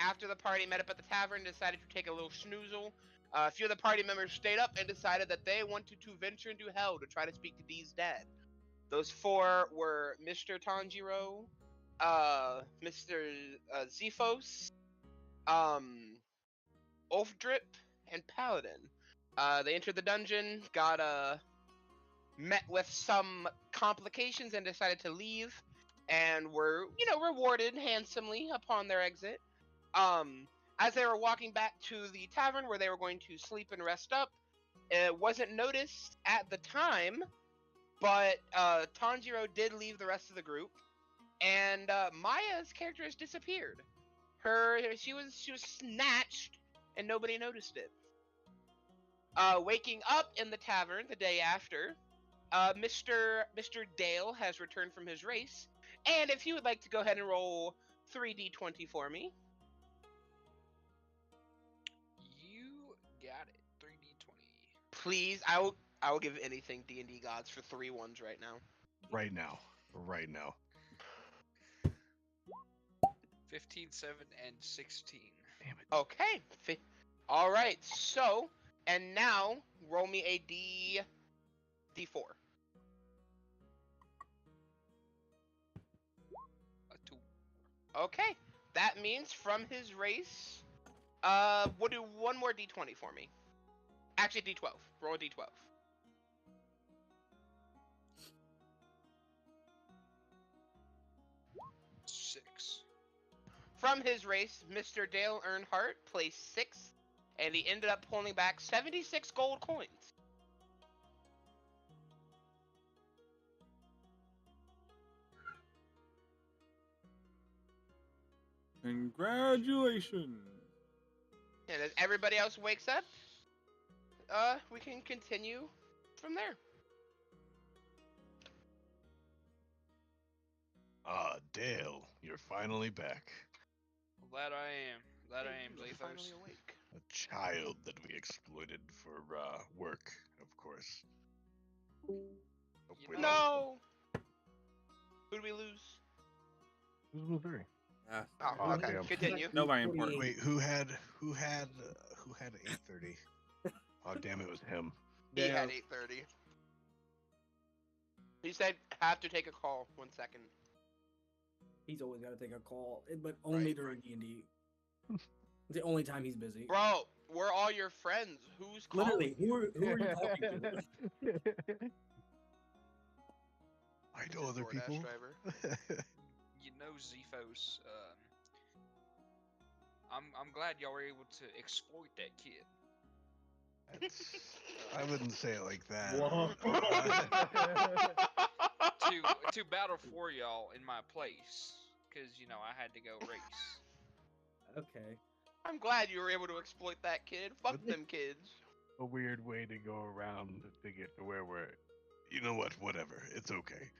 after the party met up at the tavern, decided to take a little schnoozle. A few of the party members stayed up and decided that they wanted to venture into hell to try to speak to D's dad. Those four were Mr. Tanjiro, Mr. Zephos, Ulfdrip, and Paladin. They entered the dungeon, got met with some complications and decided to leave, and were, rewarded handsomely upon their exit. As they were walking back to the tavern where they were going to sleep and rest up, it wasn't noticed at the time, but Tanjiro did leave the rest of the group, and Maya's character has disappeared. She was snatched, and nobody noticed it. Waking up in the tavern the day after, Mr. Dale has returned from his race, and if you would like to go ahead and roll 3d20 for me. You got it. 3d20. Please, I will give anything D&D gods for 3 ones right now. Right now. 15, 7, and 16. Damn it. Okay. All right. So, and now roll me a D4. A 2. Okay. That means from his race, we'll do one more D20 for me. Actually, D12. Roll a D12. 6. From his race, Mr. Dale Earnhardt placed 6th, and he ended up pulling back 76 gold coins. Congratulations! And as everybody else wakes up, we can continue from there. Dale, you're finally back. Glad I am. You're finally Zephos. awake. A child that we exploited for work, of course. Hope we No! Who did we lose? Who's Blueberry? Oh, okay. damn. Continue. Nobody important. Wait, who had 8:30? Oh damn, it was him. He Yeah. had 8:30. He said, have to take a call. 1 second. He's always got to take a call, but only Right. during D&D. It's the only time he's busy. Bro, we're all your friends. Who's calling? Literally, who are you talking to? I know other DoorDash people. driver. You know, Zephos. I'm glad y'all were able to exploit that kid. I wouldn't say it like that. to battle for y'all in my place, because I had to go race. Okay. I'm glad you were able to exploit that kid. Fuck them kids. A weird way to go around to get to where we're. You know what? Whatever. It's okay.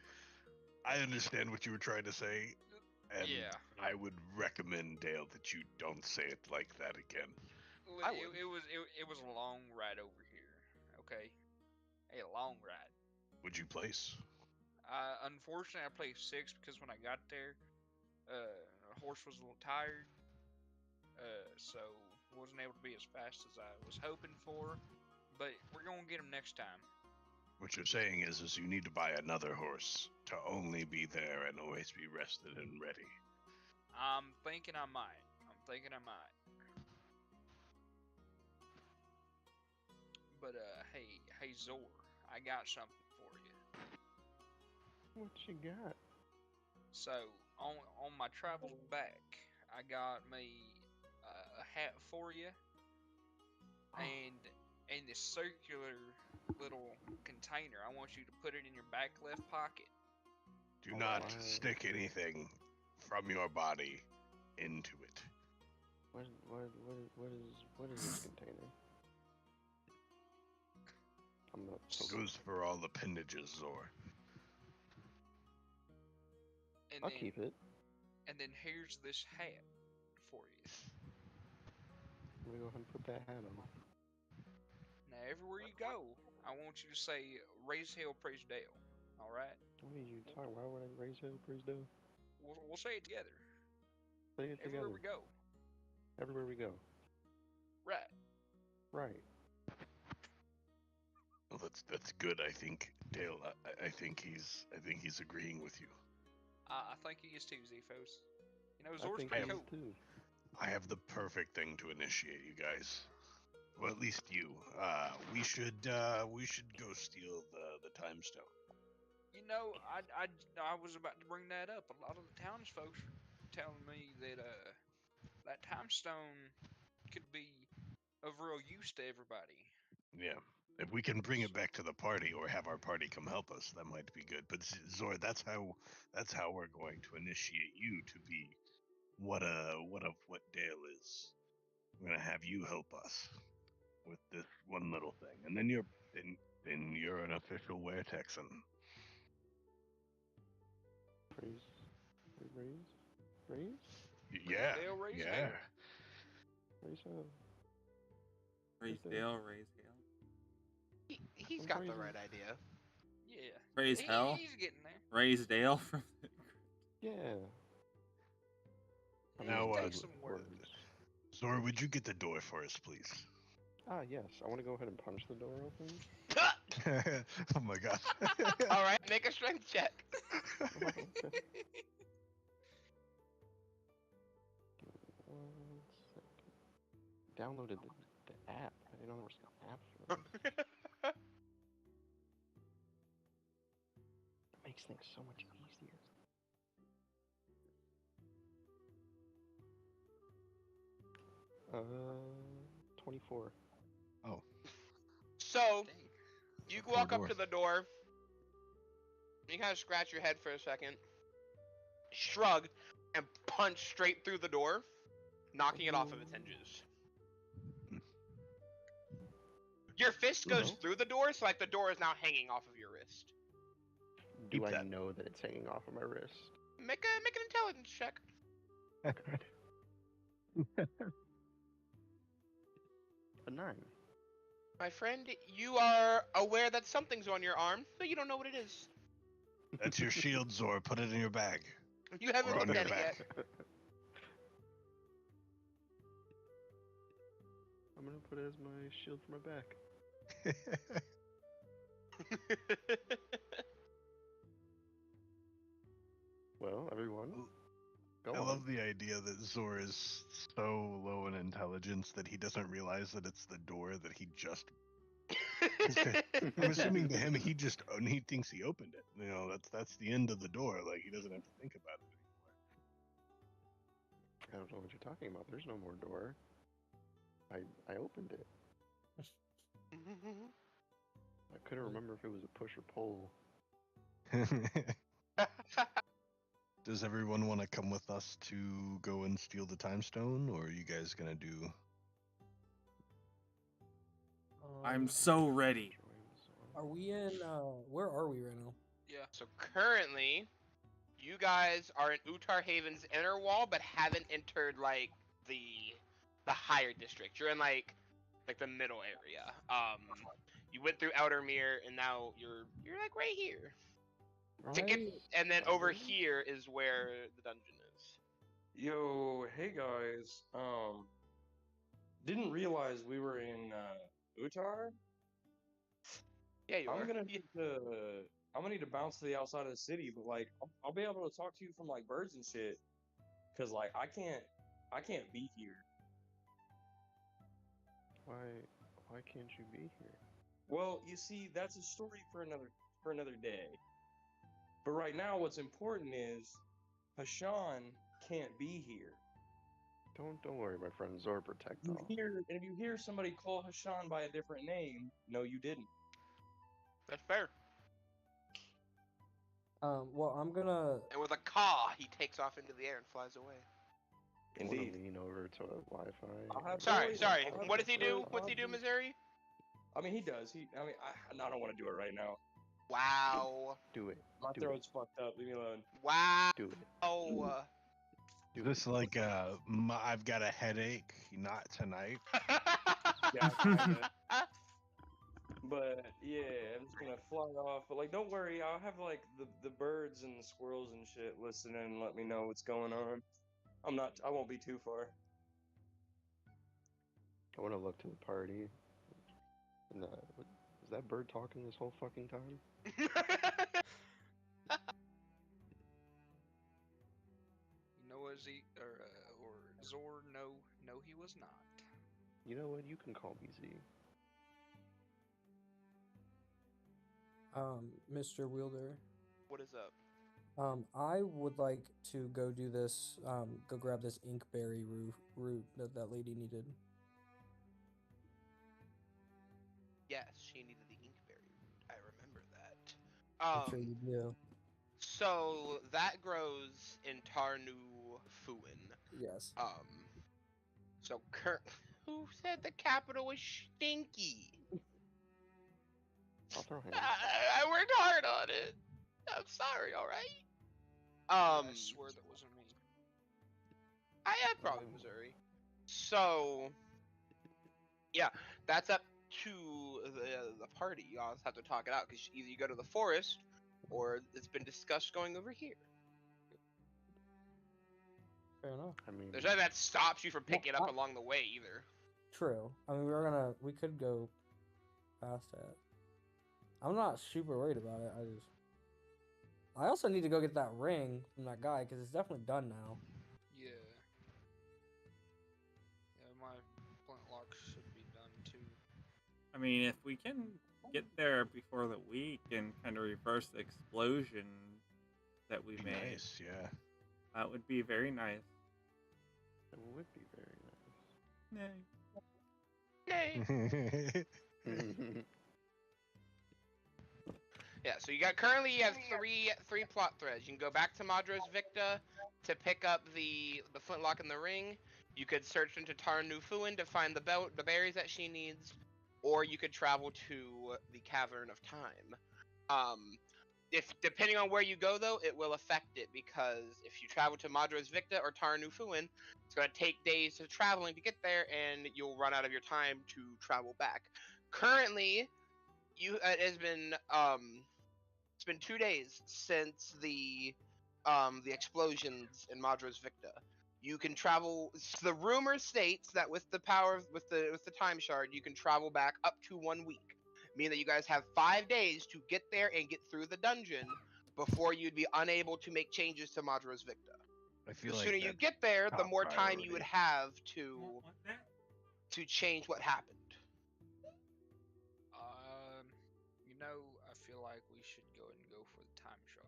I understand what you were trying to say, and Yeah. I would recommend, Dale, that you don't say it like that again. I It, would. it was a long ride over here. Okay, a long ride. Would you place? Unfortunately, I placed 6 because when I got there, the horse was a little tired, so wasn't able to be as fast as I was hoping for. But we're gonna get him next time. What you're saying is you need to buy another horse to only be there and always be rested and ready. I'm thinking I might. But hey Zor, I got something for you. What you got? So on my travels back, I got me a hat for you, and in this circular little container, I want you to put it in your back left pocket. Do not stick anything from your body into it. What is this container? I'm not. It goes for all appendages, Zor. And I'll then, keep it. And then here's this hat for you. I'm gonna go ahead and put that hat on. Now everywhere you go, I want you to say "Raise Hell, Praise Dale." All right? What are you talking? Why would I raise hell, praise Dale? We'll say it together. Say it Everywhere together. we go. Everywhere we go. Right. Right. Well, that's good. I think Dale. I think he's agreeing with you. I think he is too, Zephos. You know, I Zor's think pretty he is cool. too. I have the perfect thing to initiate you guys. Well, at least you. We should go steal the time stone. You know, I was about to bring that up. A lot of the townsfolk telling me that that time stone could be of real use to everybody. Yeah. If we can bring it back to the party or have our party come help us, that might be good. But Zor, that's how we're going to initiate you to be what Dale is. We're gonna have you help us with this one little thing, and then you're an official Were Texan. Raise? Yeah, Dale, raise yeah. Dale. Raise up. Raise Dale. Dale, raise Dale. He's I'm got the praising- right idea. Yeah. Raise hell. He's getting there. Raise Dale from the Yeah. Now, It takes some work. Zor, would you get the door for us, please? Yes. I want to go ahead and punch the door open. Oh my gosh. All right, make a strength check. Oh, okay. One second. Downloaded the app. I didn't know there was an app for it. It makes things so much easier. Uh, 24. So Dang. you Poor walk up door. to the door. You kind of scratch your head for a second, shrug, and punch straight through the door, knocking it off of its hinges. Your fist goes No. through the door, so like the door is now hanging off of your wrist. Do Keep I that. know that it's hanging off of my wrist? Make an intelligence check. A 9. My friend, you are aware that something's on your arm, but you don't know what it is. That's your shield, Zor. Put it in your bag. You haven't Or on looked your at it back. yet. I'm gonna put it as my shield for my back. Well, everyone, go I on. love the idea that Zor is so low in intelligence that he doesn't realize that it's the door that he just. I'm assuming to him, he thinks he opened it. You know, that's the end of the door. Like he doesn't have to think about it I don't know what you're talking about. There's no more door. I opened it. I couldn't remember if it was a push or pull. anymore. Does everyone want to come with us to go and steal the time stone, or are you guys gonna do? I'm so ready. Are we in? Where are we right now? Yeah. So currently, you guys are in Uttar Haven's inner wall, but haven't entered like the higher district. You're in like the middle area. You went through Outer Mirror, and now you're like right here. To get, and then over here is where the dungeon is. Yo, hey guys. Didn't realize we were in Uttar. Yeah, you are. I'm gonna need to bounce to the outside of the city, but like I'll be able to talk to you from like birds and shit. Cause like I can't be here. Why can't you be here? Well, you see, that's a story for another day. But right now, what's important is Hashan can't be here. Don't worry, my friend Zor protect all. If you hear somebody call Hashan by a different name, no, you didn't. That's fair. Well, I'm gonna. And with a caw, he takes off into the air and flies away. I wanna Indeed. lean over to a Wi-Fi. I'll have Sorry. I'll have What does he do? I'll What's he have do, the- Missouri? I mean, he does. I don't want to do it right now. Wow. Do it. My Do throat's fucked up. Leave me alone. Wow. Do it. Is this like I've got a headache, not tonight? Yeah, kinda. But yeah, I'm just gonna fly off. But like, don't worry. I'll have like the birds and the squirrels and shit listen and let me know what's going on. I won't be too far. I want to look to the party. And, is that bird talking this whole fucking time? You know, or Zor? No, no, he was not. You know what? You can call me Z. Mr. Wielder, What is up? I would like to go do this. Go grab this inkberry root that that lady needed. Yes, she needed the inkberry root. I remember that. I'm sure you do. So that grows in Tarnu Fuin. Yes. So who said the capital was stinky? I'll throw hands. I worked hard on it. I'm sorry. All right. I swear that wasn't me. I am probably Missouri. So, yeah, that's up to the party. You all have to talk it out because either you go to the forest, or it's been discussed going over here. Fair enough. I mean, There's nothing that stops you from picking it up I- along the way either. True. I mean, we could go past that. I'm not super worried about it. I also need to go get that ring from that guy because it's definitely done now. Yeah. Yeah, my flintlock should be done too. I mean, if we can get there before the week and kind of reverse the explosion that we Be made, nice, yeah. that would be very nice. it would be very Nay. nice. Yeah, so you have three plot threads. You can go back to Madros Victa to pick up the flintlock and the ring. You could search into Tarnu Fuin to find the berries that she needs, or you could travel to the Cavern of Time. If depending on where you go though, it will affect it because if you travel to Madros Victa or Tarnu Fuin, it's gonna take days of traveling to get there, and you'll run out of your time to travel back. Currently, it has been it's been 2 days since the explosions in Madras Victa. You can travel. The rumor states that with the power with the time shard, you can travel back up to 1 week, meaning that you guys have 5 days to get there and get through the dungeon before you'd be unable to make changes to Madras Victa. I feel The like sooner you that's get there, the top more time you would priority. have to change what happened. You know, I feel like we should go and go for the time shard.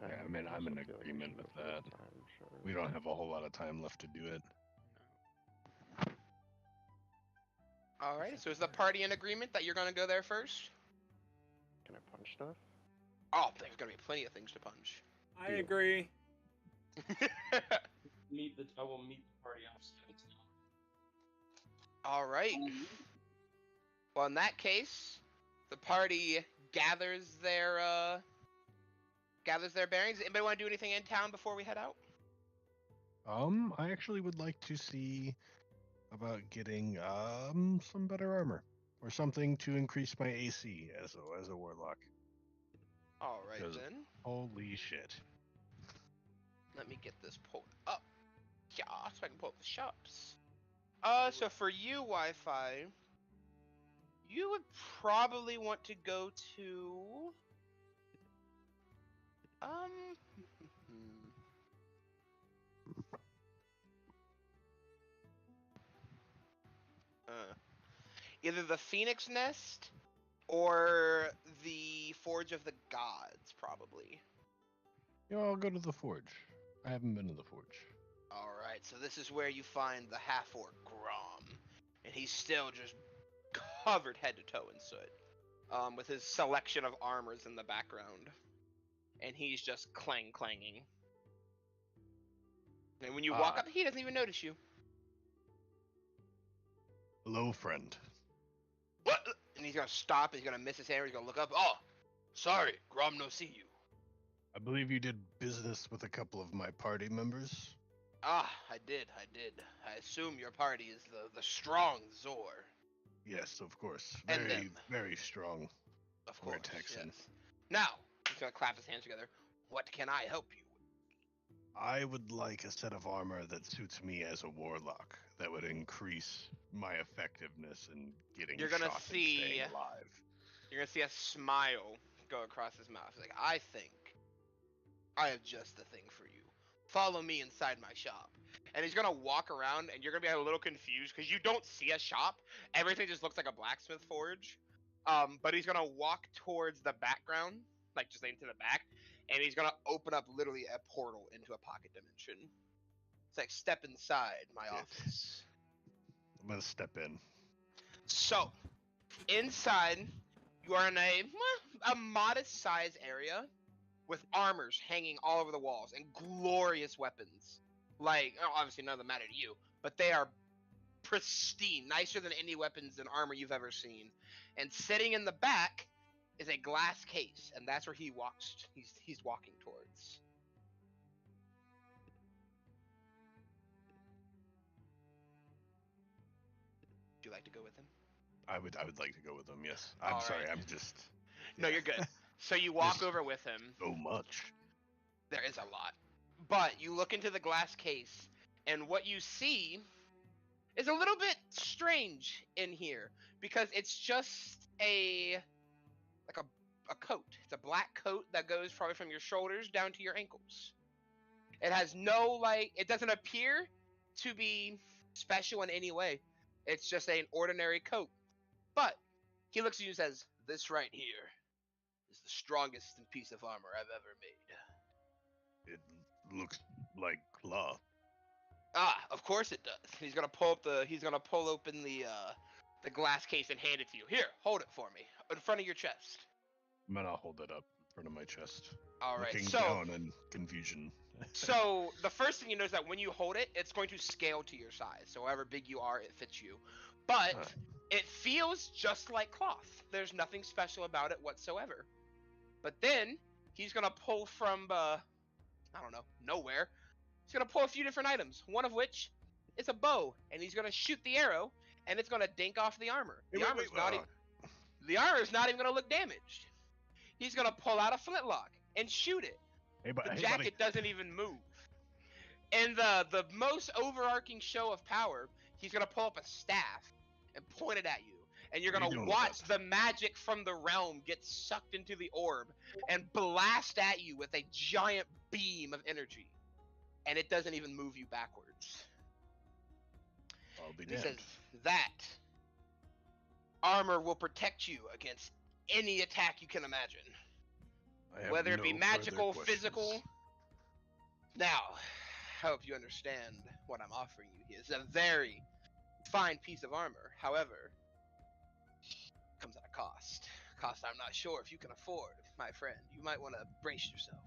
Yeah, I mean, I'm in also feel like we agreement should with go for the that. time, sure. We don't have a whole lot of time left to do it. No. Alright, so is the party in agreement that you're gonna go there first? Can I punch stuff? Oh, there's gonna be plenty of things to punch. I agree. I will meet the party outside. All right. Well, in that case, the party gathers their bearings. Anybody want to do anything in town before we head out? I actually would like to see about getting some better armor or something to increase my AC as a warlock. All right Because- then. Holy shit. Let me get this pulled up. Yeah, so I can pull up the shops. So for you, Wi-Fi, you would probably want to go to either the Phoenix Nest or the Forge of the Gods, probably. You know, I'll go to the Forge. I haven't been to the Forge. Alright, so this is where you find the half-orc Grom. And he's still just covered head to toe in soot. With his selection of armors in the background. And he's just clanging. And when you walk up, he doesn't even notice you. Hello, friend. What? And he's gonna stop, he's gonna miss his hammer, he's gonna look up. Oh, sorry, Grom no see you. I believe you did business with a couple of my party members. Ah, I did. I assume your party is the strong Zor. Yes, of course. And Very, them. very strong. Of We're course, Texan. yes. Now, he's gonna clap his hands together. What can I help you with? I would like a set of armor that suits me as a warlock. that would increase my effectiveness in getting You're gonna shot see- and staying alive. You're gonna see a smile go across his mouth. He's like, I think I have just the thing for you. Follow me inside my shop. And he's gonna walk around, and you're gonna be a little confused because you don't see a shop. Everything just looks like a blacksmith forge. But he's gonna walk towards the background, like just into the back, and he's gonna open up literally a portal into a pocket dimension. It's like, step inside my Yeah. office. I'm gonna step in. So, inside, you are in a modest-sized area with armors hanging all over the walls and glorious weapons. Like, obviously none of them matter to you, but they are pristine, nicer than any weapons and armor you've ever seen. And sitting in the back is a glass case, and that's where he walks. He's walking towards. Would you like to go with him? I would like to go with them. Yes. I'm All sorry. right. I'm just. No, yeah. you're good. So you walk There's over with him. so much. There is a lot. But you look into the glass case, and what you see is a little bit strange in here because it's just a coat. It's a black coat that goes probably from your shoulders down to your ankles. It has no it doesn't appear to be special in any way. It's just an ordinary coat. But he looks at you and says, "This right here is the strongest piece of armor I've ever made." It looks like cloth. Ah, of course it does. He's gonna pull open the glass case and hand it to you. Here, hold it for me, in front of your chest. I'm gonna hold it up in front of my chest. All right. Looking So, down in confusion. so the first thing you notice that when you hold it, it's going to scale to your size. So however big you are, it fits you. But Huh. it feels just like cloth. There's nothing special about it whatsoever. But then he's gonna pull from I don't know, nowhere. He's gonna pull a few different items. One of which is a bow, and he's gonna shoot the arrow, and it's gonna dink off the armor. The Wait, armor's wait, not even. The armor is not even gonna look damaged. He's gonna pull out a flintlock and shoot it. Hey, The buddy. jacket doesn't even move. In the most overarching show of power, he's gonna pull up a staff and point it at you. And you're What are you gonna doing with watch that? the magic from the realm get sucked into the orb and blast at you with a giant beam of energy. And it doesn't even move you backwards. I'll be He damned. says that armor will protect you against any attack you can imagine. I have Whether it be no magical, further physical. questions. Now, I hope you understand what I'm offering you here. It's a very fine piece of armor. However, it comes at a cost. Cost I'm not sure if you can afford, my friend. You might want to brace yourself.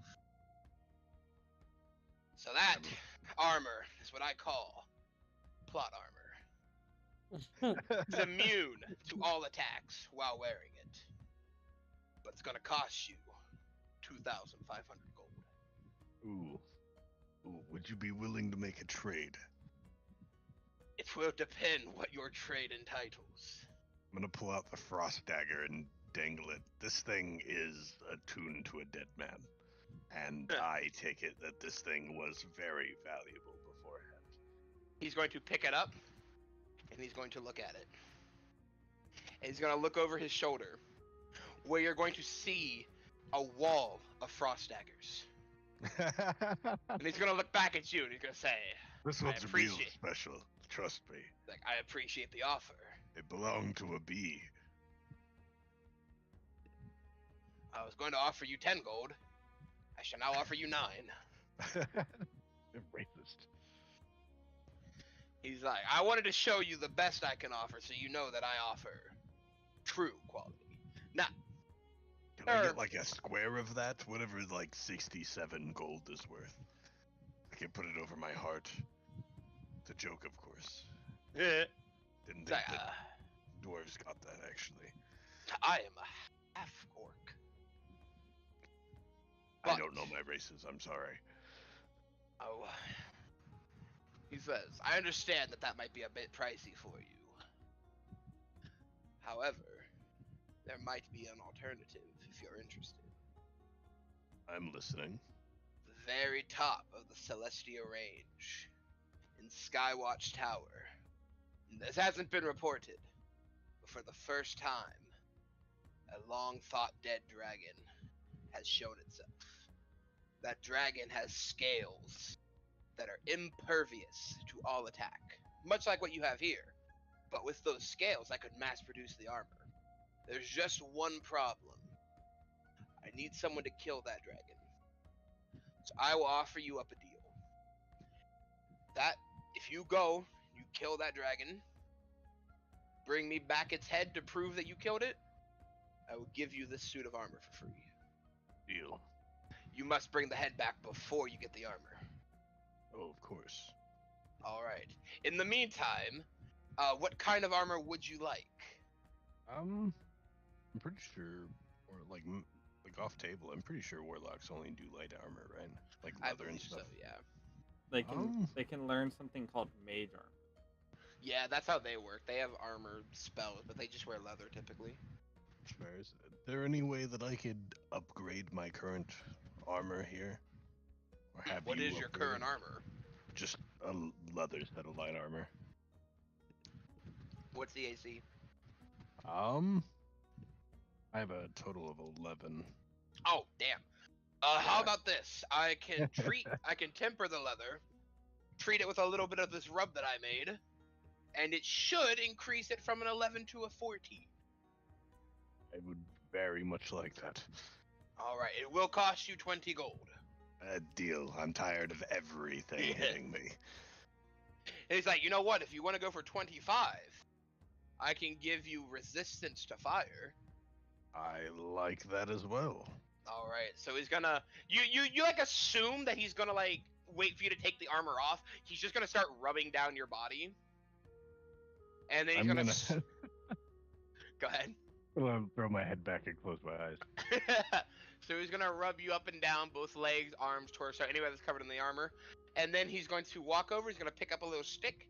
So that armor is what I call plot armor. It's immune to all attacks while wearing it. But it's gonna cost you 2,500 gold. Ooh. Ooh. Would you be willing to make a trade? It will depend what your trade entitles. I'm gonna pull out the frost dagger and dangle it. This thing is attuned to a dead man. And I take it that this thing was very valuable beforehand. He's going to pick it up, and he's going to look at it. And he's going to look over his shoulder, where you're going to see a wall of frost daggers. And he's going to look back at you, and he's going to say, This I one's real appreciate- special. Trust me. like, I appreciate the offer. It belonged to a bee. I was going to offer you 10 gold. I shall now offer you 9. Racist. He's like, I wanted to show you the best I can offer so you know that I offer true quality. Now, Can I get like a square of that? Whatever like 67 gold is worth. I can put it over my heart. It's a joke, of course. Didn't think that dwarves got that, actually. I am a half-orc. I don't know my races, I'm sorry. Oh, he says, I understand that might be a bit pricey for you. However, there might be an alternative if you're interested. I'm listening. The very top of the Celestia Range, in Skywatch Tower, This hasn't been reported, but for the first time, a long-thought-dead dragon has shown itself. That dragon has scales that are impervious to all attack, much like what you have here. But with those scales, I could mass-produce the armor. There's just one problem. I need someone to kill that dragon. So I will offer you up a deal. That, if you go, you kill that dragon, bring me back its head to prove that you killed it, I will give you this suit of armor for free. Deal. You must bring the head back before you get the armor. Oh, of course. Alright. In the meantime, what kind of armor would you like? I'm pretty sure, or like off table. I'm pretty sure warlocks only do light armor, right? Like I leather and believe stuff. so, yeah. They can learn something called mage armor. Yeah, that's how they work. They have armor spells, but they just wear leather typically. Is there any way that I could upgrade my current armor here? Or have What you is your upgrade current it? armor? Just a leather set of light armor. What's the AC? I have a total of 11. Oh, damn. How about this? I can temper the leather, treat it with a little bit of this rub that I made, and it should increase it from an 11 to a 14. I would very much like that. Alright, it will cost you 20 gold. A deal. I'm tired of everything Yeah. hitting me. And he's like, you know what? If you want to go for 25, I can give you resistance to fire. I like that as well. All right, so he's gonna you like assume that he's gonna like wait for you to take the armor off. He's just gonna start rubbing down your body, and then he's I'm gonna. gonna Go ahead. I'm gonna throw my head back and close my eyes. So he's gonna rub you up and down, both legs, arms, torso, anywhere that's covered in the armor, and then he's going to walk over. He's gonna pick up a little stick,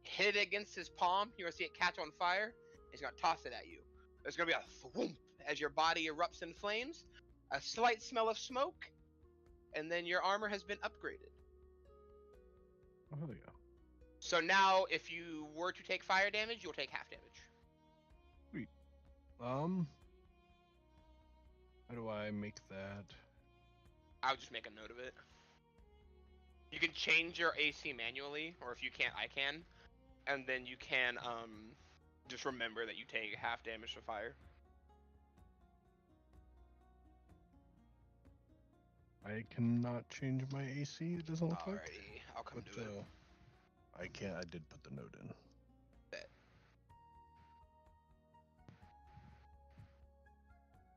hit it against his palm. You're gonna see it catch on fire. He's gonna toss it at you. There's gonna be a thwomp as your body erupts in flames, a slight smell of smoke, and then your armor has been upgraded. Oh, there you go. So now, if you were to take fire damage, you'll take half damage. How do I make that? I'll just make a note of it. You can change your AC manually, or if you can't, I can. And then you can, just remember that you take half damage to fire. I cannot change my AC, it doesn't look like. Alrighty, I'll come But, do it. I can't, I did put the note in. Bet.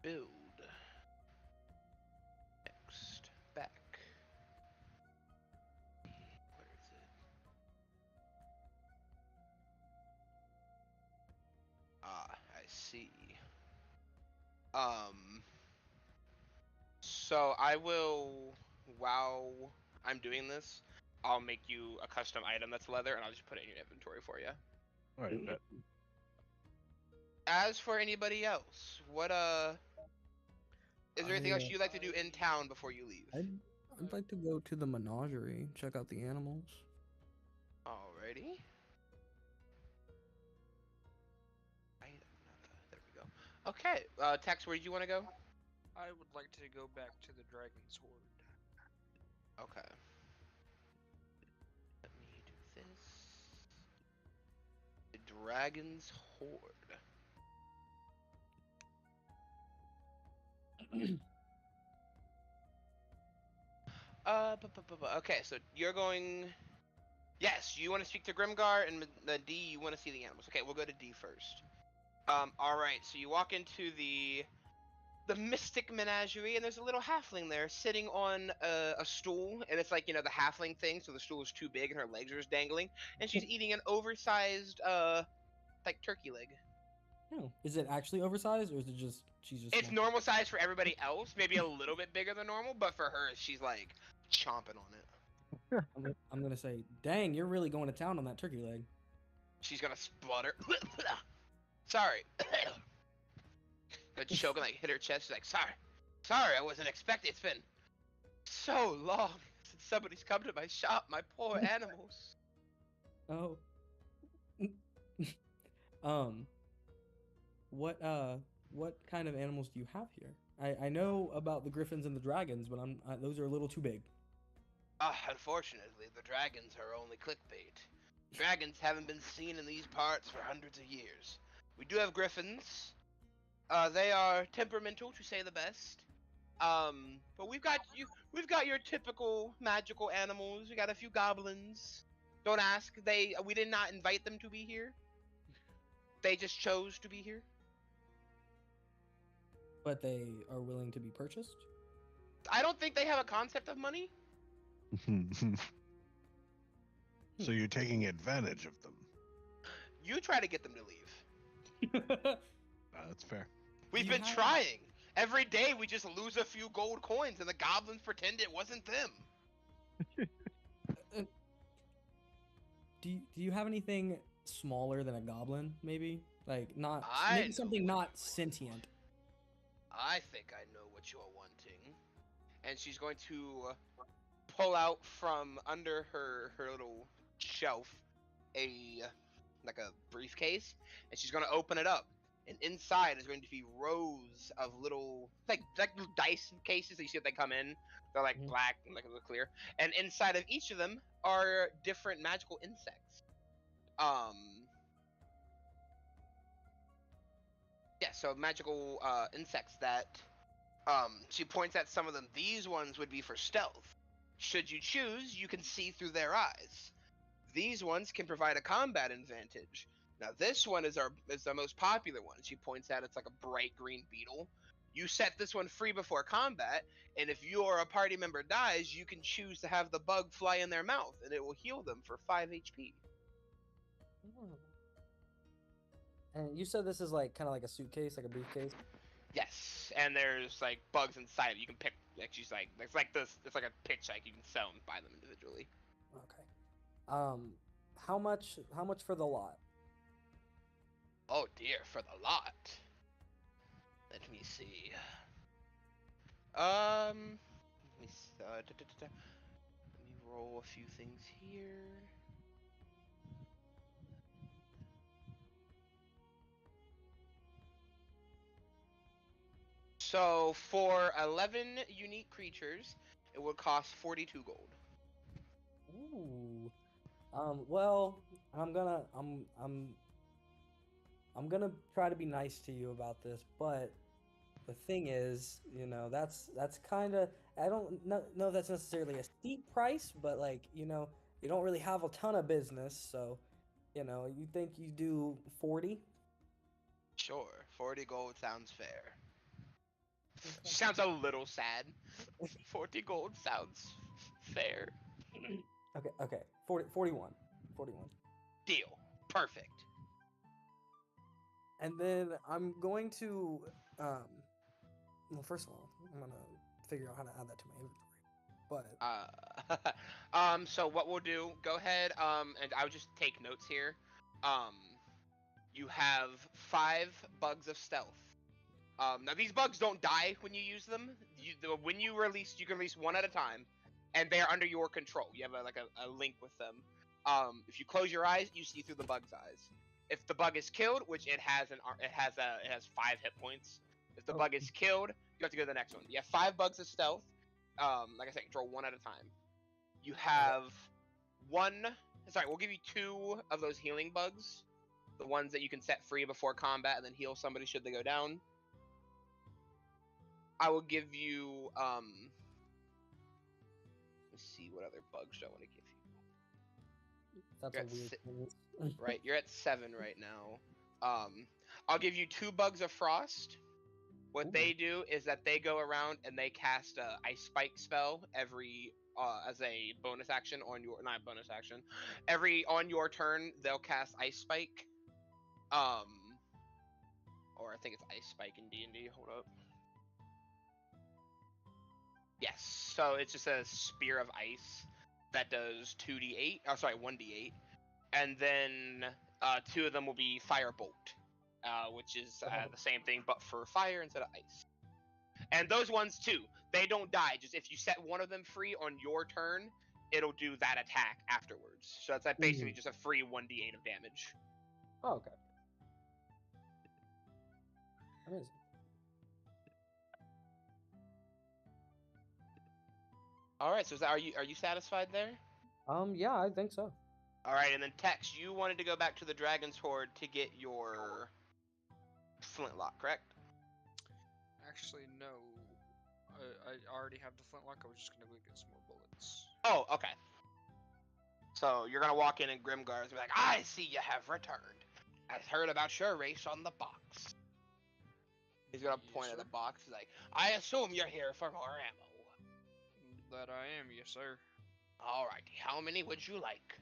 Build. Next. Back. Where is it? Ah, I see. So I will, while I'm doing this, I'll make you a custom item that's leather, and I'll just put it in your inventory for you. Alright, bet. As for anybody else, what is there anything else you'd like to do in town before you leave? I'd like to go to the menagerie, check out the animals. Alrighty. There we go. Okay, Tex, where do you want to go? I would like to go back to the Dragon's Horde. Okay. Let me do this. The Dragon's Horde. Okay, so you're going. Yes, you want to speak to Grimgar, and the D, you want to see the animals. Okay, we'll go to D first. All right. So you walk into the Mystic Menagerie, and there's a little halfling there sitting on a stool, and it's like, you know, the halfling thing. So the stool is too big, and her legs are just dangling, and she's eating an oversized like turkey leg. Oh, is it actually oversized, or is it just she's just? It's normal size for everybody else, maybe a little bit bigger than normal, but for her, she's like chomping on it. I'm gonna say, dang, you're really going to town on that turkey leg. She's gonna splutter. Sorry. But choking, like hit her chest. She's like, sorry, I wasn't expecting. It's been so long since somebody's come to my shop. My poor animals. Oh. Um, what kind of animals do you have here? I know about the griffins and the dragons, but those are a little too big. Unfortunately, the dragons are only clickbait. Dragons haven't been seen in these parts for hundreds of years. We do have griffins. They are temperamental, to say the best. But we've got your typical magical animals. We got a few goblins. Don't ask. We did not invite them to be here. They just chose to be here. But they are willing to be purchased? I don't think they have a concept of money. So you're taking advantage of them. You try to get them to leave. That's fair. We've been trying. Every day we just lose a few gold coins and the goblins pretend it wasn't them. Do you have anything smaller than a goblin, maybe? Like I maybe know something what not you sentient. I think I know what you're wanting. And she's going to pull out from under her little shelf like a briefcase, and she's going to open it up. And inside is going to be rows of little like little dice cases that you see if they come in. They're like black and like a little clear. And inside of each of them are different magical insects. Yeah, so magical insects that she points at some of them. These ones would be for stealth. Should you choose, you can see through their eyes. These ones can provide a combat advantage. Now this one is the most popular one. She points out it's like a bright green beetle. You set this one free before combat, and if you or a party member dies, you can choose to have the bug fly in their mouth, and it will heal them for 5 HP. And you said this is like kind of like a suitcase, like a briefcase. Yes, and there's like bugs inside it. You can pick. Like she's like, it's like this. It's like a pitch. Like you can sell and buy them individually. Okay. How much for the lot? Oh dear, for the lot. Let me see. Let me let me roll a few things here. So for 11 unique creatures, it would cost 42 gold. Ooh. Well, I'm gonna try to be nice to you about this, but the thing is, that's kind of, I don't know if that's necessarily a steep price, but like, you don't really have a ton of business, so, you think you do 40? Sure, 40 gold sounds fair. She sounds a little sad. 40 gold sounds fair. Okay. 41. Deal. Perfect. And then I'm going to, well, first of all, I'm going to figure out how to add that to my inventory. But So what we'll do, go ahead, and I'll just take notes here. You have 5 bugs of stealth. Now these bugs don't die when you use them. When you can release one at a time, and they are under your control. You have a link with them. If you close your eyes, you see through the bug's eyes. If the bug is killed, which it has 5 hit points. If the bug is killed, you have to go to the next one. You have 5 bugs of stealth. Like I said, draw one at a time. You have we'll give you 2 of those healing bugs. The ones that you can set free before combat and then heal somebody should they go down. I will give you, let's see, what other bugs do I want to give you? That's a weird thing. Right, you're at 7 right now. I'll give you 2 bugs of frost. What they do is that they go around and they cast a ice spike spell every as a bonus action on your on your turn they'll cast ice spike. Or I think it's ice spike in D&D. Hold up. Yes, so it's just a spear of ice that does 2d8. Oh, sorry, 1d8, and then 2 of them will be firebolt, which is the same thing but for fire instead of ice. And those ones too, they don't die. Just if you set one of them free on your turn, it'll do that attack afterwards. So it's basically just a free 1d8 of damage. Oh, okay. Amazing. All right. So are you satisfied there? Yeah, I think so. All right. And then Tex, you wanted to go back to the Dragon's Hoard to get your flintlock, correct? Actually, no. I already have the flintlock. I was just gonna go get some more bullets. Oh, okay. So you're gonna walk in and Grimgar's be like, "I see you have returned. I've heard about your race on the box." He's gonna Yes, point at sir. the box. He's like, "I assume you're here for more ammo." That I am, yes, sir. Alrighty, how many would you like?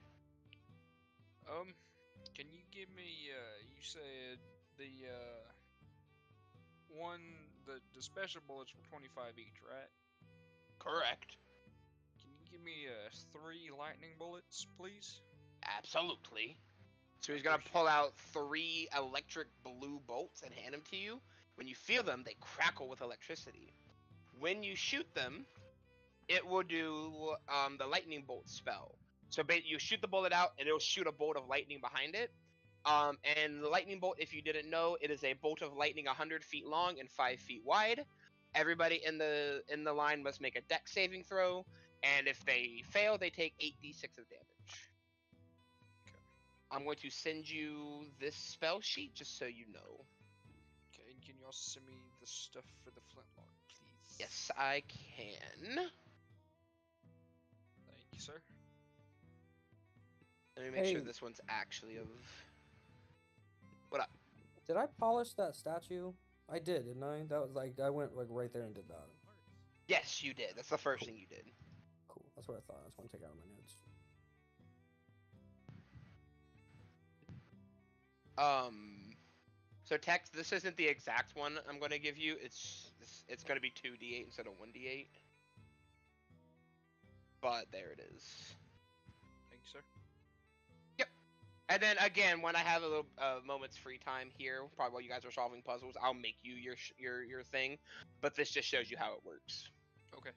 Can you give me, you said the, the special bullets were 25 each, right? Correct. Can you give me, 3 lightning bullets, please? Absolutely. So he's gonna pull out 3 electric blue bolts and hand them to you. When you feel them, they crackle with electricity. When you shoot them, it will do the lightning bolt spell. So you shoot the bullet out, and it'll shoot a bolt of lightning behind it. And the lightning bolt, if you didn't know, it is a bolt of lightning 100 feet long and 5 feet wide. Everybody in the line must make a dex saving throw, and if they fail, they take 8d6 of damage. Okay. I'm going to send you this spell sheet just so you know. Okay, and can you also send me the stuff for the flintlock, please? Yes, I can. Thank you, sir. Let me make sure Hey. this one's actually of. What up? Did I polish that statue? I did, didn't I? That was like I went like right there and did that. Yes, you did. That's the first thing you did. Cool. That's what I thought. I just want to take out of my notes. So Tex, this isn't the exact one I'm going to give you. It's going to be 2d8 instead of 1d8. But there it is. Thank you, sir. And then again, when I have a little moment's free time here, probably while you guys are solving puzzles, I'll make you your thing. But this just shows you how it works. Okay.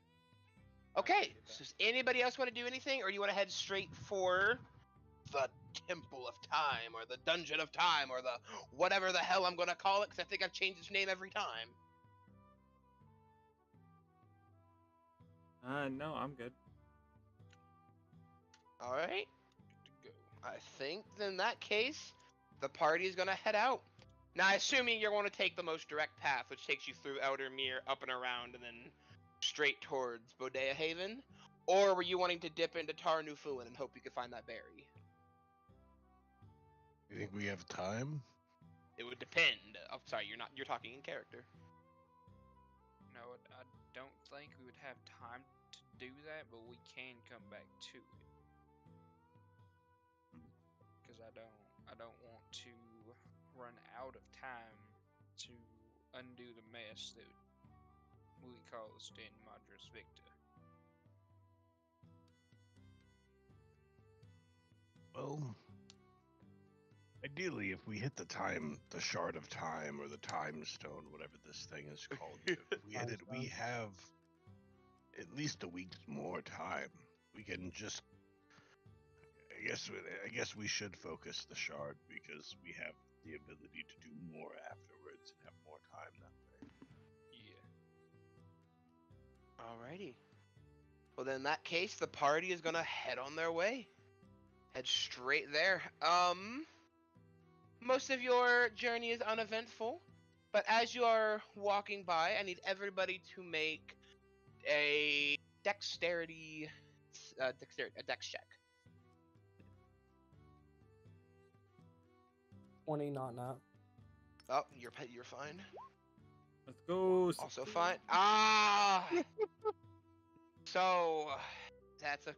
Okay. So does anybody else want to do anything, or do you want to head straight for the Temple of Time, or the Dungeon of Time, or the whatever the hell I'm gonna call it? Because I think I've changed its name every time. No, I'm good. All right. Good to go. I think in that case, the party is gonna head out. Now, assuming you're going to take the most direct path, which takes you through Eldermere, up and around, and then straight towards Bodea Haven, or were you wanting to dip into Tar Nufuin and hope you could find that berry? You think we have time? It would depend. Oh, sorry, you're talking in character. No, I don't think we would have time to do that, but we can come back to it. Because I don't want to run out of time to undo the mess that we caused in Madras Victa. Well, ideally, if we hit the Shard of Time, or the Time Stone, whatever this thing is called, if we hit it, we have at least a week's more time. We can just, I guess we should focus the Shard, because we have the ability to do more afterwards and have more time that way. Yeah. Alrighty. Well, then in that case, the party is gonna head on their way. Head straight there. Most of your journey is uneventful, but as you are walking by, I need everybody to make a dexterity, a dex check. 20, not. Oh, you're fine. Let's go. Also fine. Ah. So that's a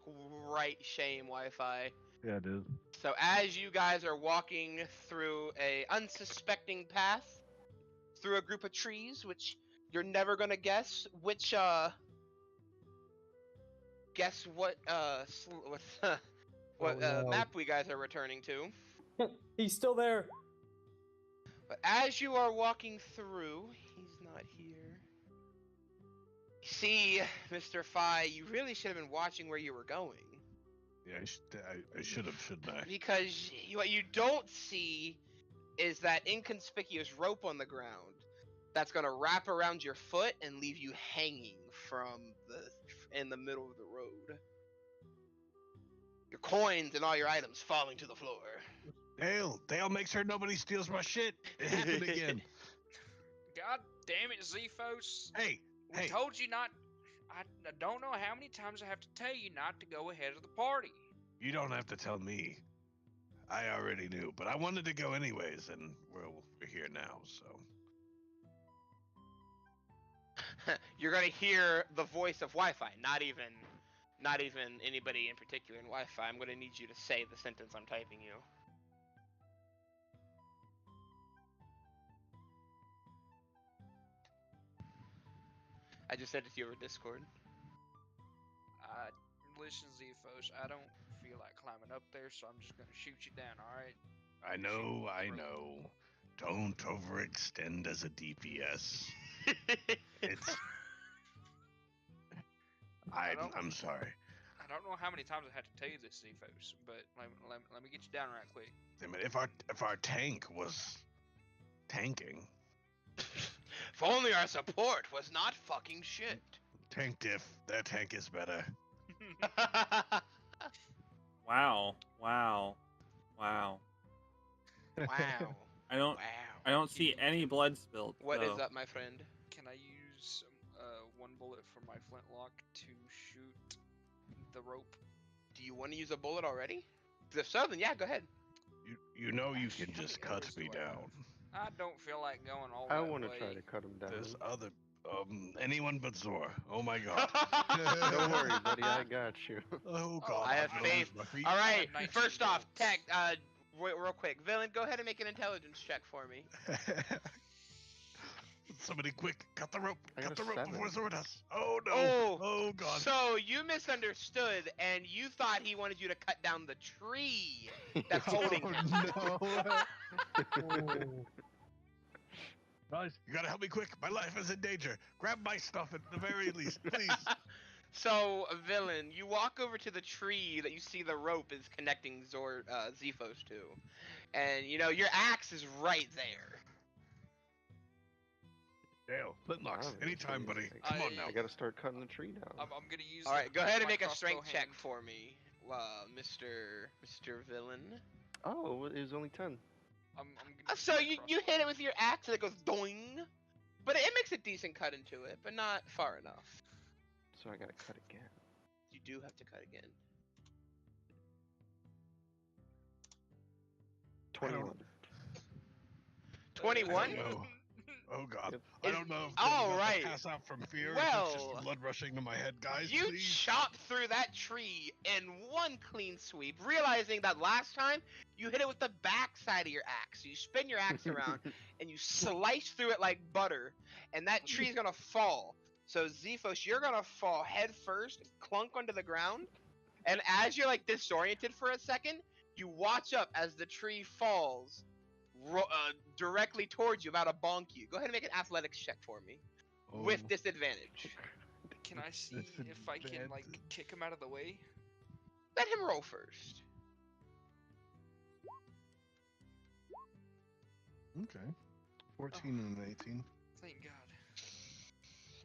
right shame, Wi-Fi. Yeah, it is. So as you guys are walking through a unsuspecting path, through a group of trees, which you're never gonna guess which guess what no. map we guys are returning to. He's still there. But as you are walking through, he's not here. See, Mr. Fi, you really should have been watching where you were going. Yeah, I should have, shouldn't I? Because what you don't see is that inconspicuous rope on the ground. that's gonna wrap around your foot and leave you hanging in the middle of the road. Your coins and all your items falling to the floor. Dale, make sure nobody steals my shit. It happened again. God damn it, Zephos. Hey, We told you not. I don't know how many times I have to tell you not to go ahead of the party. you don't have to tell me. I already knew, but I wanted to go anyways, and we're here now, so. You're gonna hear the voice of Wi-Fi, not even anybody in particular in Wi-Fi. I'm gonna need you to say the sentence I'm typing you. I just sent it to you over Discord. Listen, Zephos, I don't feel like climbing up there, so I'm just gonna shoot you down, alright? I know. Don't overextend as a DPS. I'm sorry. I don't know how many times I had to tell you this, Zephos, but let me get you down right quick. Damn it, if our tank was tanking. If only our support was not fucking shit. Tank diff, their tank is better. Wow. Wow. I don't see any blood spilled. What is so. up, my friend? Can I use one bullet from my flintlock to shoot the rope? Do you want to use a bullet already? 'Cause if so, then yeah, go ahead. You know you can How just many cut arrows me do I have? down. I don't feel like going all I that want to way. try to cut him down. There's other anyone but Zor. Oh my god. Don't worry, buddy. I got you. Oh god. I have I'm gonna faith. lose my feet. All right. 19 First off, bullets. tech. Real quick, villain, go ahead and make an intelligence check for me. Somebody quick, cut the rope. I Cut got the a rope 7. before Zor does. Oh no. Oh. Oh god. So you misunderstood, and you thought he wanted you to cut down the tree that's holding him. no. Guys, you gotta help me quick. My life is in danger. Grab my stuff at the very least, please. So, villain, you walk over to the tree that you see the rope is connecting Zephos to, and you know your axe is right there. Dale, flintlocks, Wow, anytime, that's buddy. amazing. Come on now. I gotta start cutting the tree down. I'm gonna use. All right, go ahead and my make a crossbow strength check hand. for me, Mr. Villain. Oh, it was only 10. I'm gonna So use my you hit it crossbow. with your axe and it goes doing, but it makes a decent cut into it, but not far enough. So I gotta cut again. You do have to cut again. 21. 21? No. Oh god. Yep. I don't know if All I'm about right. to pass out from fear. Or Well, if it's just blood rushing to my head, guys. You please. chop through that tree in one clean sweep, realizing that last time you hit it with the back side of your axe. You spin your axe around and you slice through it like butter, and that tree's gonna fall. So Zephos, you're gonna fall head first, clunk onto the ground, and as you're like disoriented for a second, you watch up as the tree falls directly towards you, about to bonk you. Go ahead and make an athletics check for me with Oh, disadvantage. Can I see if I can like kick him out of the way? Let him roll first. okay. 14 and an 18. Thank God.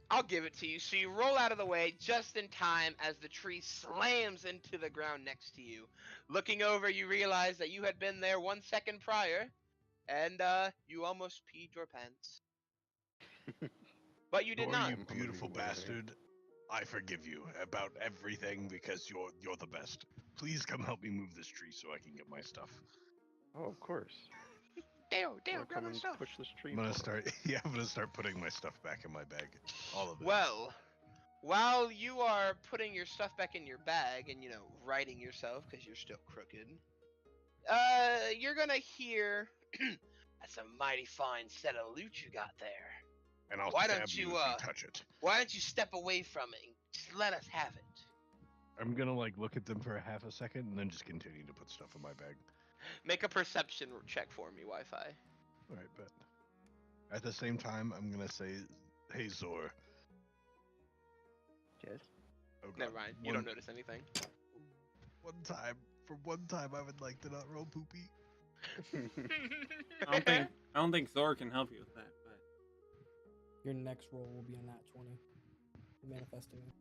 I'll give it to you. So you roll out of the way just in time as the tree slams into the ground next to you. Looking over, you realize that you had been there 1 second prior, and you almost peed your pants. But you did Zor, not. you beautiful bastard. I forgive you about everything because you're the best. Please come help me move this tree so I can get my stuff. Oh, of course. Dale, Wanna grab come my and stuff. push this tree I'm gonna forward. start. I'm gonna start putting my stuff back in my bag. All of it. Well, while you are putting your stuff back in your bag and, you know, righting yourself because you're still crooked, you're gonna hear, that's a mighty fine set of loot you got there. and I'll why stab don't you you, if you touch it. Why don't you step away from it and just let us have it? I'm gonna like look at them for a half a second and then just continue to put stuff in my bag. Make a perception check for me, Wi-Fi. All right, but at the same time, I'm gonna say, "Hey Zor." Yes. Oh, God. Never mind. You don't notice anything. For one time, I would like to not roll poopy. I don't think Zor can help you with that, but Your next roll will be a nat 20. Manifesting it.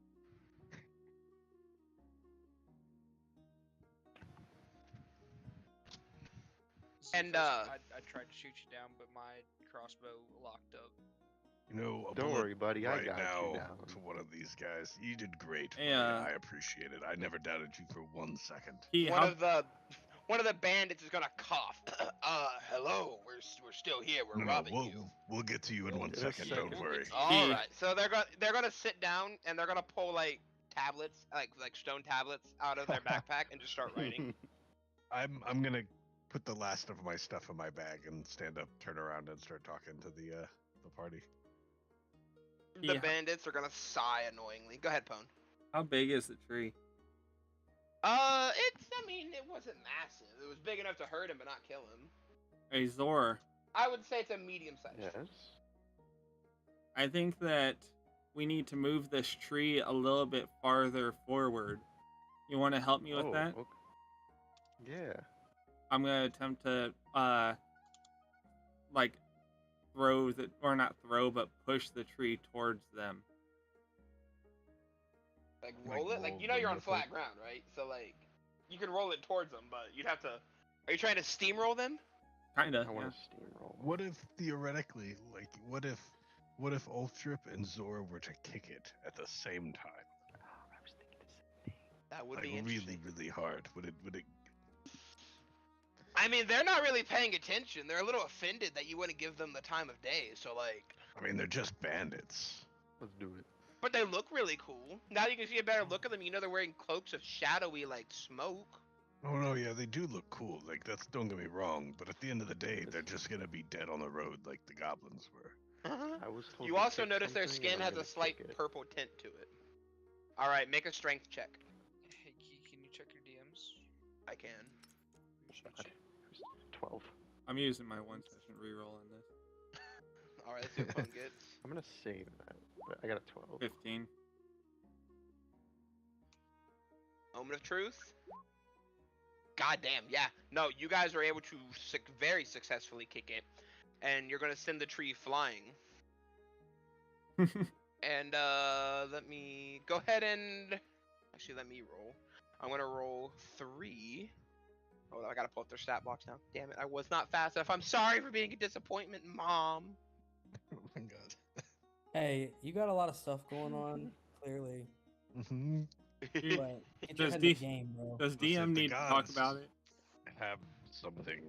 And, I tried to shoot you down, but my crossbow locked up. You know, a Don't bullet worry, buddy. I right got now you down. to one of these guys. You did great. buddy. Yeah. I appreciate it. I never doubted you for 1 second. One of the bandits is gonna cough. Hello, we're still here. We're robbing you. We'll get to you in 1 In a second. second. Don't worry. All right. So they're gonna sit down and they're gonna pull like tablets, like stone tablets, out of their backpack and just start writing. I'm gonna put the last of my stuff in my bag and stand up, turn around, and start talking to the party. The Yeah. bandits are gonna sigh annoyingly. Go ahead, Pone. How big is the tree? I mean, it wasn't massive. It was big enough to hurt him but not kill him. Hey, Zor, I would say it's a medium size. Yes. I think that we need to move this tree a little bit farther forward. You want to help me with that? Okay. Yeah. I'm gonna attempt to like throw the, or not throw, but push the tree towards them. Like Like, roll it? Like, roll you know you're on with flat it? ground, right? So like, you can roll it towards them, but you'd have to. Are you trying to steamroll them? Kinda. I want Yeah. to steamroll. What if theoretically, like, what if Ultrip and Zor were to kick it at the same time? Oh, I was thinking the same thing. That would Like be interesting. really hard. Would it? I mean, they're not really paying attention. They're a little offended that you wouldn't give them the time of day. So like, I mean, they're just bandits. Let's do it. but they look really cool. Now you can see a better look at them. You know they're wearing cloaks of shadowy like smoke. Oh no, yeah, they do look cool. Like that's don't get me wrong, but at the end of the day, they're just gonna be dead on the road like the goblins were. I was told You to also kick notice their something, and skin I'm has a gonna slight kick it. purple tint to it. All right, make a strength check. Hey, can you check your DMs? I can. Appreciate you. 12. I'm using my 1 session reroll on this. All right, let's see what Pone gets. I'm gonna save that, but I got a 12. 15. Moment of truth. God damn, yeah. No, you guys are able to very successfully kick it, and you're gonna send the tree flying. And let me go ahead and actually let me roll. I'm gonna roll 3. Oh, I gotta pull up their stat box now. Damn it, I was not fast enough. I'm sorry for being a disappointment, Mom. Oh my god. Hey, you got a lot of stuff going on, clearly. Mm-hmm. But get your Does head in the D- game, bro. Does Let's see if DM the need to talk gods- about it? Have something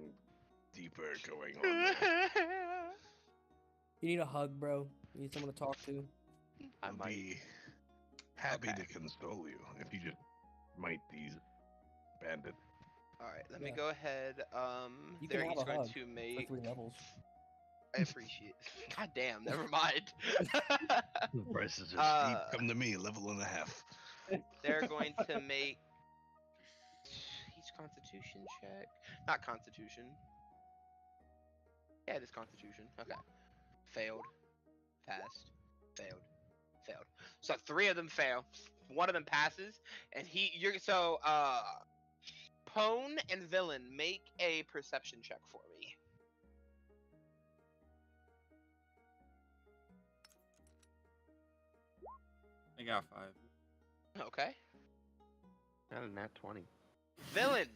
deeper going on. There. You need a hug, bro. You need someone to talk to. I I'd might. be happy Okay. to console you if you just might these bandits. All right, let me Yeah. go ahead. You They're can have each a going hug to For make. 3 levels. I appreciate. God damn, never mind. The prices are Uh, steep. Come to me, level and a half. They're going to make each Constitution check. Not Constitution. Yeah, it is Constitution. Okay. Failed. Passed. Failed. Failed. So 3 of them fail. 1 of them passes, and Pone and Villain, make a perception check for me. I got 5. Okay. Got a nat 20. Villain.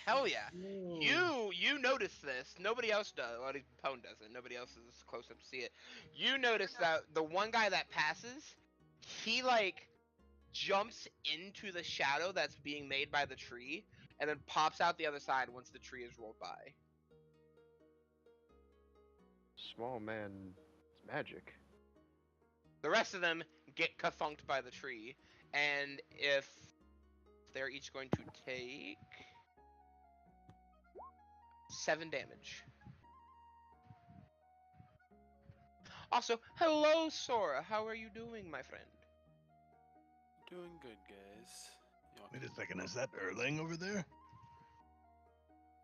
Hell yeah. You notice this. Nobody else does. Well, Pone doesn't. Nobody else is close enough to see it. You notice that the one guy that passes, he like jumps into the shadow that's being made by the tree, and then pops out the other side once the tree is rolled by. Small man, it's magic. The rest of them get kathunked by the tree, and if they're each going to take 7 damage. Also, hello, Sora. How are you doing, my friend? Doing good, guys. Y'all Wait a can- second, is that Erlang over there?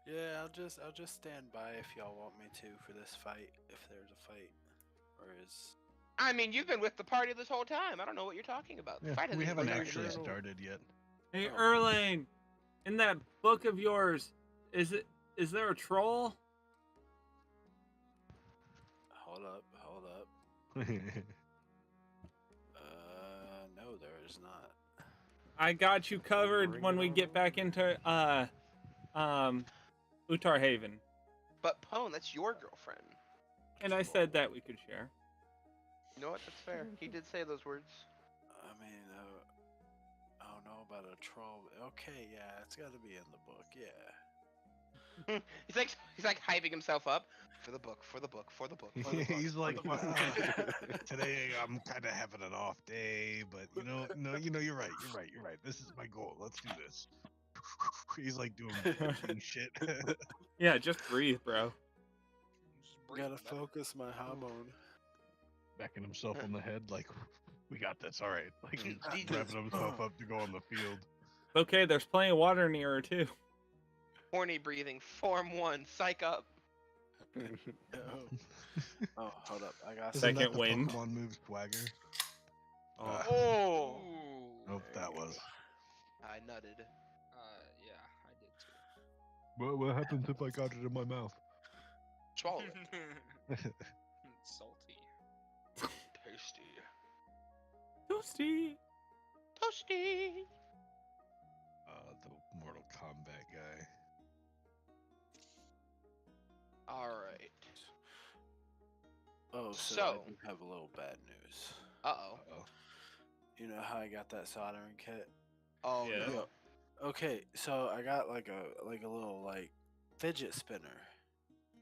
Yeah, I'll just stand by if y'all want me to for this fight, if there's a fight, or is. I mean, you've been with the party this whole time. I don't know what you're talking about. The fight we hasn't haven't even actually started. started yet. Hey, Oh. Erlane, in that book of yours, is there a troll? Hold up, hold up. No, there is not. I got you covered Bring when it we on get back into Utar Haven. But Pone, that's your girlfriend. And I said that we could share. You know what? That's fair. He did say those words. I mean, I don't know about a troll. Okay, yeah, it's got to be in the book. Yeah. he's like hyping himself up for the book, for the book, for the book, for the book. He's for like, the book. today I'm kind of having an off day, but you're right. This is my goal. Let's do this. He's like doing shit. Yeah, just breathe, bro. Just breathe, Gotta man. focus my hormone. Backing himself on the head, like, we got this. All right. Like, he's Jesus. revving himself up to go on the field. Okay, there's plenty of water near her too. Horny breathing, form 1, psych up. Oh, hold up. I got Isn't Second that the wind. Pokemon move Swagger? Oh, Nope, that was. I nutted. Yeah, I did too. What happens if I got it in my mouth? Swallow it. Salty. Tasty. Toasty. Toasty. The Mortal Kombat guy. All right. Oh, so, So- I do have a little bad news. Uh-oh. You know how I got that soldering kit? Oh, Yeah. no. Yo, okay, so I got like a little like fidget spinner.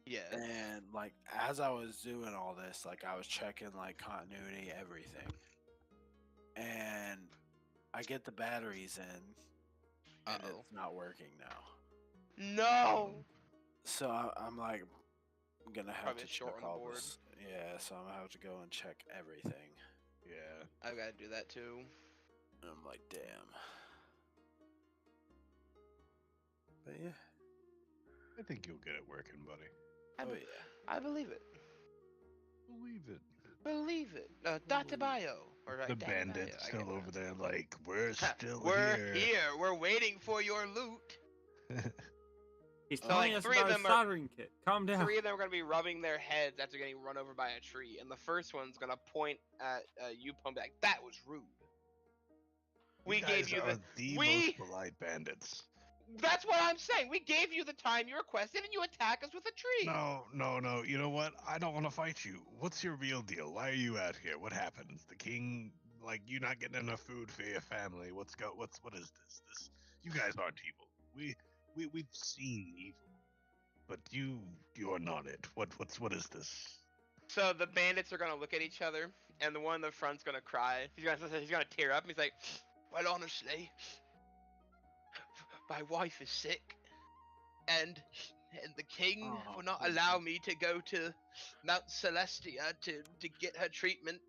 Yeah. And like as I was doing all this, like I was checking like continuity, everything. And I get the batteries in and Uh-oh. it's not working now. No! So I'm like gonna have Probably to short check on the all board. this. Yeah, so I'm gonna have to go and check everything. Yeah. I've got to do that too. And I'm like, damn. But yeah. I think you'll get it working, buddy. I, Oh be- yeah. I believe it. Believe it. Believe it. Data bio. Or The Data bandit's Bio, I still can't over there like, we're Ha, still We're here. here. We're waiting for your loot. He's So, telling like, us three of about a them are- soldering kit. Calm down. 3 of them are going to be rubbing their heads after getting run over by a tree. And the first one's going to point at you, Pone, be like, that was rude. We gave guys you are the we- most polite bandits. That's what I'm saying. We gave you the time you requested and you attack us with a tree. No. You know what? I don't want to fight you. What's your real deal? Why are you out here? What happens? The king, like, you not getting enough food for your family. What is this? You guys aren't evil. We've seen evil, but you're not it. What is this? So the bandits are gonna look at each other, and the one in the front's gonna cry. He's gonna tear up, and he's like, "Well, honestly, my wife is sick, and the king Oh, will not poor allow thing. me to go to Mount Celestia to get her treatment,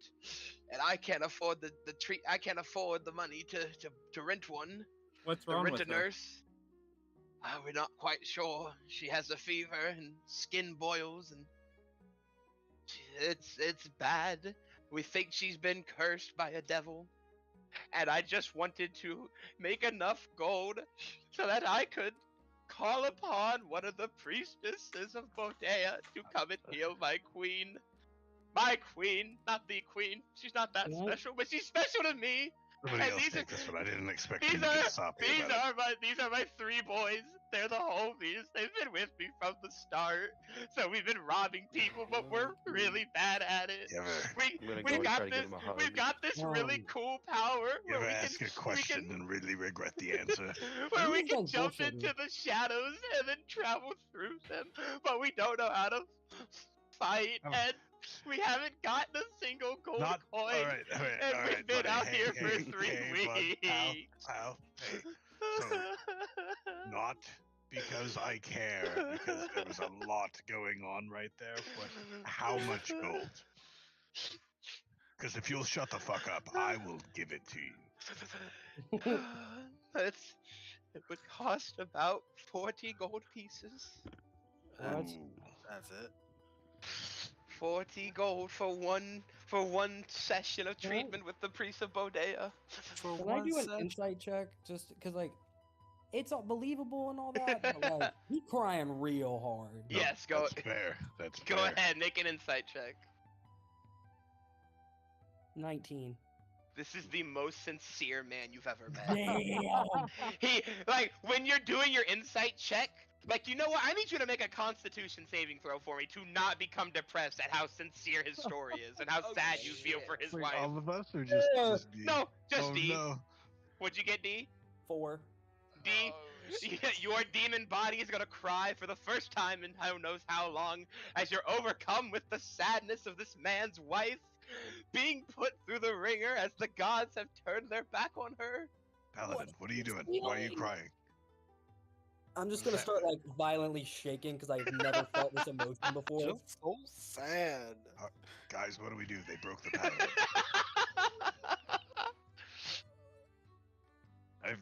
and I can't afford the treat. I can't afford the money to rent one. What's To wrong rent with a her? nurse. We're not quite sure. She has a fever and skin boils, and it's bad. We think she's been cursed by a devil, and I just wanted to make enough gold so that I could call upon one of the priestesses of Bodea to come and heal my queen. My queen, not the queen. She's not that Can I- special, but she's special to me. Somebody And else these take are- this one. I didn't expect These you to are get soppy about it. these are my 3 boys. They're the homies. They've been with me from the start. So we've been robbing people, but we're really bad at it. You ever, I'm gonna We go and try got to give this. him a hug. We've got this really Um, cool power you where ever we ask can a question and really regret the answer? where we These can guys jump bullshitting. into the shadows and then travel through them, but we don't know how to fight, Oh. and we haven't gotten a single gold Not coin. all right. And we've been buddy. out Hey, here hey, for 3 hey, weeks. bud, pal. Hey, so not because I care, because there was a lot going on right there. But how much gold? Because if you'll shut the fuck up, I will give it to you. It would cost about 40 gold pieces. That's- Ooh. That's it. 40 gold for one session of Can I- treatment with the priest of Bodea. For Can I do an session. insight check? Just because, like, it's all believable and all that, but, like, he crying real hard. Yes, go That's fair. That's go fair. ahead, make an insight check. 19. This is the most sincere man you've ever met. Damn. He, like, when you're doing your insight check, like, you know what? I need you to make a Constitution saving throw for me to not become depressed at how sincere his story is and how Oh, sad you feel shit. for his Wait, wife. all of us or just D? No, just oh, D. no. What'd you get, D? 4. D, Oh, shit. your demon body is gonna cry for the first time in who knows how long as you're overcome with the sadness of this man's wife being put through the ringer as the gods have turned their back on her. Paladin, what are you doing? feeling? Why are you crying? I'm just What gonna is start like violently shaking because I've never felt this emotion before. Just so sad. Guys, what do we do? They broke the paladin. I've.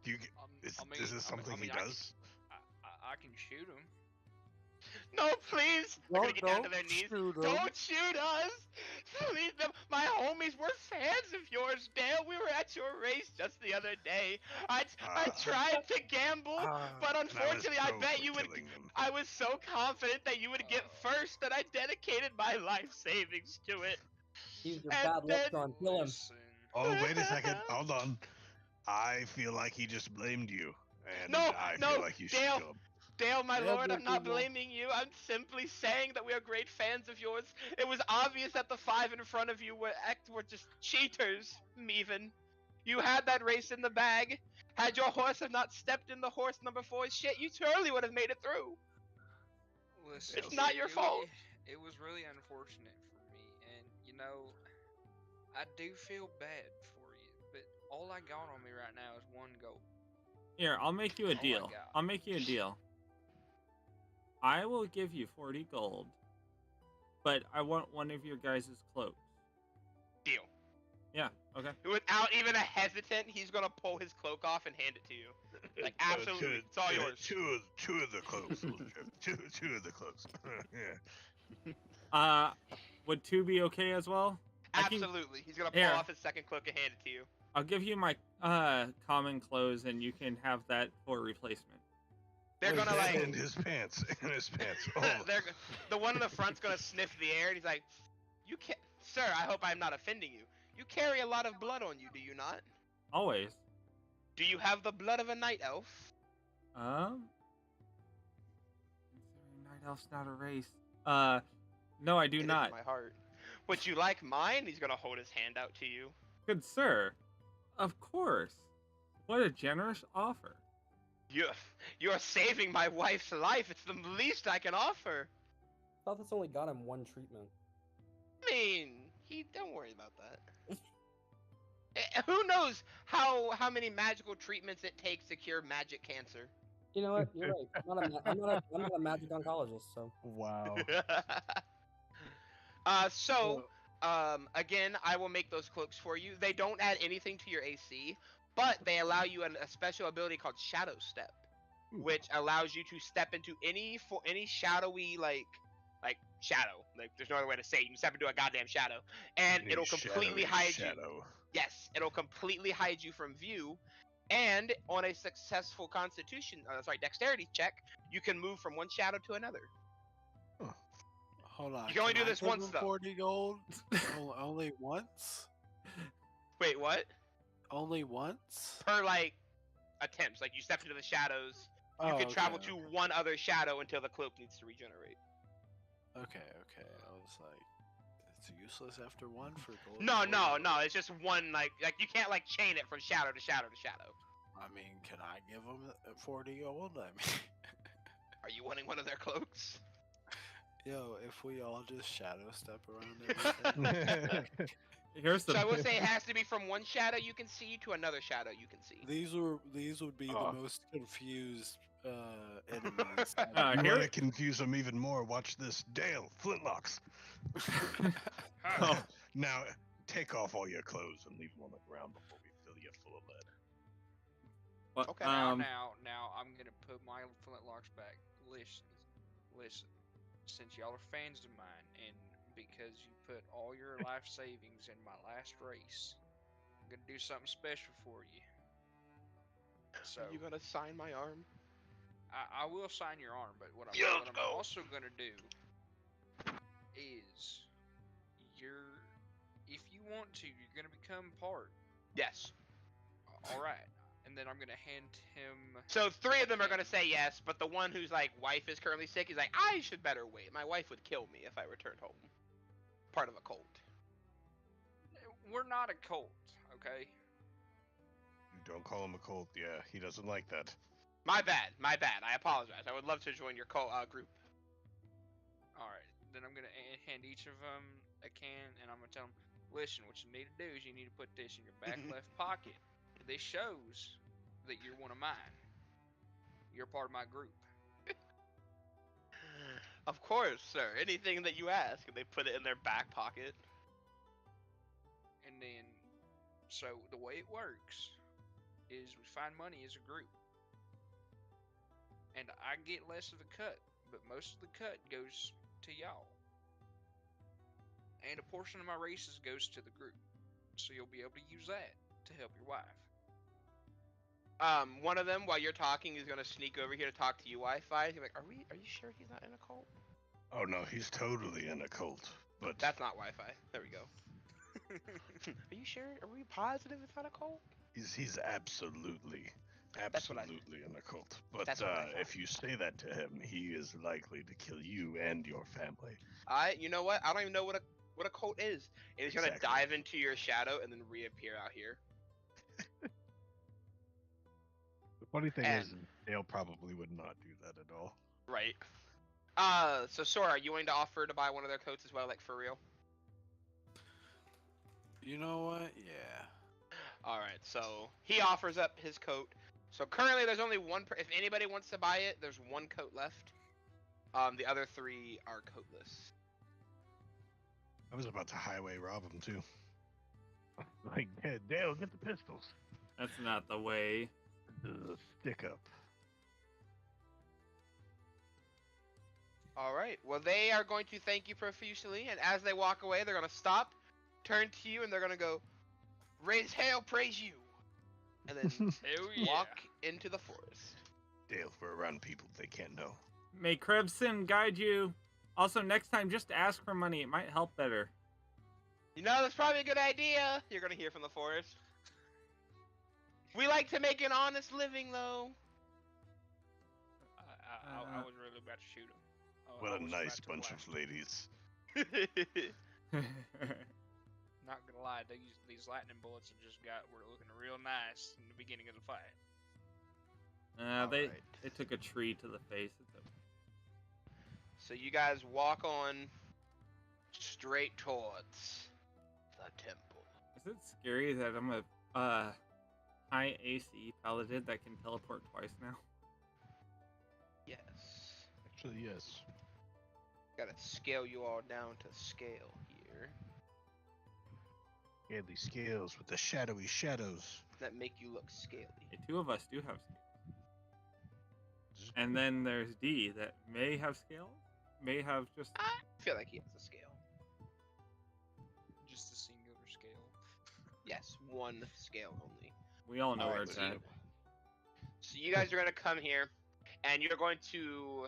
Do you? Is this something he does? I can shoot him. No, please! They're gonna get down to their knees. shoot 'em. Don't shoot us! Please, my homies were fans of yours, Dale. We were at your race just the other day. I tried to gamble, but And unfortunately, I pro bet for you would. killing them. I was so confident that you would get first that I dedicated my life savings to it. Use your And bad luck, then- Sean. Kill him. Listen, Oh, wait a second. Hold on. I feel like he just blamed you. And No, I no, feel like you should Dale. kill him. Dale, my Yeah, lord, good I'm not people. blaming you. I'm simply saying that we are great fans of yours. It was obvious that the 5 in front of you were just cheaters, even. You had that race in the bag. Had your horse have not stepped in the horse number 4's shit, you totally would have made it through. listen. It's not your it fault. It was really unfortunate for me, and you know, I do feel bad for you, but all I got on me right now is 1 gold. Here, I'll make you a Oh my deal. God. I'll make you a deal. I will give you 40 gold, but I want one of your guys' cloaks. Deal. Yeah, okay. Without even a hesitant, he's gonna pull his cloak off and hand it to you. Like, absolutely. It's all yours. Two of the cloaks. two of the cloaks. Yeah. Would 2 be okay as well? I can- Absolutely. He's gonna pull Here. off his second cloak and hand it to you. I'll give you my common clothes, and you can have that for replacement. They're Wait, gonna like. And his pants. And his pants. Oh. The one in the front's gonna sniff the air and he's like, "You can't, sir. I hope I'm not offending you. You carry a lot of blood on you, do you not? Always. Do you have the blood of a night elf?" Considering Night Elf's not a race. No, I do It is not. My heart. Would you like mine? He's gonna hold his hand out to you. Good sir. Of course. What a generous offer. You're saving my wife's life. It's the least I can offer. I thought this only got him 1 treatment. I mean, don't worry about that. Who knows how many magical treatments it takes to cure magic cancer? You know what? You're right. I'm not a magic oncologist, so. Wow. Again, I will make those cloaks for you. They don't add anything to your AC, but they allow you a special ability called Shadow Step, which allows you to step into any shadowy like shadow. Like there's no other way to say it. You can step into a goddamn shadow, and Any it'll completely shadowy hide you. shadow. Yes, it'll completely hide you from view. And on a successful dexterity check, you can move from one shadow to another. Hold on. You can only do I this give once, him though. 40 gold? Only once? Wait, what? Only once? Per attempts. Like you step into the shadows, you Oh, can travel okay, to okay. one other shadow until the cloak needs to regenerate. Okay. I was like, it's useless after 1 for gold. No, 40 gold. it's just one like you can't chain it from shadow to shadow to shadow. I mean, can I give him 40 gold? I mean, Are you wanting one of their cloaks? yo, if we all just shadow step around everything. Here's the So I will say it has to be from one shadow you can see to another shadow you can see. These would be Oh. the most confused enemies. You here- want to confuse them even more? Watch this. Dale, flintlocks. Oh. Now, take off all your clothes and leave them on the ground before we fill you full of lead. But, Okay. Now, I'm gonna put my flintlocks back. Listen. Since y'all are fans of mine, and because you put all your life savings in my last race, I'm gonna do something special for you. So Are you gonna sign my arm? I will sign your arm, but what I'm go. also gonna do is if you want to. You're gonna become part. Yes. All right. And then I'm gonna hand him. So 3 of them are Okay. gonna say yes, but the one whose like wife is currently sick, he's like, I should better wait. My wife would kill me if I returned home. Part of a cult. We're not a cult, okay? Don't call him a cult. Yeah, he doesn't like that. My bad. I apologize. I would love to join your group. All right. Then I'm gonna hand each of them a can, and I'm gonna tell them, listen, what you need to do is you need to put this in your back left pocket. This shows that you're one of mine. You're part of my group. Of course, sir. Anything that you ask, and they put it in their back pocket. And then, so the way it works is we find money as a group. And I get less of a cut, but most of the cut goes to y'all. And a portion of my races goes to the group. So you'll be able to use that to help your wife. One of them, while you're talking, is gonna sneak over here to talk to you, Wi-Fi. He's like, are you sure he's not in a cult? Oh no, he's totally in a cult. But That's not Wi-Fi. There we go. Are you sure? Are we positive it's not a cult? he's absolutely That's what I- in a cult. But That's what I thought. if you say that to him, he is likely to kill you and your family. You know what? I don't even know what a cult is. And he's gonna Exactly. dive into your shadow and then reappear out here. The funny thing And- is, Dale probably would not do that at all. Right. So Sora, are you going to offer to buy one of their coats as well, like for real? You know what? Yeah. Alright, so he offers up his coat. So currently there's only one, if anybody wants to buy it, there's one coat left. The other 3 are coatless. I was about to highway rob him too. Like, Dale, get the pistols. That's not the way. Stick up. Alright, well they are going to thank you profusely, and as they walk away, they're going to stop, turn to you, and they're going to go, raise hail, praise you! And then Hell yeah. walk into the forest. Dale, we're around people they can't know. May Krebson guide you. Also, next time, just ask for money. It might help better. You know, that's probably a good idea. You're gonna hear from the forest. We like to make an honest living, though. I was really about to shoot him. What I a was nice about to bunch blast of ladies. him. Not gonna lie, these lightning bullets have just were looking real nice in the beginning of the fight. They Alright. they took a tree to the face. It's okay. So you guys walk on straight towards the temple. Is it scary that I'm a high AC paladin that can teleport twice now? Yes. Actually, yes. Gotta scale you all down to scale here. Scaly scales with the shadowy shadows. That make you look scaly. Okay, 2 of us do have scales. And then there's D that may have scales, may have just. I feel like he has a scale. Just a singular scale. Yes, 1 scale only. We all know where Alright, it's so at. So you guys are gonna come here, and you're going to,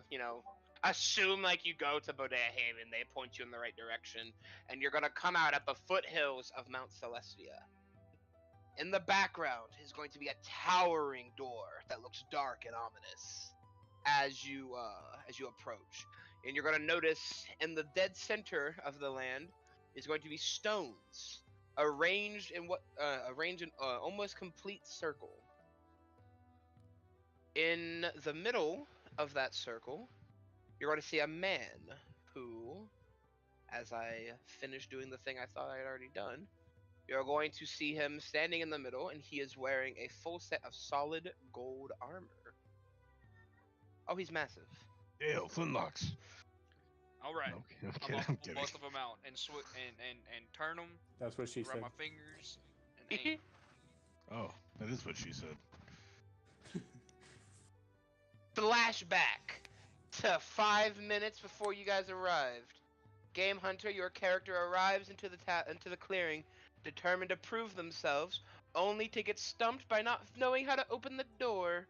assume like you go to Bodea Haven. They point you in the right direction, and you're gonna come out at the foothills of Mount Celestia. In the background is going to be a towering door that looks dark and ominous as you approach. And you're gonna notice in the dead center of the land is going to be stones arranged in almost complete circle. In the middle of that circle, you're going to see a man who, as I finish doing the thing I thought I had already done, you're going to see him standing in the middle, and he is wearing a full set of solid gold armor. Oh, he's massive. Dale, flintlocks. All right. Okay, I'm okay, gonna I'm pull kidding. both of them out and and turn them. That's what she Rub said. my fingers and aim. Oh, that is what she said. Flashback to 5 minutes before you guys arrived. Game Hunter, your character arrives into the clearing, determined to prove themselves, only to get stumped by not knowing how to open the door.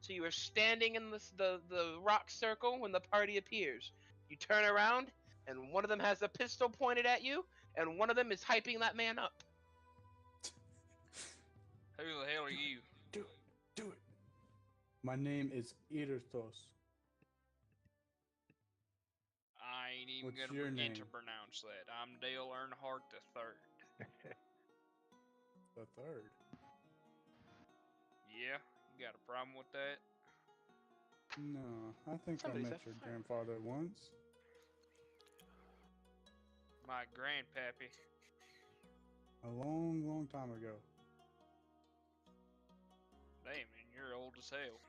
So you are standing in the rock circle when the party appears. You turn around, and one of them has a pistol pointed at you, and one of them is hyping that man up. Who the hell are you? Do it. Do it. My name is Irtos. I ain't even What's gonna your begin name? to pronounce that. I'm Dale Earnhardt III. The third. Yeah, you got a problem with that? No, I think Somebody I said met your third. grandfather once. My grandpappy. A long, long time ago. Damn, and you're old as hell.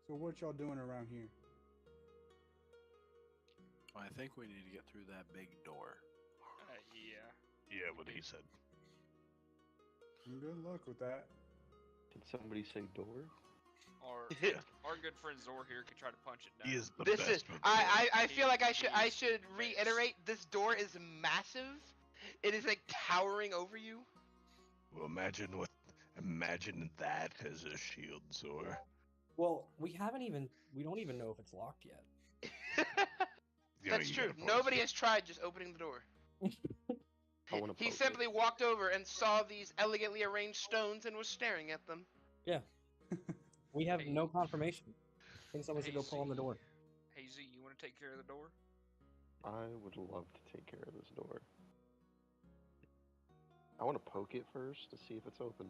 So what y'all doing around here? Well, I think we need to get through that big door. Yeah. Yeah, what he said. Good luck with that. Did somebody say door? Our good friend Zor here could try to punch it down. He is the This best. is. with I feel like I He should is the reiterate. This door is massive. It is like towering over you. Well, imagine that as a shield, Zor. Well, we don't even know if it's locked yet. Yeah, That's you true. got a point. Nobody has tried just opening the door. I want to He simply walked over and saw these elegantly arranged stones and was staring at them. Yeah. We have Hey. no confirmation. I think someone should go pull on the door. Hey Z, you want to take care of the door? I would love to take care of this door. I want to poke it first to see if it's open.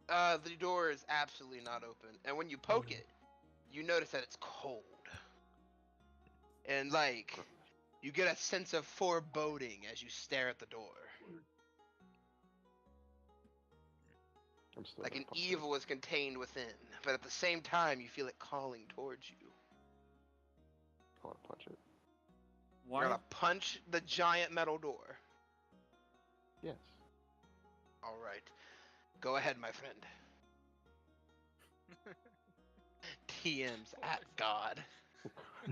The door is absolutely not open, and when you poke it, you notice that it's cold. And like, you get a sense of foreboding as you stare at the door. I'm still Like gonna an punch it. evil is contained within, but at the same time, you feel it calling towards you. I want to punch it. Why? You're gonna punch the giant metal door. Yes. All right, go ahead, my friend. TM's at God.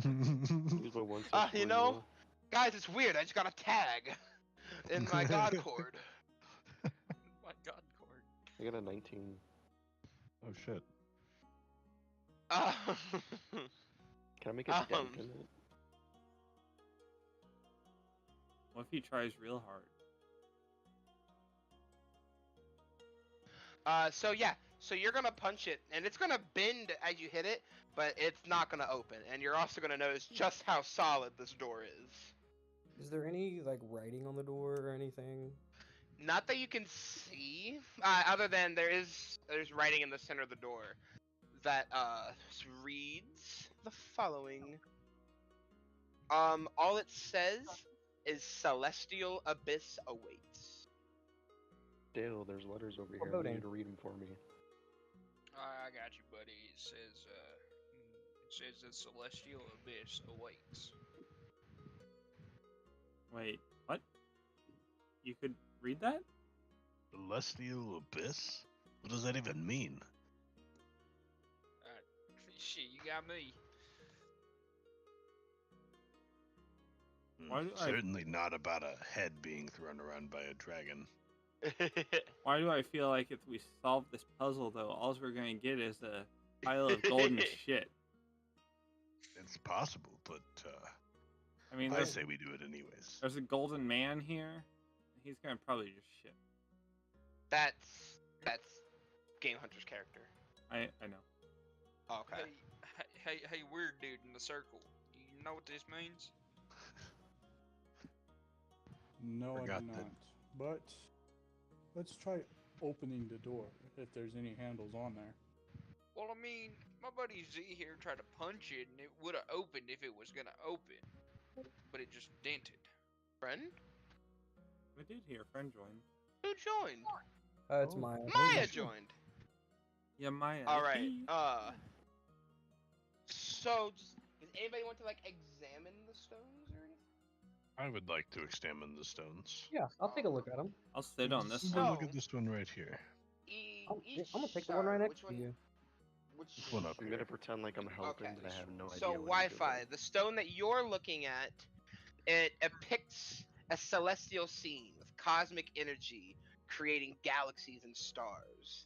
Use my one such You free know, will. guys, it's weird. I just got a tag in my God cord. My God, Cord. I got a 19. Oh shit. Can I make a dent in it? What if he tries real hard? So you're gonna punch it, and it's gonna bend as you hit it, but it's not gonna open. And you're also gonna notice just how solid this door is. Is there any like writing on the door or anything? Not that you can see, other than there's writing in the center of the door that reads the following. All it says is "Celestial Abyss awaits." Dale, there's letters over here. I Foreboding. need you to read them for me. I got you, buddy. It says the celestial abyss awaits. Wait, what? You could read that? Celestial Abyss? What does that even mean? Shit, you got me. Why do I- Certainly not about a head being thrown around by a dragon. Why do I feel like if we solve this puzzle, though, all we're gonna get is a pile of golden shit? It's possible, but I mean, I there's, say we do it anyways. there's a golden man here. He's gonna probably just shit. That's Game Hunter's character. I know. Oh, okay. Hey, weird dude in the circle. You know what this means? No, I Forgot do that. not. But let's try opening the door if there's any handles on there. Well, I mean, my buddy Z here tried to punch it, and it would have opened if it was gonna open, but it just dented. Friend? I did hear a friend join. Who joined? It's Oh. Maya. Maya joined. Yeah, Maya. All right. So, does anybody want to like examine the stones or anything? I would like to examine the stones. Yeah, I'll take a look at them. I'll sit on this Go one. look at this one right here. I'm gonna take the one right next to you. Which One up I'm here. gonna pretend like I'm helping, Okay. but I have no idea. So what I'm Wi-Fi, doing. the stone that you're looking at, it depicts a celestial scene with cosmic energy creating galaxies and stars.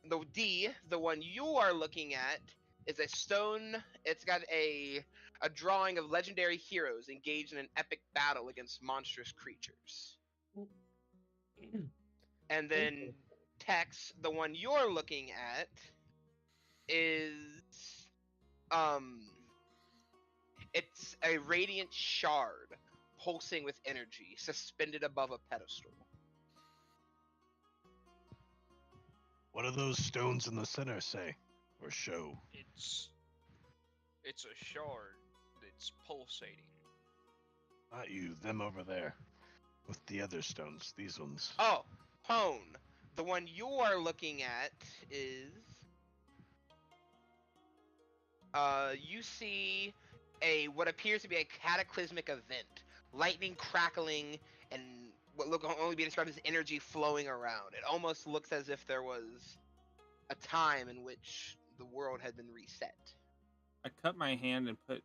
The one you are looking at, is a stone. It's got a drawing of legendary heroes engaged in an epic battle against monstrous creatures. And then Tex, the one you're looking at, is it's a radiant shard pulsing with energy, suspended above a pedestal. What do those stones in the center say or show? It's a shard that's pulsating. Not you, them over there. With the other stones, these ones. Oh, Hone. The one you are looking at is you see what appears to be a cataclysmic event. Lightning crackling and what look only be described as energy flowing around. It almost looks as if there was a time in which the world had been reset. I cut my hand and put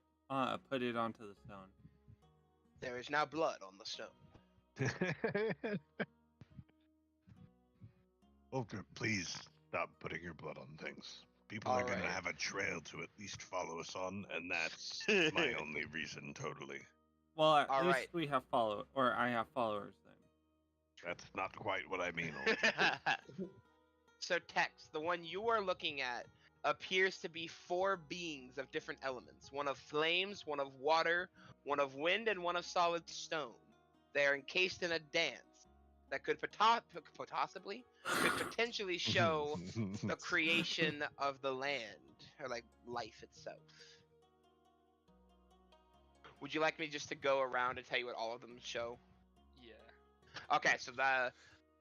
it onto the stone. There is now blood on the stone. Ultra, please stop putting your blood on things. People All are gonna right. have a trail to at least follow us on, and that's my only reason, totally. Well, at All least right. we have I have followers then. That's not quite what I mean, Ultra. So Tex, the one you are looking at appears to be 4 beings of different elements. One of flames, one of water, one of wind, and one of solid stone. They are encased in a dance that could potentially show the creation of the land, or like life itself. Would you like me just to go around and tell you what all of them show? Yeah. Okay, so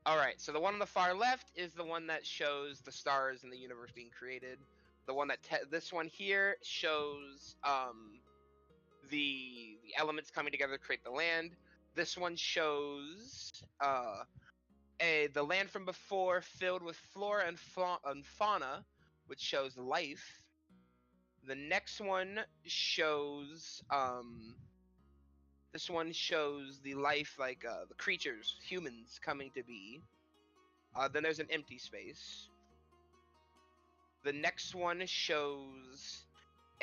alright, so the one on the far left is the one that shows the stars in the universe being created. The one that this one here shows the elements coming together to create the land. This one shows the land from before filled with flora and fauna, which shows life. The next one shows the life, like the creatures, humans coming to be. Then there's an empty space. The next one shows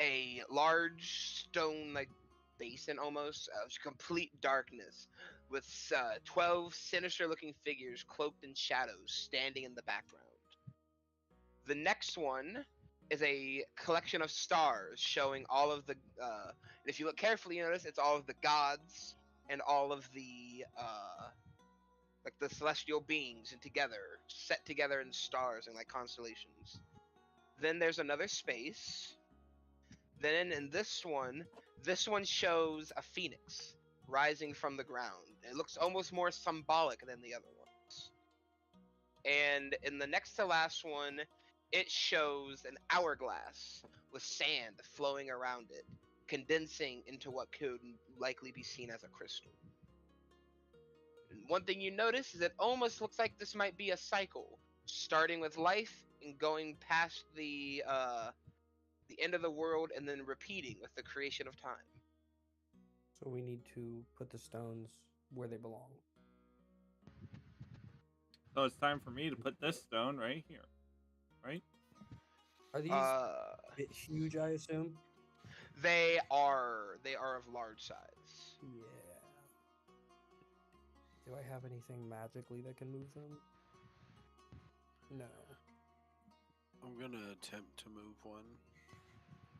a large stone, like basin almost, of complete darkness, with 12 sinister-looking figures cloaked in shadows standing in the background. The next one is a collection of stars showing all of the. And if you look carefully, you notice it's all of the gods and all of the like the celestial beings and set together in stars and like constellations. Then there's another space. Then in this one shows a phoenix rising from the ground. It looks almost more symbolic than the other ones. And in the next to last one, it shows an hourglass with sand flowing around it, condensing into what could likely be seen as a crystal. And one thing you notice is it almost looks like this might be a cycle, starting with life and going past the end of the world and then repeating with the creation of time. So we need to put the stones where they belong. So it's time for me to put this stone right here. Right? Are these a bit huge, I assume? They are of large size. Yeah. Do I have anything magically that can move them? No. I'm gonna attempt to move one.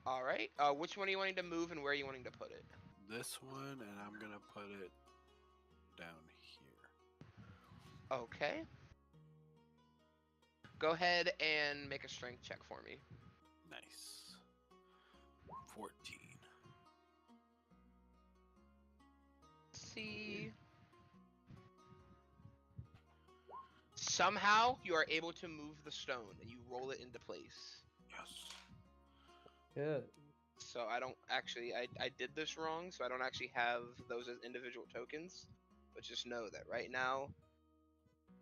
All right. Which one are you wanting to move, and where are you wanting to put it? This one, and I'm gonna put it down here. Okay. Go ahead and make a strength check for me. Nice. 14. Let's see. Somehow you are able to move the stone, and you roll it into place. Yes. Good. So I don't actually, I did this wrong, so I don't actually have those as individual tokens. But just know that right now,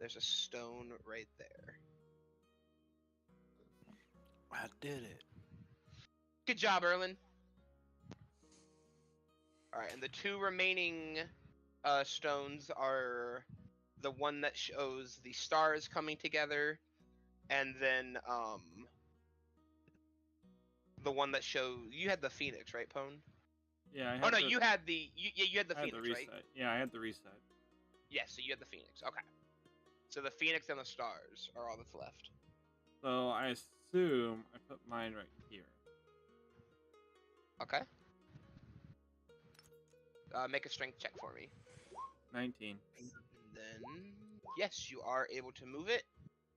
there's a stone right there. I did it. Good job, Erlen. Alright, and the 2 remaining stones are the one that shows the stars coming together, and then the one that shows you had the Phoenix, right, Pone? Yeah, I Oh had no, the, you had the you had the I had Phoenix, the reset. right? Yeah, I had the reset. Yes, so you had the Phoenix. Okay. So the Phoenix and the stars are all that's left. So I assume I put mine right here. Okay. Make a strength check for me. 19. Then yes, you are able to move it,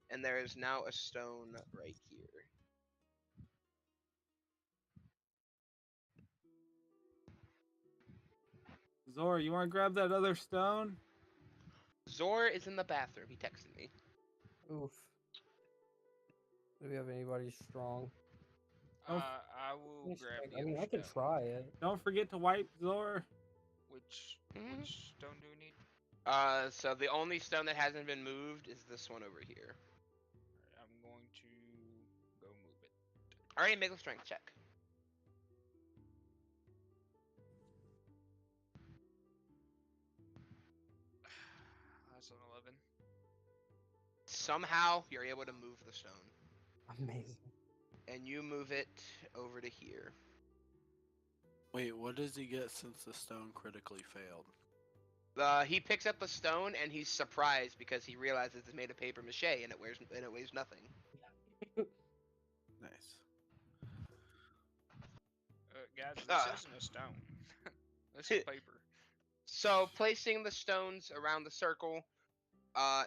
and there is now a stone right here. Zor, you want to grab that other stone? Zor is in the bathroom. He texted me. Oof. Do we have anybody strong? Oh, I will Let me grab think. the I mean, other I could stone. try it. Don't forget to wipe, Zor. Which Mhm. which stone do we need? So the only stone that hasn't been moved is this one over here. Alright, I'm going to go move it. Alright, make a strength check. That's an 11. Somehow you're able to move the stone, Amazing. and you move it over to here. Wait, what does he get since the stone critically failed? He picks up a stone and he's surprised because he realizes it's made of paper mache and it weighs nothing. Nice. Guys, this Ah. isn't a stone. This is paper. So placing the stones around the circle,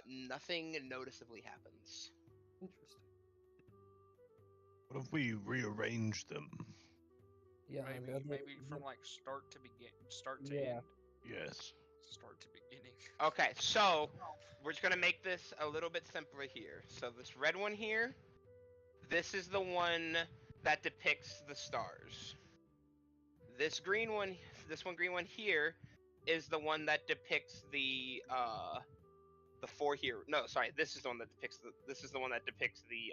nothing noticeably happens. Interesting. What if we rearrange them? Yeah, Maybe from like start to Yeah. end. Yes. Start to beginning. Okay, so we're just gonna make this a little bit simpler here. So this red one here, this is the one that depicts the stars. This green one here, is the one that depicts the four here. No, sorry, this is the one that depicts the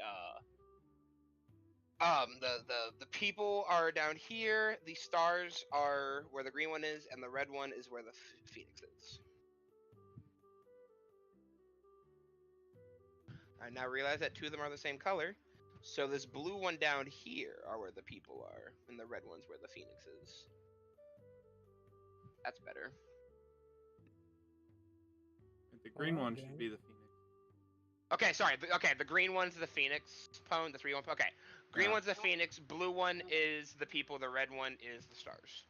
people are down here. The stars are where the green one is, and the red one is where the phoenix is. I now realize that two of them are the same color. So this blue one down here are where the people are, and the red one's where the phoenix is. That's better. The green one should be the phoenix. Okay, sorry. The green one's the phoenix. Pone, the 3-1. Okay, green one's the phoenix. Blue one is the people. The red one is the stars.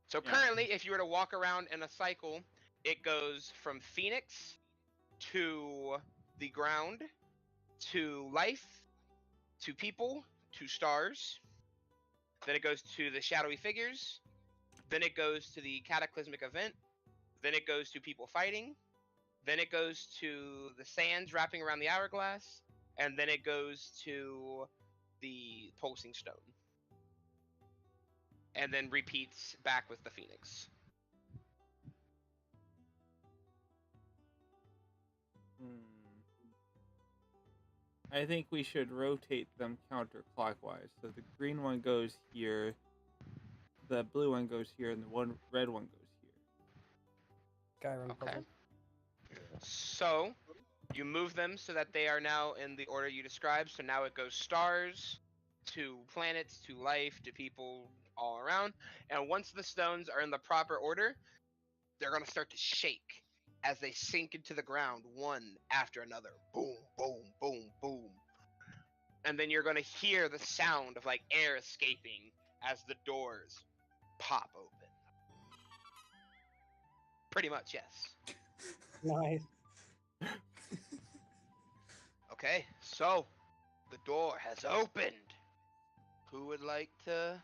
So currently, if you were to walk around in a cycle, it goes from phoenix to the ground, to life, to people, to stars. Then it goes to the shadowy figures. Then it goes to the cataclysmic event. Then it goes to people fighting. Then it goes to the sands wrapping around the hourglass. And then it goes to the pulsing stone. And then repeats back with the phoenix. I think we should rotate them counterclockwise. So the green one goes here, the blue one goes here, and the red one goes here. Skyrim Okay. puzzle. So you move them so that they are now in the order you described. So now it goes stars to planets to life to people all around. And once the stones are in the proper order, they're going to start to shake as they sink into the ground one after another. Boom, boom, boom, boom. And then you're going to hear the sound of like air escaping as the doors pop open. Pretty much, yes. Nice. Okay, so the door has opened. Who would like to?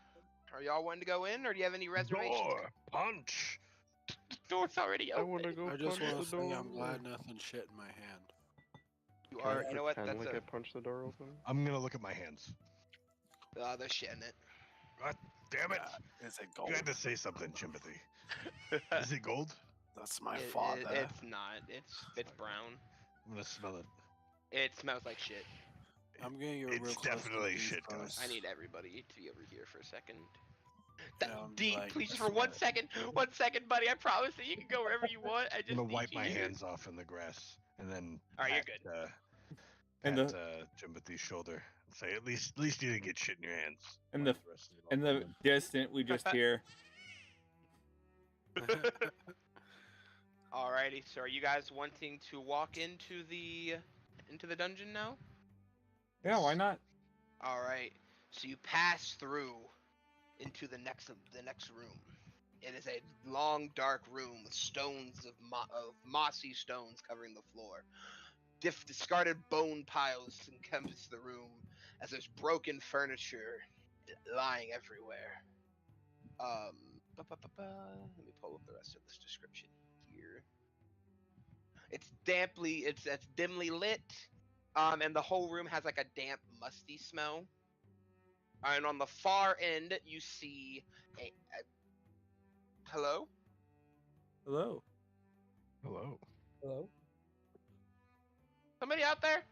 Are y'all wanting to go in, or do you have any reservations? Door, punch. The door's already I open. want to go I just punch want the to say door. I'm glad nothing shit in my hand. You Can I are. You know what? pretend That's like I punched the door open? I'm gonna look at my hands. they're shitting it. God damn it! Is it You gold? had to say something, Timothy. Is it gold? That's my father. It's not. It's brown. I'm gonna smell it. It smells like shit. I'm gonna get real It's close to definitely these shit, guys. guys. I need everybody to be over here for a second. Yeah, I'm D, like, please, I for 1 swear. second, 1 second, buddy. I promise that you can go wherever you want. I I'm just gonna need wipe you my here. hands off in the grass and then All right, you're pat, good. pat And Timothy's shoulder. Say at least you didn't get shit in your hands. And like the rest of it in all the done. distant, we just hear. Alrighty, so are you guys wanting to walk into the dungeon now? Yeah, why not? Alright. So you pass through into the next room. It is a long, dark room with stones of mossy stones covering the floor. Discarded bone piles encompass the room as there's broken furniture lying everywhere. Let me pull up the rest of this description here. It's dimly lit, and the whole room has like a damp, musty smell. And on the far end, you see a hello. Hello. Hello. Hello. Somebody out there?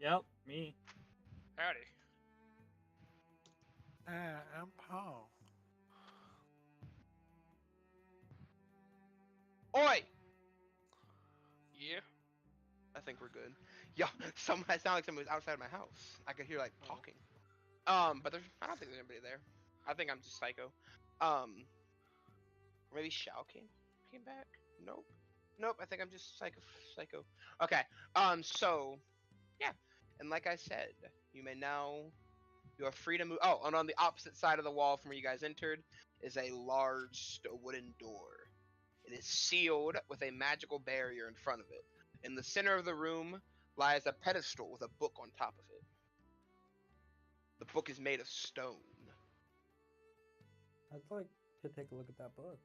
Yep, me. Howdy. I'm Paul. Oi! Yeah. I think we're good. Yeah, it sounded like someone was outside my house. I could hear like talking. But I don't think there's anybody there. I think I'm just psycho. Maybe Shao came back. Nope. I think I'm just psycho. Okay. So yeah, and like I said, you are free to move. Oh, and on the opposite side of the wall from where you guys entered is a large wooden door. It is sealed with a magical barrier in front of it. In the center of the room lies a pedestal with a book on top of it. The book is made of stone. I'd like to take a look at that book.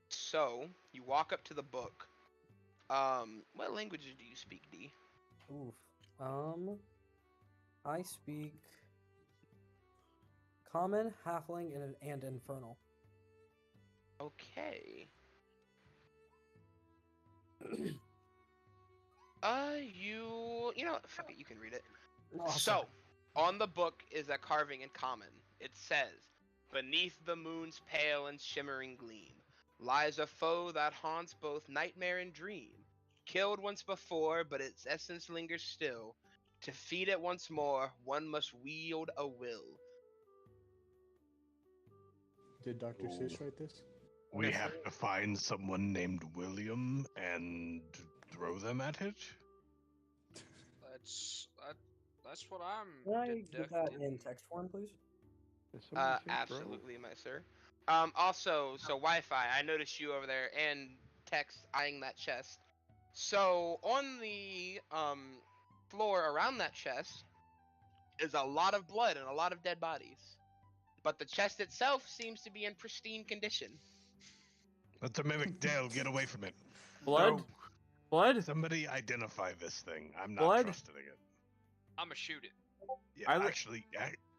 So, you walk up to the book. What languages do you speak, D? Oof. I speak Common, Halfling, and Infernal. Okay. You know, fuck it, you can read it. Awesome. So, on the book is a carving in common. It says, "Beneath the moon's pale and shimmering gleam lies a foe that haunts both nightmare and dream. Killed once before, but its essence lingers still. To feed it once more, one must wield a will." Did Dr. Ooh. Sis write this? We Yes, have to find someone named William and throw them at it. That's what I'm Can I get that deducting. in text form, please? Did somebody say throw? Absolutely, my sir. Also, so Wi-Fi, I noticed you over there, and text eyeing that chest. So on the floor around that chest is a lot of blood and a lot of dead bodies, but the chest itself seems to be in pristine condition. That's a mimic. Dale, get away from it. Blood? No. Blood? Somebody identify this thing. I'm not Blood? trusting it. I'ma shoot it. Yeah, I li-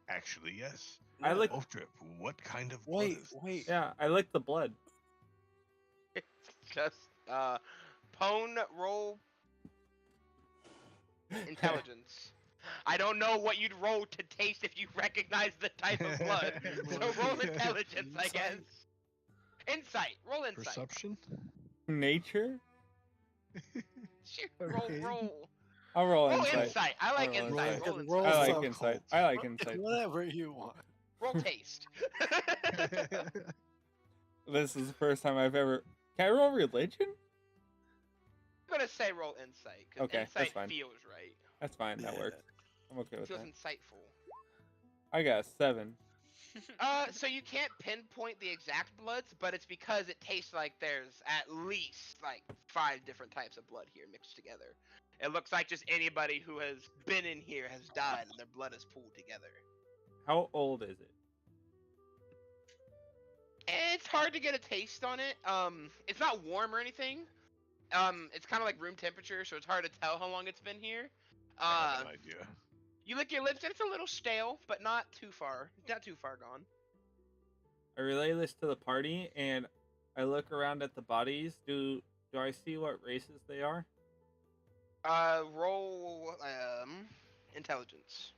actually, yes. I lick. Wolf Drip, what kind of blood is this? Wait. Yeah, I lick the blood. It's just Pone, roll intelligence. I don't know what you'd roll to taste if you recognize the type of blood. So roll intelligence, I guess. Insight. Roll insight. Perception? Nature? Shoot, Okay. roll. I'll roll Roll insight. insight. I like I'll roll insight. insight. Roll insight. Roll I like some insight. cult. I like insight. Whatever you want. Roll taste. This is the first time I've ever. Can I roll religion? I'm gonna say roll insight because Okay, that's insight fine. feels right. That's fine. That Yeah. works. I'm okay It with feels that. insightful. I got a 7. So you can't pinpoint the exact bloods, but it's because it tastes like there's at least like 5 different types of blood here mixed together. It looks like just anybody who has been in here has died and their blood is pooled together. How old is it? It's hard to get a taste on it. It's not warm or anything. It's kind of like room temperature, so it's hard to tell how long it's been here. I have an idea. You lick your lips and it's a little stale, but not too far gone. I relay this to the party, and I look around at the bodies. Do I see what races they are? Roll intelligence.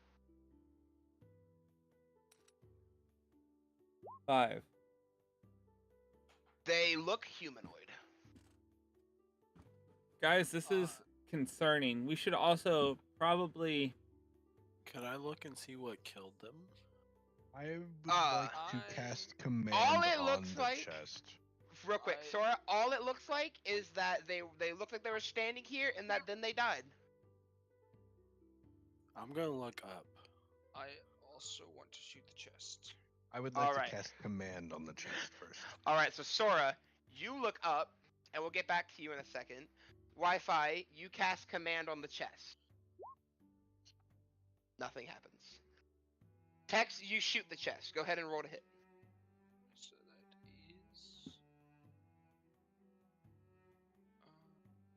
5. They look humanoid. Guys, this is concerning. We should also probably Can I look and see what killed them? I would like to I- cast command All it on looks the like- chest. Real quick, I- Sora, all it looks like is that they look like they were standing here and that then they died. I'm gonna look up. I also want to shoot the chest. I would like Alright. to cast command on the chest first. Alright, so Sora, you look up, and we'll get back to you in a second. Wi-Fi, you cast command on the chest. Nothing happens. Tex, you shoot the chest. Go ahead and roll to hit. So that is.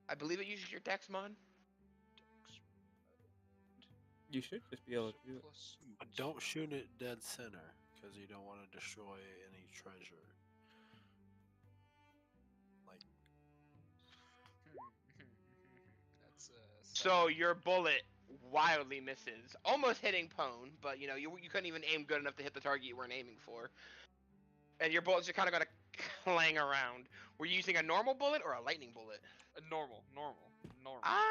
I believe it uses your dex mod. Dex You should just be able to do it. plus But don't shoot it dead center, because you don't want to destroy any treasure. Like, That's So your bullet wildly misses, almost hitting Pone, but you couldn't even aim good enough to hit the target you weren't aiming for. And your bullet's just kind of gonna clang around. Were you using a normal bullet or a lightning bullet? normal.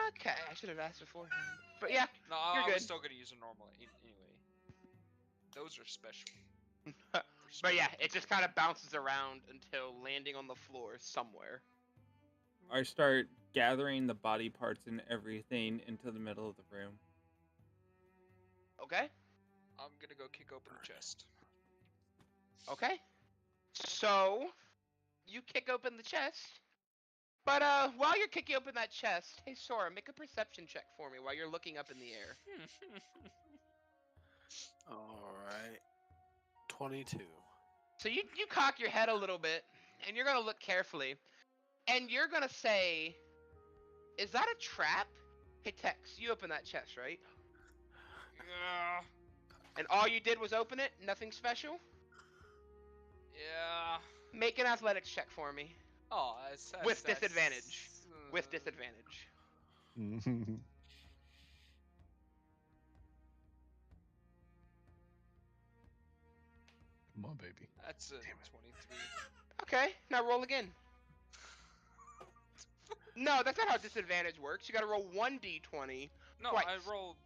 Okay, I should have asked before. But yeah, No, you're I good. was still gonna use a normal anyway. Those are special. But yeah, it just kind of bounces around until landing on the floor somewhere. I start gathering the body parts and everything into the middle of the room. Okay? I'm gonna go kick open the chest. Okay. So, you kick open the chest. But while you're kicking open that chest, hey Sora, make a perception check for me while you're looking up in the air. alright. 22. So you cock your head a little bit, and you're gonna look carefully, and you're gonna say, "Is that a trap?" Hey Tex, you open that chest, right? Yeah. And all you did was open it, nothing special? Yeah. Make an athletics check for me. Oh, With disadvantage. With disadvantage. Come on, baby. That's a Damn it. 23. Okay, now roll again. No, that's not how disadvantage works. You gotta roll 1d20. No, Twice. I rolled.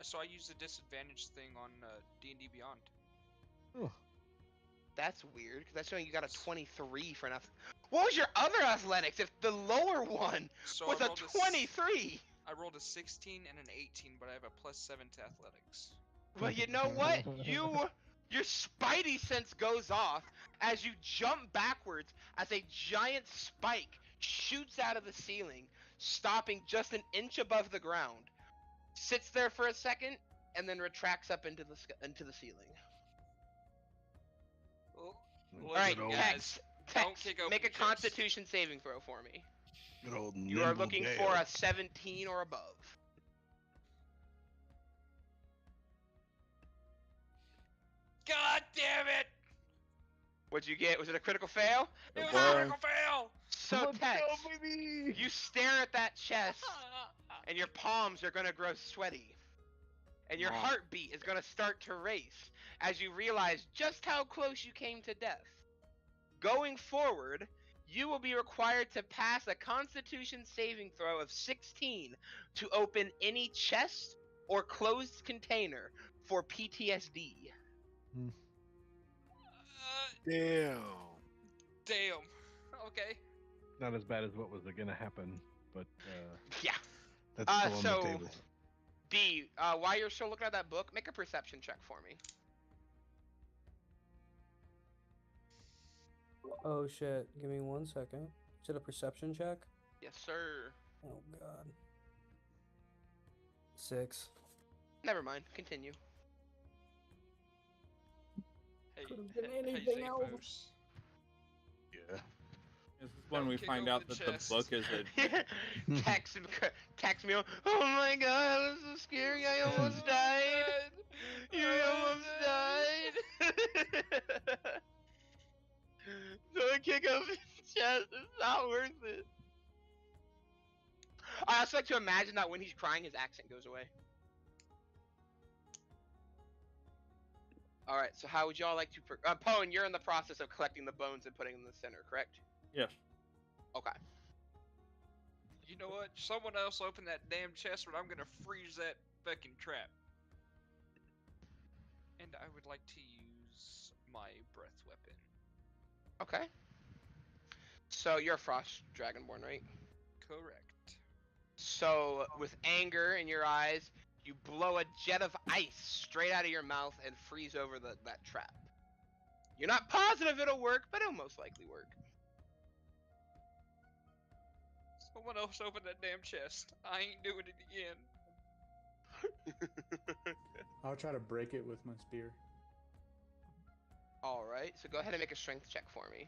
So I used the disadvantage thing on D&D Beyond. That's weird, because that's showing you got a 23 for an What was your other athletics if the lower one So was I a rolled 23? I rolled a 16 and an 18, but I have a +7 to athletics. Well, you know what? Your spidey sense goes off as you jump backwards as a giant spike shoots out of the ceiling, stopping just an inch above the ground. Sits there for a second and then retracts up into the ceiling. Well, All right, Good old- Tex, don't kick open make a the chest. Constitution saving throw for me. Good old You are nimble looking Dale. for a 17 or above. God damn it! What'd you get? Was it a critical fail? It was boy. a critical fail! So Let's Tex, go, baby! you stare at that chest, and your palms are gonna grow sweaty, and your Wow. heartbeat is gonna start to race as you realize just how close you came to death. Going forward, you will be required to pass a Constitution saving throw of 16 to open any chest or closed container for PTSD. Damn. Damn. Okay. Not as bad as what was gonna happen, but Yeah. that's still on so- the table. D, while you're still looking at that book, make a perception check for me. Oh shit! Give me 1 second. Is it a perception check? Yes, sir. Oh god. 6. Never mind. Continue. Hey, Could've been hey, anything hey, else. Zaphos. Yeah. This is when Don't we kick find open out the that the chest. book is a text me. Oh my god, this is so scary. I almost died. You almost died. Don't kick up his chest. It's not worth it. I also like to imagine that when he's crying, his accent goes away. All right. So how would y'all like to? Pone, you're in the process of collecting the bones and putting them in the center, correct? yes. Okay. You know what? Someone else open that damn chest, but I'm gonna freeze that fucking trap. And I would like to use my breath weapon. Okay. So you're a frost dragonborn, right? Correct. So with anger in your eyes, you blow a jet of ice straight out of your mouth and freeze over that trap. You're not positive it'll work, but it'll most likely work. Someone else open that damn chest. I ain't doing it again. I'll try to break it with my spear. All right, so go ahead and make a strength check for me.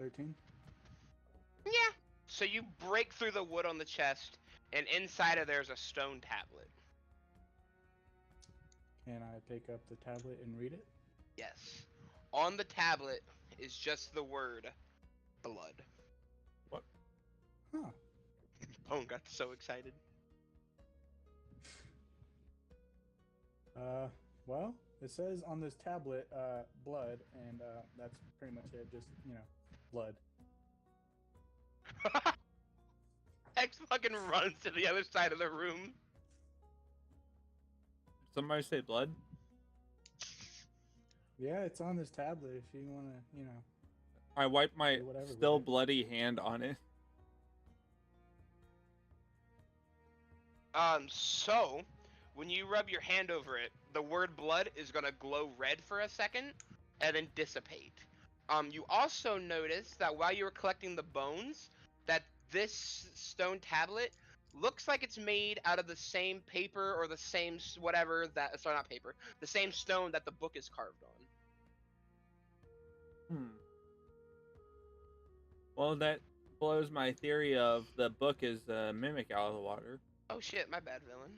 $13. Yeah. So you break through the wood on the chest, and inside of there's a stone tablet. Can I pick up the tablet and read it? Yes. On the tablet is just the word blood. Huh. Pone got so excited. Well, it says on this tablet, blood, and that's pretty much it. Just, blood. X fucking runs to the other side of the room. Somebody say blood? Yeah, it's on this tablet if you want to, I wipe my do whatever with still it. bloody hand on it. So, when you rub your hand over it, the word blood is gonna glow red for a second, and then dissipate. You also notice that while you were collecting the bones, that this stone tablet looks like it's made out of the same paper or the same whatever that, sorry, not paper, the same stone that the book is carved on. Well, that blows my theory of the book is a mimic out of the water. Oh shit, my bad, villain.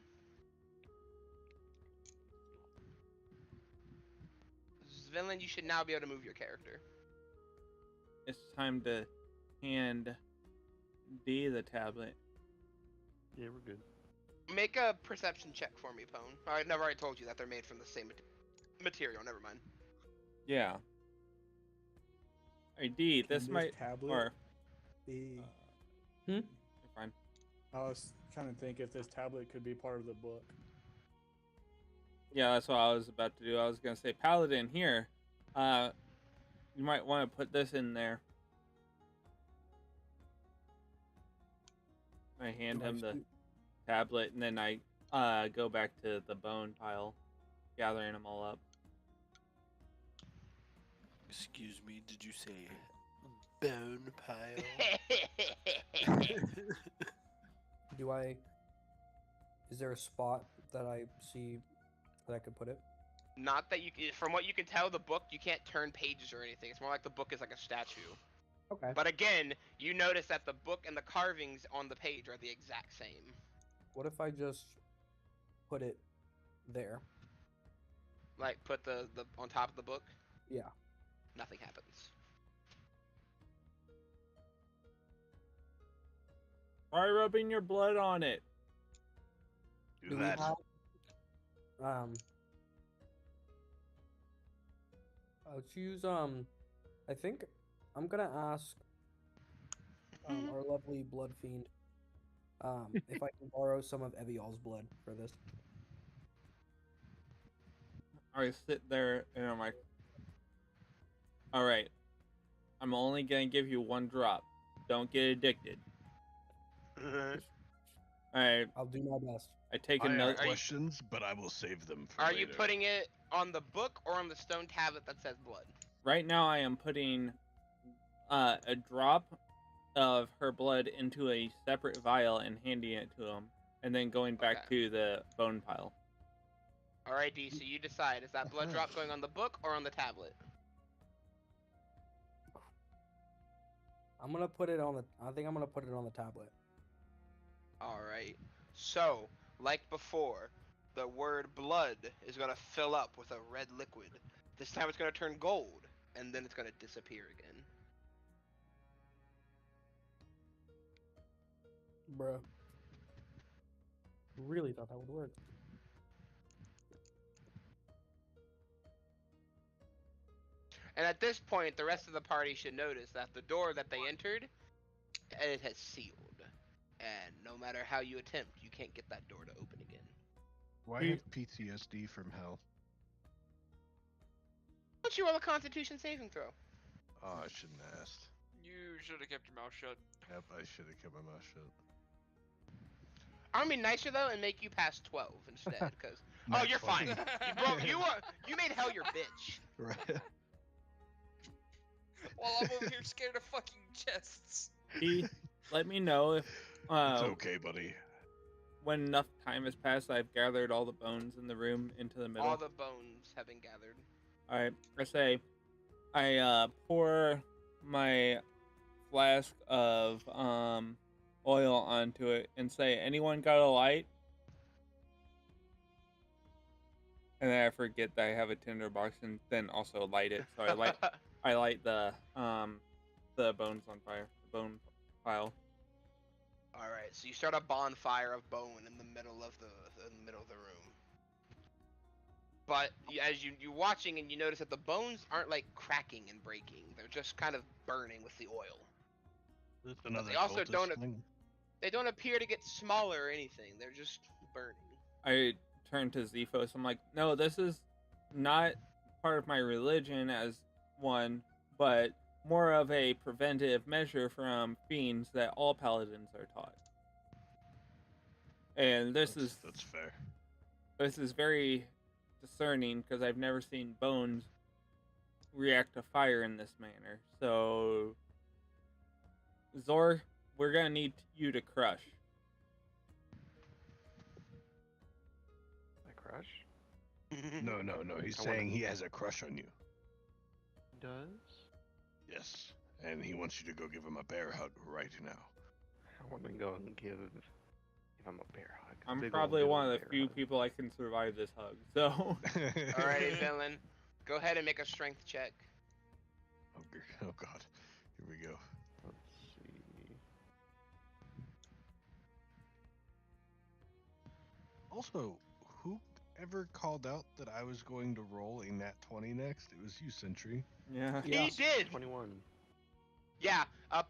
Villain, you should now be able to move your character. It's time to hand D the tablet. Yeah, we're good. Make a perception check for me, Pone. I've already told you that they're made from the same material. Never mind. Yeah. Hey, D, Can this might... tablet Or... be... You're fine. I was trying to think if this tablet could be part of the book. Yeah, that's what I was about to do. I was going to say, Paladin, here. You might want to put this in there. I hand him the tablet, and then I go back to the bone pile, gathering them all up. Excuse me, did you say bone pile? Is there a spot that I see that I could put it? Not that you can, from what you can tell, the book, you can't turn pages or anything. It's more like the book is like a statue. Okay. But again, you notice that the book and the carvings on the page are the exact same. What if I just put it there? Like, put the on top of the book? Yeah. Nothing happens. Try rubbing your blood on it. Do that. I'll choose, I think I'm gonna ask, our lovely blood fiend, if I can borrow some of Evial's blood for this. I sit there and I'm like, alright, I'm only gonna give you one drop. Don't get addicted. Alright, I'll do my best. I take I another... have questions, but I will save them for Are later. you putting it on the book or on the stone tablet that says blood? Right now I am putting a drop of her blood into a separate vial and handing it to him, and then going back to the bone pile. Alright, D, so you decide. Is that blood drop going on the book or on the tablet? I'm gonna put it on the. I think I'm gonna put it on the tablet. Alright. So, like before, the word blood is going to fill up with a red liquid. This time it's going to turn gold, and then it's going to disappear again. Bruh. Really thought that would work. And at this point, the rest of the party should notice that the door that they entered, it has sealed. And no matter how you attempt, you can't get that door to open again. Why have PTSD from hell? Why don't you roll a Constitution saving throw? Oh, I shouldn't have asked. You should have kept your mouth shut. Yep, I should have kept my mouth shut. I'm gonna be nicer though and make you pass 12 instead, because Nat you're 20. fine. You made hell your bitch. Right. While I'm over here scared of fucking chests. Let me know if It's okay, buddy. when enough time has passed, I've gathered all the bones in the room into the middle. All the bones have been gathered. Alright, I pour my flask of oil onto it and say, anyone got a light? And then I forget that I have a tinderbox and then also light it. So I light the bones on fire, the bone pile. All right, so you start a bonfire of bone in the middle of the room. But as you're watching and you notice that the bones aren't like cracking and breaking; they're just kind of burning with the oil. This another They also cultist thing? They don't appear to get smaller or anything. They're just burning. I turn to Zephos. I'm like, no, this is not part of my religion as one, but more of a preventive measure from fiends that all paladins are taught. And that's fair. This is very discerning because I've never seen bones react to fire in this manner. So, Zor, we're gonna need you to crush. I crush? No. He's saying he has a crush on you. Does? Yes, and he wants you to go give him a bear hug right now. I want to go and give him a bear hug. I'm Big probably old one of the bear few hug. people I can survive this hug. So, Alrighty, villain. Go ahead and make a strength check. Oh God, here we go. Let's see. Also, who ever called out that I was going to roll a nat 20 next? It was you, Sentry. yeah. He did. 21. Yeah.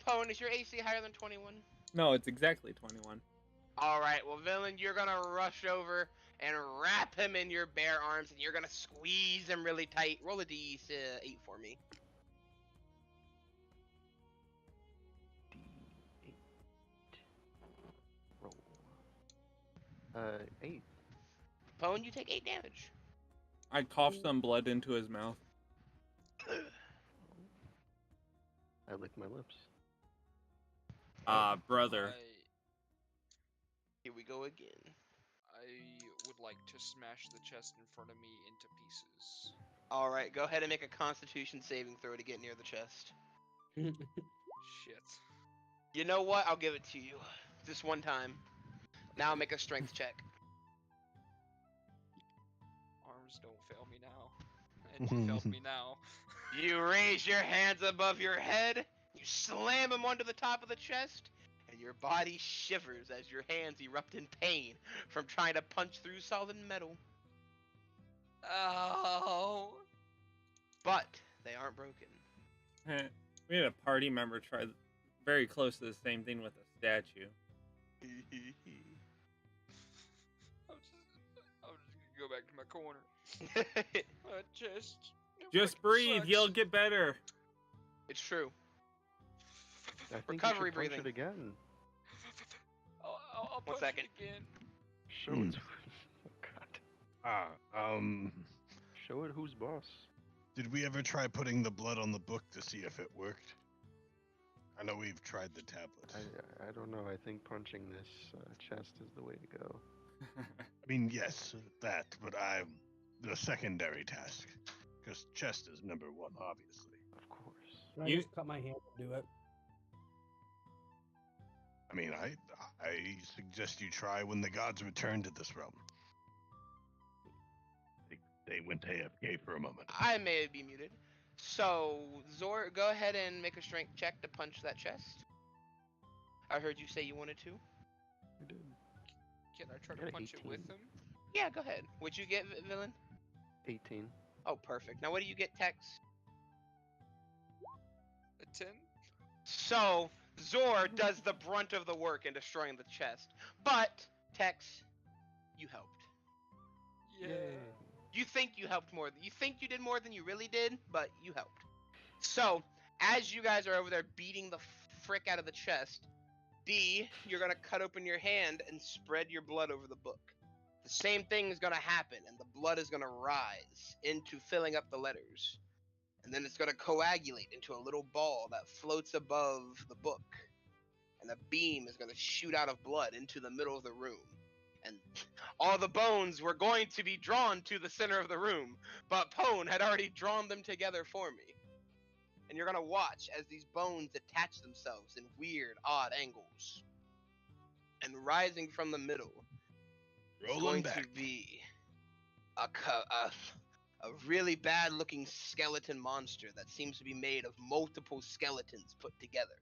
Pone, is your AC higher than 21? No, it's exactly 21. All right. Well, villain, you're gonna rush over and wrap him in your bare arms, and you're gonna squeeze him really tight. Roll a D8 for me. D8. Roll. 8. Pone, you take 8 damage. I coughed some blood into his mouth. I lick my lips. Brother. Here we go again. I would like to smash the chest in front of me into pieces. All right. Go ahead and make a Constitution saving throw to get near the chest. Shit. You know what? I'll give it to you. This one time. Now make a strength check. Arms don't fail me now. And you failed me now. You raise your hands above your head, you slam him onto the top of the chest, and your body shivers as your hands erupt in pain from trying to punch through solid metal. Oh. But they aren't broken. We had a party member try very close to the same thing with a statue. I'm just gonna go back to my corner. Just breathe, sucks. you'll get better. It's true. I think Recovery you should punch breathing. it again. I'll One punch second. it again. Show it. Oh God. Show it who's boss. Did we ever try putting the blood on the book to see if it worked? I know we've tried the tablets. I don't know. I think punching this chest is the way to go. I mean, yes, that, but the secondary task, because chest is number one, obviously. Of course. Can I You- just cut my hand and do it? I mean, I suggest you try when the gods return to this realm. They went AFK for a moment. I may be muted. So, Zor, go ahead and make a strength check to punch that chest. I heard you say you wanted to. I did. Can I try I to got punch it 18. with him? Yeah, go ahead. What'd you get, villain? 18. Oh, perfect. Now, what do you get, Tex? A 10. So Zor does the brunt of the work in destroying the chest, but Tex, you helped. Yeah. You think you helped more. You think you did more than you really did, but you helped. So as you guys are over there beating the frick out of the chest, D, you're gonna cut open your hand and spread your blood over the book. The same thing is gonna happen, and the blood is gonna rise into filling up the letters. And then it's gonna coagulate into a little ball that floats above the book. And a beam is gonna shoot out of blood into the middle of the room. And all the bones were going to be drawn to the center of the room, but Pone had already drawn them together for me. And you're gonna watch as these bones attach themselves in weird, odd angles. And rising from the middle is Rolling going back. to be a really bad-looking skeleton monster that seems to be made of multiple skeletons put together.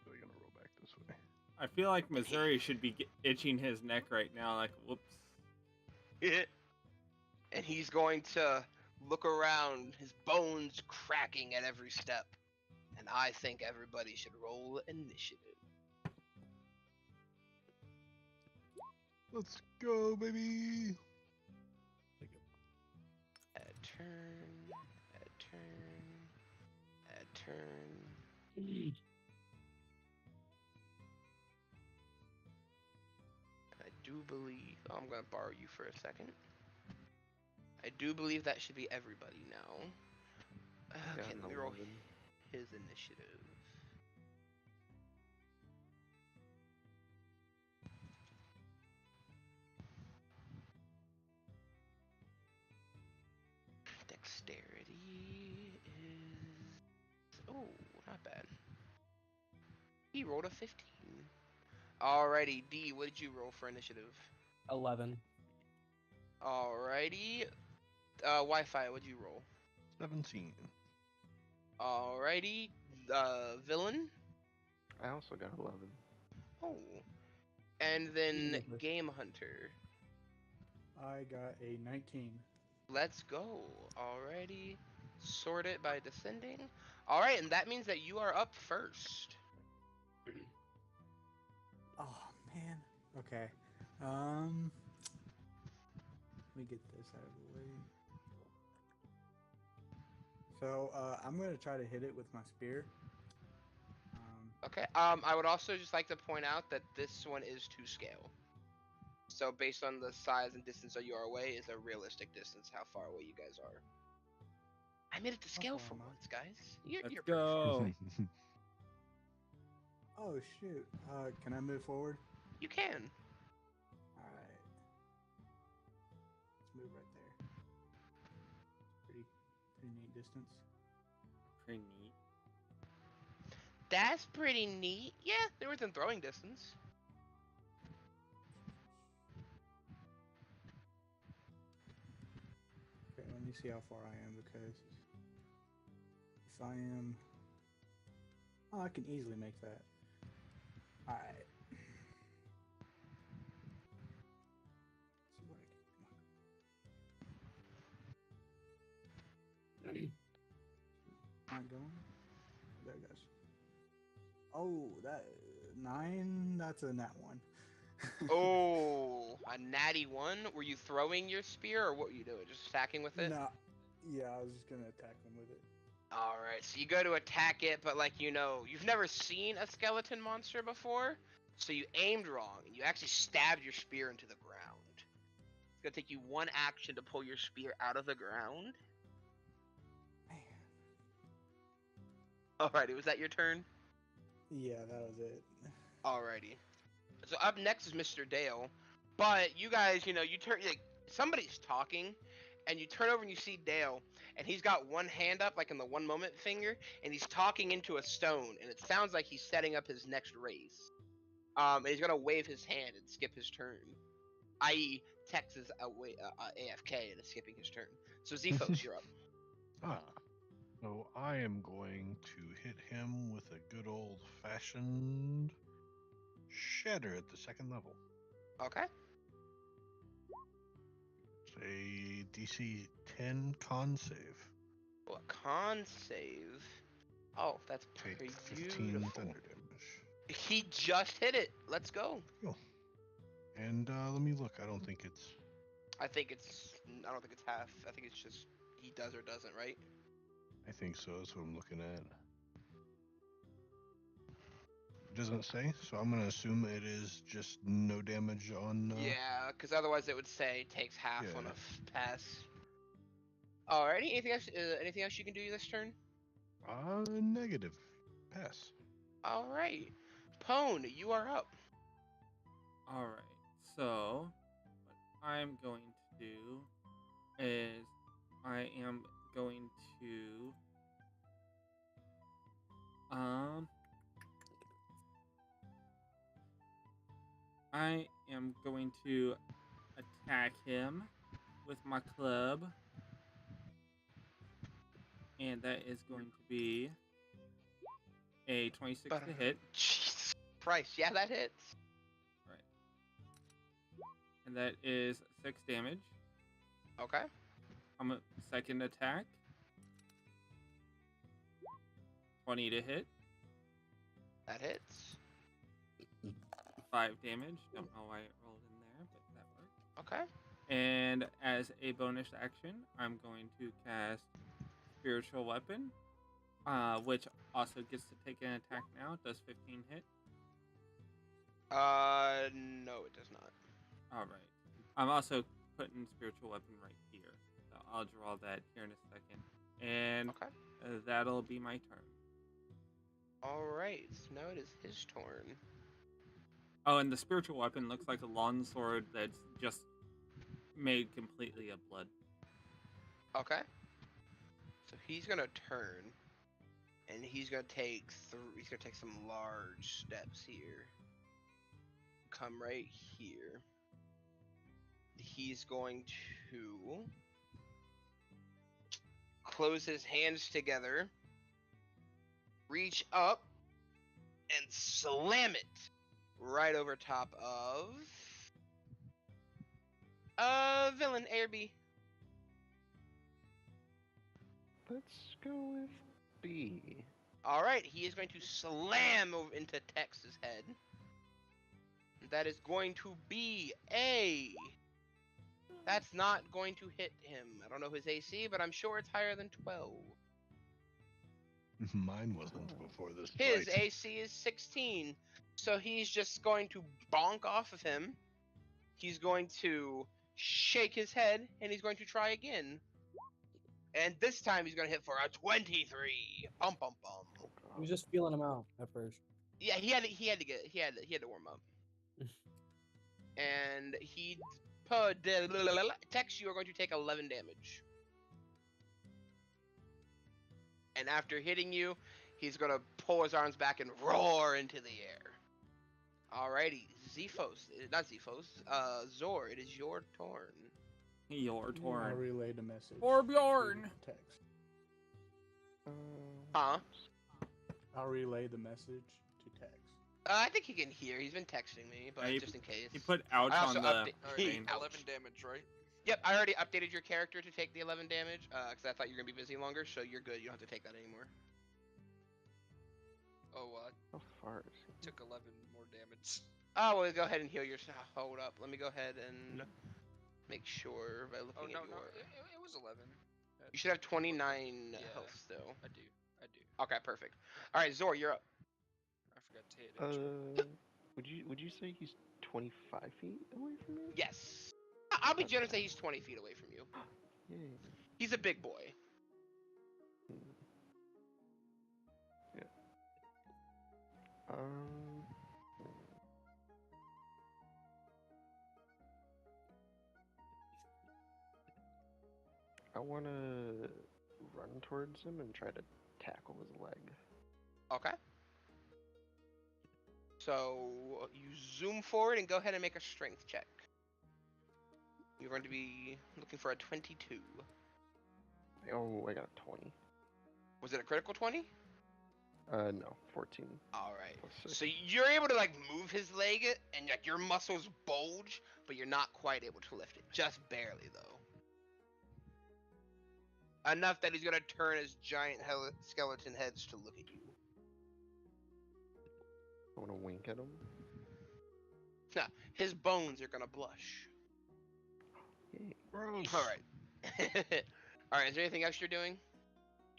We're gonna roll back this way. I feel like Missouri should be itching his neck right now. Like, whoops. And he's going to look around, his bones cracking at every step. And I think everybody should roll initiative. Let's go, baby. Add turn, add turn, add turn. I do believe, I'm going to borrow you for a second. I do believe that should be everybody now. Got Okay, an let me roll 11. his initiative. Dexterity is... Oh, not bad. He rolled a 15. Alrighty, D, what did you roll for initiative? 11. Alrighty. Wi-Fi, what'd you roll? 17. Alrighty. Villain? I also got 11. Oh. And then Lovely. Game Hunter. I got a 19. Let's go. Alrighty. Sort it by descending. Alright, and that means that you are up first. Oh man. Okay. Let me get this out of the way. So I'm gonna try to hit it with my spear. Okay. I would also just like to point out that this one is to scale. So based on the size and distance that you are away is a realistic distance how far away you guys are. I made it to scale far for am I? once, guys. You're Let's pretty far. go. Oh shoot. Can I move forward? You can. All right. Let's move right there. Pretty neat distance. Pretty neat. That's pretty neat. Yeah, they're within throwing distance. Okay, let me see how far I am because if I am, oh, I can easily make that. All right. See what I can. Not going. There it goes. Oh, that 9. That's a nat 1. Oh, a natty 1? Were you throwing your spear or what were you doing? Just attacking with it? No. Yeah, I was just gonna attack them with it. Alright, so you go to attack it, but like you've never seen a skeleton monster before, so you aimed wrong and you actually stabbed your spear into the ground. It's gonna take you one action to pull your spear out of the ground. Man. Alrighty, was that your turn? Yeah, that was it. Alrighty. So up next is Mr. Dale, but you guys, you turn, like, somebody's talking, and you turn over and you see Dale, and he's got one hand up, like in the one moment finger, and he's talking into a stone, and it sounds like he's setting up his next race. And he's gonna wave his hand and skip his turn, i.e., Tex is AFK and is skipping his turn. So Zephos, you're up. So I am going to hit him with a good old-fashioned shatter at the second level. Okay. Say DC 10 con save. Well, a con save. Oh, that's Take 15 beautiful. thunder damage. He just hit it. Let's go. Cool. And let me look. I don't think it's. I think it's. I don't think it's half. I think it's just he does or doesn't, right? I think so. That's what I'm looking at. It doesn't say, so I'm gonna assume it is just no damage on. Yeah, because otherwise it would say takes half on Yeah. a pass. Alrighty. Anything else? Anything else you can do this turn? Negative. Pass. All right, Pone, you are up. All right. So, what I'm going to do is I am going to I am going to attack him with my club. And that is going to be a 26 to hit. Jesus Christ, yeah, that hits. Right. And that is 6 damage. Okay. I'm a second attack. 20 to hit. That hits. 5 damage. Don't know why it rolled in there, but that worked. Okay. And as a bonus action, I'm going to cast Spiritual Weapon, which also gets to take an attack now. Does 15 hit? No, it does not. All right. I'm also putting Spiritual Weapon right here. So I'll draw that here in a second. And Okay. that'll be my turn. All right. So now it is his turn. Oh, and the Spiritual Weapon looks like a long sword that's just made completely of blood. Okay. So he's gonna turn, and he's gonna take some large steps here. Come right here. He's going to close his hands together, reach up, and slam it right over top of villain A or B. Let's go with B. All right, he is going to slam over into Tex's head. That is going to be a. That's not going to hit him. I don't know his AC, but I'm sure it's higher than 12. Mine wasn't before this His fight. AC is 16, so he's just going to bonk off of him. He's going to shake his head, and he's going to try again. And this time he's going to hit for a 23. Bum bum bum. He was just feeling him out at first. Yeah, he had to warm up. And he Tex, you are going to take 11 damage. And after hitting you, he's going to pull his arms back and roar into the air. Alrighty, not Zephos, Zor, it is your turn. Your I'll turn. relay the message. For Bjorn. to Text. Huh? I'll relay the message to Text. I think he can hear. He's been texting me, but Yeah, just in case. He put ouch I on also the Alright, thing. 11 damage, right? Yep, I already updated your character to take the 11 damage, because I thought you were going to be busy longer, so you're good. You don't have to take that anymore. Oh, How far is he? took 11 more damage. Oh, well, go ahead and heal yourself. Hold up. Let me go ahead and make sure by looking Oh, no, at no, your... it was 11. You should have 29 Yeah. health still. I do. Okay, perfect. Alright, Zor, you're up. I forgot to hit it. Would you say he's 25 feet away from me? Yes. I'll be generous and say he's 20 feet away from you. Yay. He's a big boy. Yeah. I want to run towards him and try to tackle his leg. Okay. So you zoom forward and go ahead and make a strength check. You're going to be looking for a 22. Oh, I got a 20. Was it a critical 20? No, 14. Alright. plus 6. So you're able to move his leg and your muscles bulge, but you're not quite able to lift it. Just barely though. enough that he's gonna turn his giant skeleton heads to look at you. I want to wink at him. Nah, his bones are gonna blush. Yay. Gross. All right. All right. Is there anything else you're doing?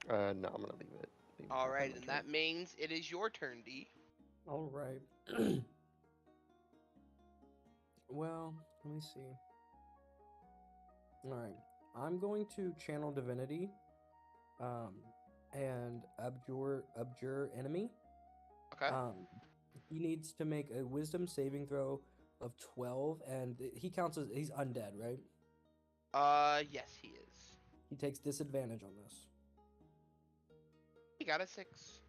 No, I'm gonna leave it. All right, and that means it is your turn, D. All right. Well, let me see. All right. I'm going to channel divinity, and abjure enemy. Okay. He needs to make a wisdom saving throw of 12, and he counts as he's undead, right? Yes, he is. He takes disadvantage on this. He got a 6.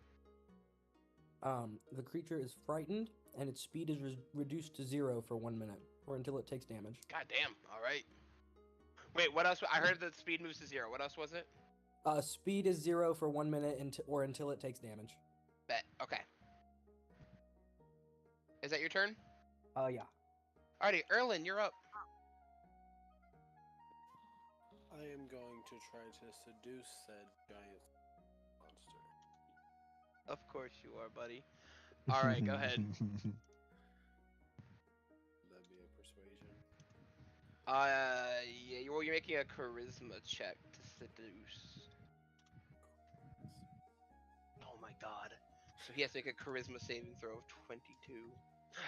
The creature is frightened, and its speed is reduced to 0 for 1 minute, or until it takes damage. God damn. All right. Wait, what else? I heard that speed moves to 0. What else was it? Speed is 0 for 1 minute, or until it takes damage. Bet. Okay. Is that your turn? Yeah. Alrighty, Erlin, you're up. I am going to try to seduce said giant monster. Of course you are, buddy. All right, go ahead. That'd be a persuasion. Yeah, you're making a charisma check to seduce. Oh my god. So he has to make a charisma saving throw of 22.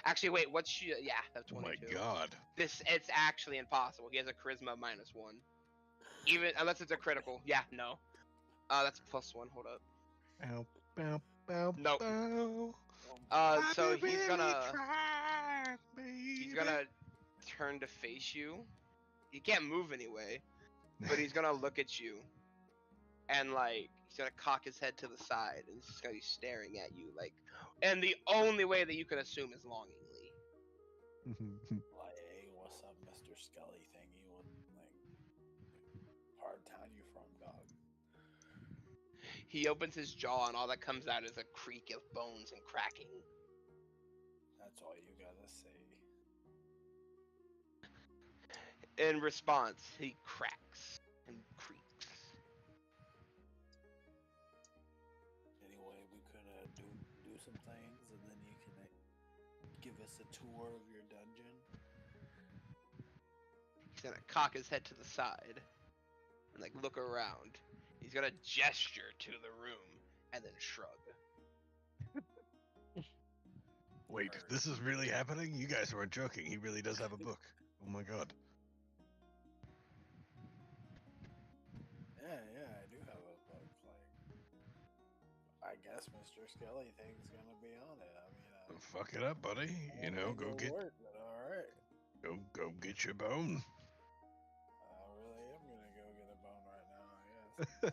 Actually, wait, what's your... Yeah, that's Oh 22. my god. It's actually impossible. He has a charisma of -1. Even, unless it's a critical. Yeah, no. That's +1, hold up. Bow, bow, bow, Nope. bow. So I he's really gonna... tried, He's baby. gonna turn to face you. He can't move anyway, but he's gonna look at you, and like he's gonna cock his head to the side, and he's just gonna be staring at you, like. And the only way that you can assume is longingly. Like, hey, what's up, Mr. Skelly thingy? What, like, hard town you from, dog? He opens his jaw, and all that comes out is a creak of bones and cracking. That's all you gotta say. In response, he cracks and creaks. Anyway, we could do some things, and then you can give us a tour of your dungeon. He's gonna cock his head to the side and like look around. He's gonna gesture to the room and then shrug. Wait, this is really happening? You guys weren't joking. He really does have a book. Oh my god. Yeah, I do have a book. Like, I guess Mr. Skelly thing's gonna be on it. I mean, Fuck it up, buddy. You know, go get work, but all right. go get your bone. I really am gonna go get a bone right now, I guess.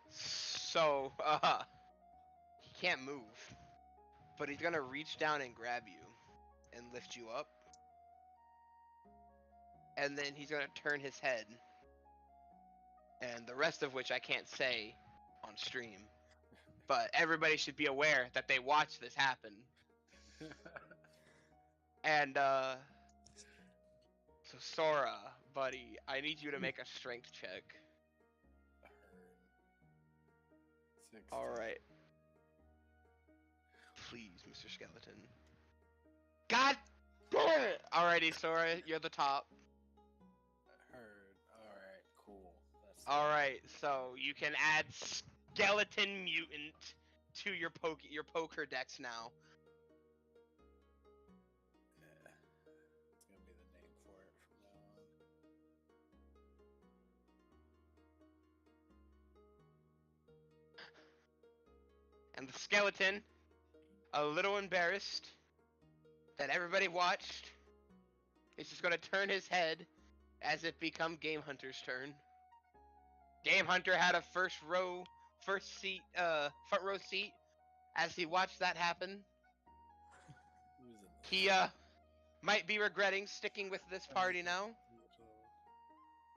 So, he can't move, but he's gonna reach down and grab you and lift you up. And then he's gonna turn his head, and the rest of which I can't say on stream. But everybody should be aware that they watched this happen. And, so Sora, buddy, I need you to make a strength check. 16. Alright. Please, Mr. Skeleton. God damn it! Alrighty, Sora, you're the top. Heard. Alright, cool. That's Alright, so you can add Skeleton Mutant to your poker decks now. Yeah. It's gonna be the name for it from now on. And the skeleton, a little embarrassed that everybody watched, is just gonna turn his head as it becomes Game Hunter's turn. Game Hunter had a front row seat as he watched that happen. Who's in this? He might be regretting sticking with this party now.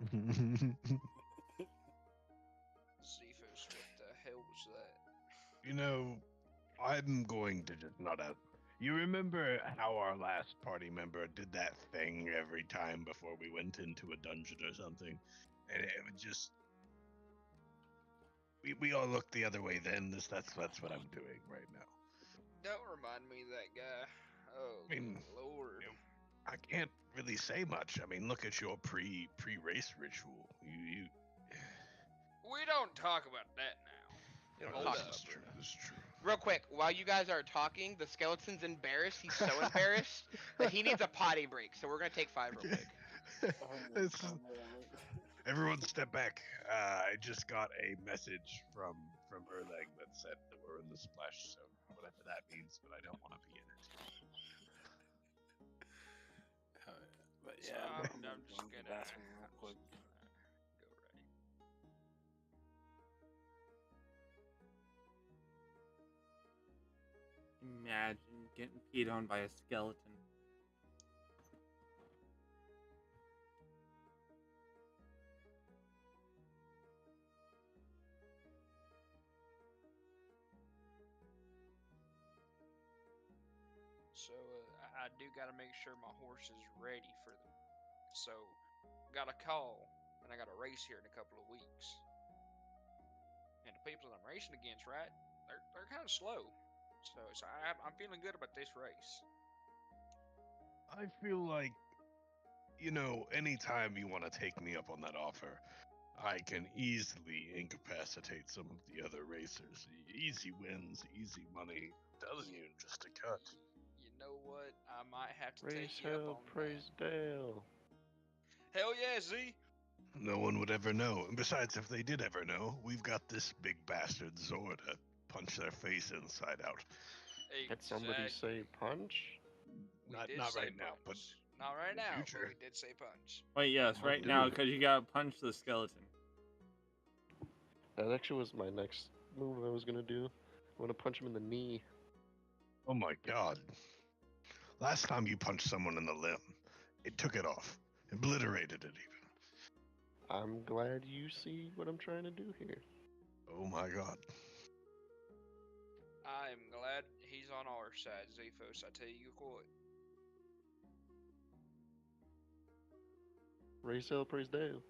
Cephas, what the hell was that? You know, I'm going to just not ask. You remember how our last party member did that thing every time before we went into a dungeon or something? and it would just we all looked the other way then. That's what I'm doing right now. Don't remind me of that guy. Oh, I mean, Lord. I can't really say much. I mean, look at your pre-race ritual. You We don't talk about that now. you know, Hold this up. is true. This is true. Real quick, while you guys are talking, the skeleton's embarrassed. He's so embarrassed that he needs a potty break. So we're gonna take 5 real quick. It's- Everyone step back. I just got a message from Erlang that said that we're in the splash zone, whatever that means, but I don't want to be in it. But So yeah, I'm I'm just going to the gonna bathroom real quick. go ready. Imagine getting peed on by a skeleton. So I do got to make sure my horse is ready for them. So got a call, and I got a race here in a couple of weeks. And the people that I'm racing against, right? They're kind of slow. So I'm feeling good about this race. I feel like, you know, anytime you want to take me up on that offer, I can easily incapacitate some of the other racers. Easy wins, easy money. I'm telling you, just a cut. You know what? I might have to Praise take you up hell, on praise Dale. that. Hell yeah, Z. No one would ever know. And besides, if they did ever know, we've got this big bastard Zor to punch their face inside out. Did somebody say punch? We Not did not say right now, but punch. Not right in the now, future. but we did say punch. Wait, yes, I'll right do now, it. because you gotta punch the skeleton. That actually was my next move I was gonna do. I want to punch him in the knee. Oh my god. Last time you punched someone in the limb, it took it off. Obliterated it even. I'm glad you see what I'm trying to do here. Oh my god. I am glad he's on our side, Zephos. I tell you what. Praise hell, praise Dale.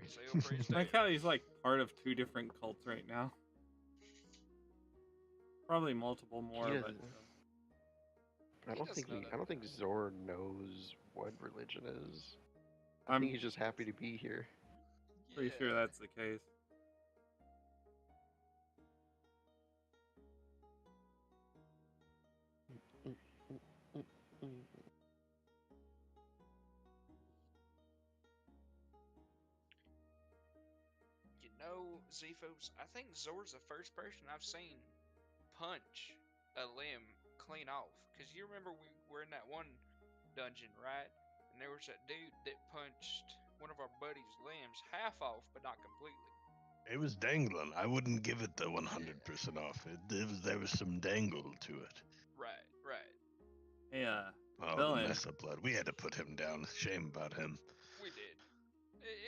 Sail praise I like Dale. how he's like part of 2 different cults right now. Probably multiple more, He but doesn't- He doesn't know that. I don't think Zor knows what religion is. I I'm think he's just happy to be here. pretty sure that's the case. You know, Zephos, I think Zor's the first person I've seen punch a limb clean off. Because you remember we were in that one dungeon, right? And there was that dude that punched one of our buddies' limbs half off, but not completely. It was dangling. I wouldn't give it the 100% off. There was some dangle to it. Right, right. Hey, Oh, Villain. the mess of blood. We had to put him down. Shame about him. We did.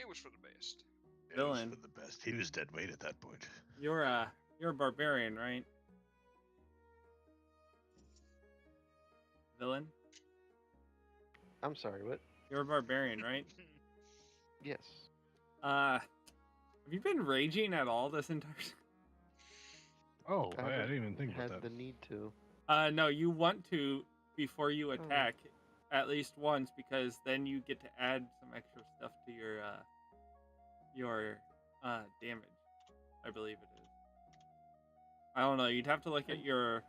It was for the best. It was Villain. for the best. He was dead weight at that point. you're a barbarian, right? Villain? I'm sorry, what? You're a barbarian, right? Yes. Have you been raging at all this entire Oh, I haven't didn't even think about had that. the need to. No, you want to before you attack at least once, because then you get to add some extra stuff to your damage. I believe it is. I don't know. You'd have to look at your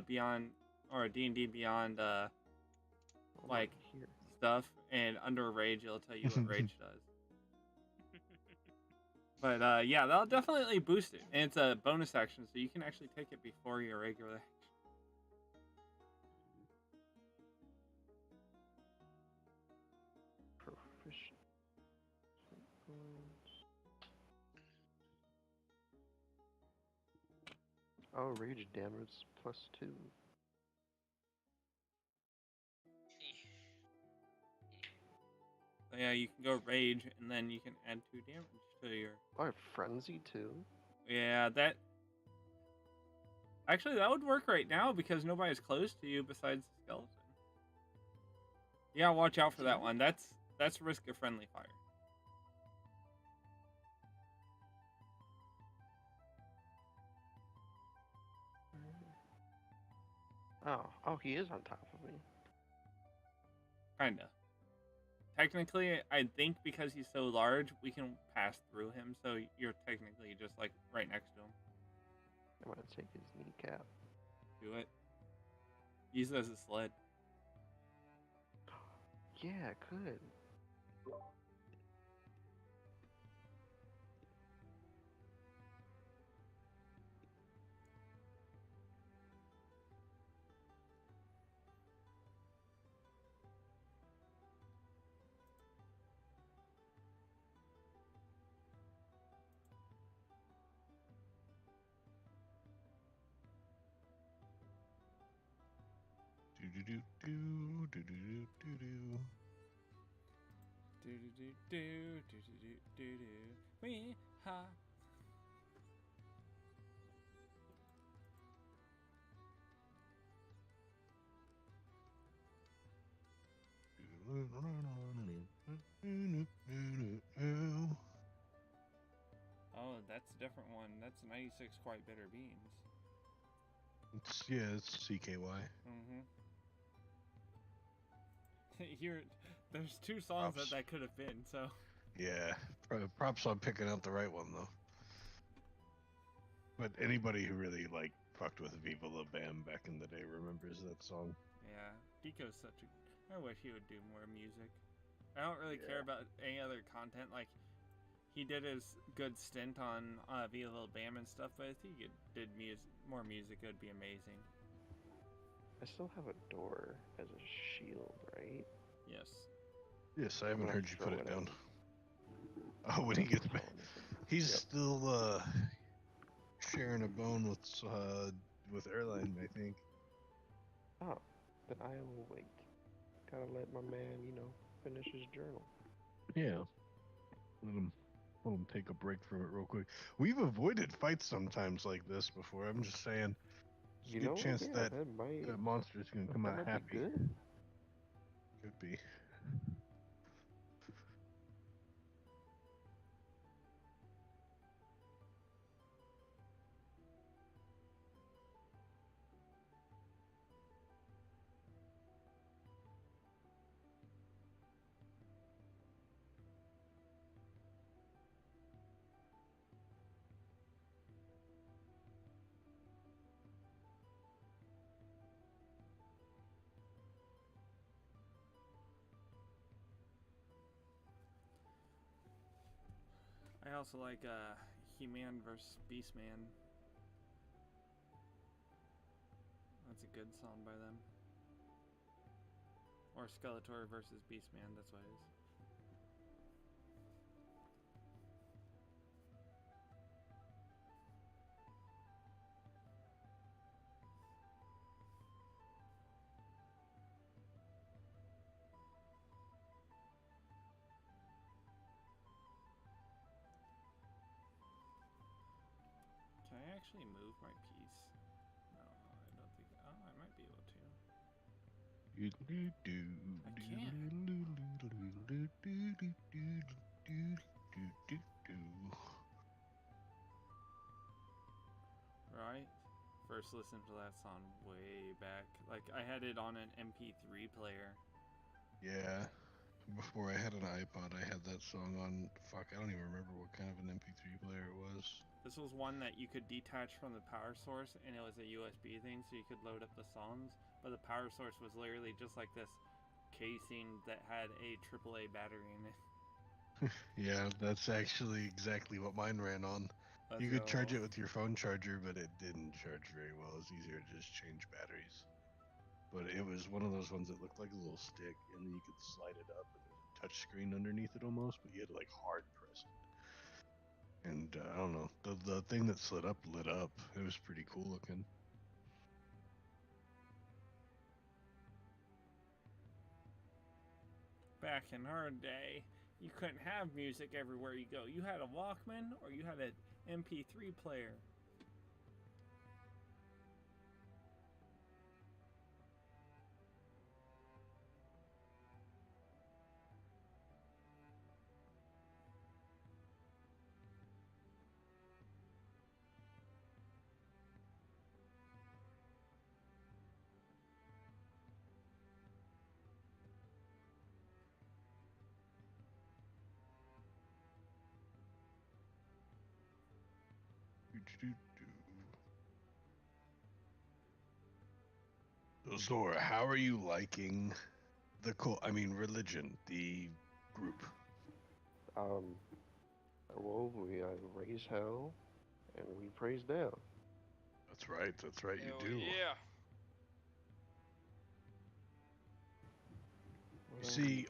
Beyond or D&D Beyond I'm like here. stuff, and under rage it'll tell you what rage does. But yeah, that'll definitely boost it, and it's a bonus action, so you can actually take it before your regular action. Proficient. Oh, rage damage +2. So yeah, you can go rage, and then you can add 2 damage to your. Oh, I have frenzy too. Yeah, that. Actually, that would work right now because nobody's close to you besides the skeleton. Yeah, watch out for that one. That's risk of friendly fire. Oh, he is on top of me. Kinda. Technically, I think because he's so large, we can pass through him, so you're technically just like right next to him. I'm gonna take his kneecap. Do it. Use it as a sled. Yeah, I could. Do do do do do do do do. Do do do do do do do do. We ha. Oh, that's a different one. That's 96 Quite Bitter Beans. It's CKY. Mm-hmm. Here, there's two songs Props. that could have been, so. Yeah, props on picking out the right one though. But anybody who really like fucked with Viva La Bam back in the day remembers that song. Yeah, Deco's such a. I wish he would do more music. I don't really care about any other content. Like, he did his good stint on Viva La Bam and stuff, but if he did more music, it would be amazing. I still have a door as a shield, right? Yes. Yes, I I'm haven't gonna heard you put throw it at down. him. Oh, when he gets back, he's Yep. still sharing a bone with Airline, I think. Oh, then I will wait. Gotta let my man, finish his journal. Yeah. Let him take a break from it real quick. We've avoided fights sometimes like this before. I'm just saying. There's a good chance Yeah, that monster's gonna come that out might happy. be good. Could be. I also like He-Man versus Beastman. That's a good song by them. Or Skeletor versus Beastman, that's what it is. Can I actually move my piece? No, I don't think. Oh, I might be able to. I Right? First listened to that song way back. Like, I had it on an MP3 player. Yeah. Before I had an iPod, I had that song on. Fuck, I don't even remember what kind of an MP3 player it was. This was one that you could detach from the power source, and it was a USB thing, so you could load up the songs. But the power source was literally just like this casing that had a AAA battery in it. Yeah, that's actually exactly what mine ran on. You could charge it with your phone charger, but it didn't charge very well. It was easier to just change batteries. But it was one of those ones that looked like a little stick, and then you could slide it up, and there's a touch screen underneath it almost, but you had to like hard press it. And I don't know, the thing that lit up. It was pretty cool looking. Back in our day, you couldn't have music everywhere you go. You had a Walkman or you had an MP3 player. So Zora, how are you liking the religion, the group? Well, we raise hell and we praise down. That's right. You Hell do. yeah. You see,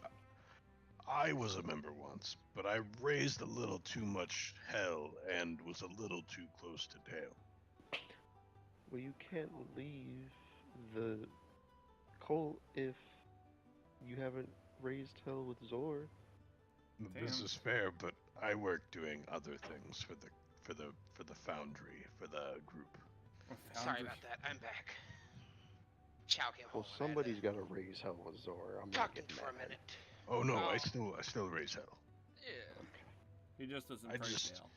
I was a member once, but I raised a little too much hell and was a little too close to Dale. Well, you can't leave the cult if you haven't raised hell with Zor. This Damn. is fair, but I work doing other things for the foundry, for the group. Sorry about that. I'm back. Chow came home. Well, somebody's got to raise hell with Zor. I'm not Talked getting for a mad. minute. Oh no, I Oh. still raise hell. Yeah. He just doesn't I praise just- Dale.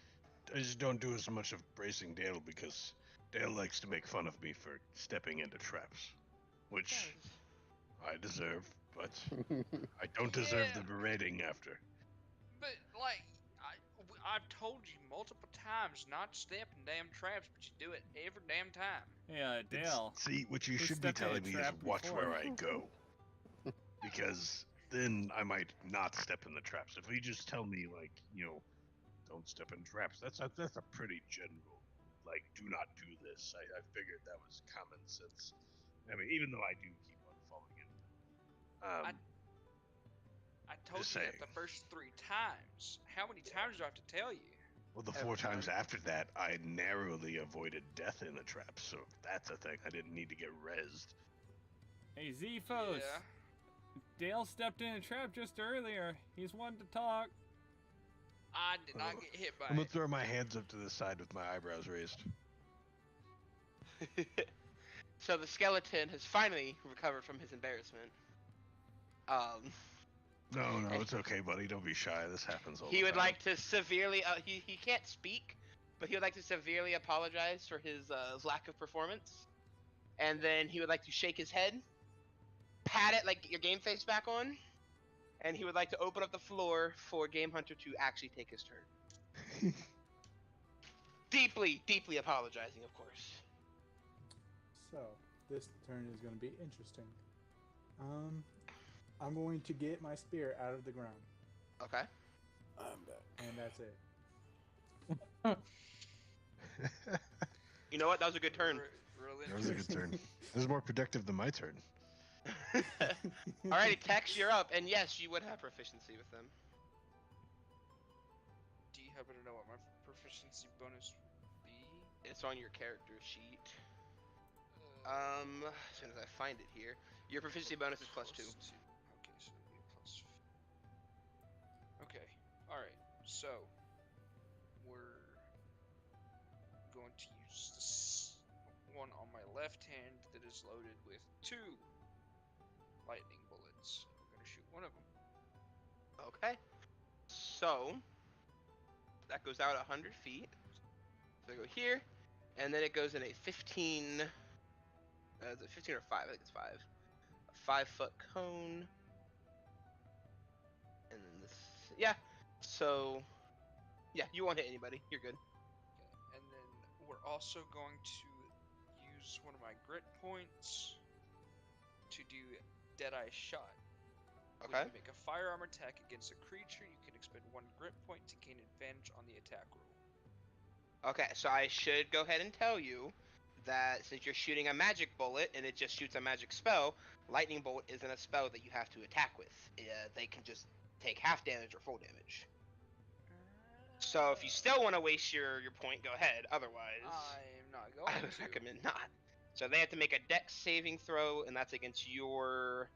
I just don't do as much of bracing Dale because Dale likes to make fun of me for stepping into traps, which I deserve, but I don't deserve the Yeah. berating after. But like, I've told you multiple times not to step in damn traps, but you do it every damn time. Yeah, Dale. See, what you Who should be stepped in a telling me is trap watch before? where I go. Because then I might not step in the traps. If you just tell me, like, don't step in traps, that's a pretty general, like, do not do this. I figured that was common sense. I mean, even though I do keep on falling into them. I told Just you that saying. the first 3 times. How many times do I have to tell you? Well, the Every 4 times time. after that, I narrowly avoided death in the traps, so that's a thing. I didn't need to get rezzed. Hey, Zephos. Yeah. Dale stepped in a trap just earlier. He's one to talk. I did not get hit by I'm gonna it. throw my hands up to the side with my eyebrows raised. So the skeleton has finally recovered from his embarrassment. No, it's okay, buddy. Don't be shy. This happens all the He time. would like to severely. He can't speak, but he would like to severely apologize for his lack of performance, and then he would like to shake his head, pat it like get your game face back on, and he would like to open up the floor for Game Hunter to actually take his turn. Deeply, deeply apologizing, of course. So, this turn is going to be interesting. I'm going to get my spear out of the ground, Okay. I'm back. and that's it. You know what? That was a good turn. Real That was a good turn. This is more productive than my turn. Alrighty, Tex, you're up, and yes, you would have proficiency with them. Do you happen to know what my proficiency bonus would be? It's on your character sheet. As soon as I find it here, your proficiency bonus is +2. Okay, so it'd be a plus. Okay, alright. So, we're going to use this one on my left hand that is loaded with 2 lightning bullets. We're going to shoot one of them. Okay. So that goes out 100 feet. So I go here, and then it goes in a 15. Is it 15 or 5? I think it's 5. A 5-foot cone. And then this. Yeah. So. Yeah, you won't hit anybody. You're good. Okay, and then we're also going to use one of my grit points to do Deadeye Shot. When Okay. you make a firearm attack against a creature, you can expend 1 grit point to gain advantage on the attack roll. Okay, so I should go ahead and tell you that since you're shooting a magic bullet and it just shoots a magic spell, lightning bolt isn't a spell that you have to attack with. They can just take half damage or full damage. So if you still want to waste your point, go ahead. Otherwise, I'm not I going would to. recommend not. So they have to make a dex saving throw, and that's against your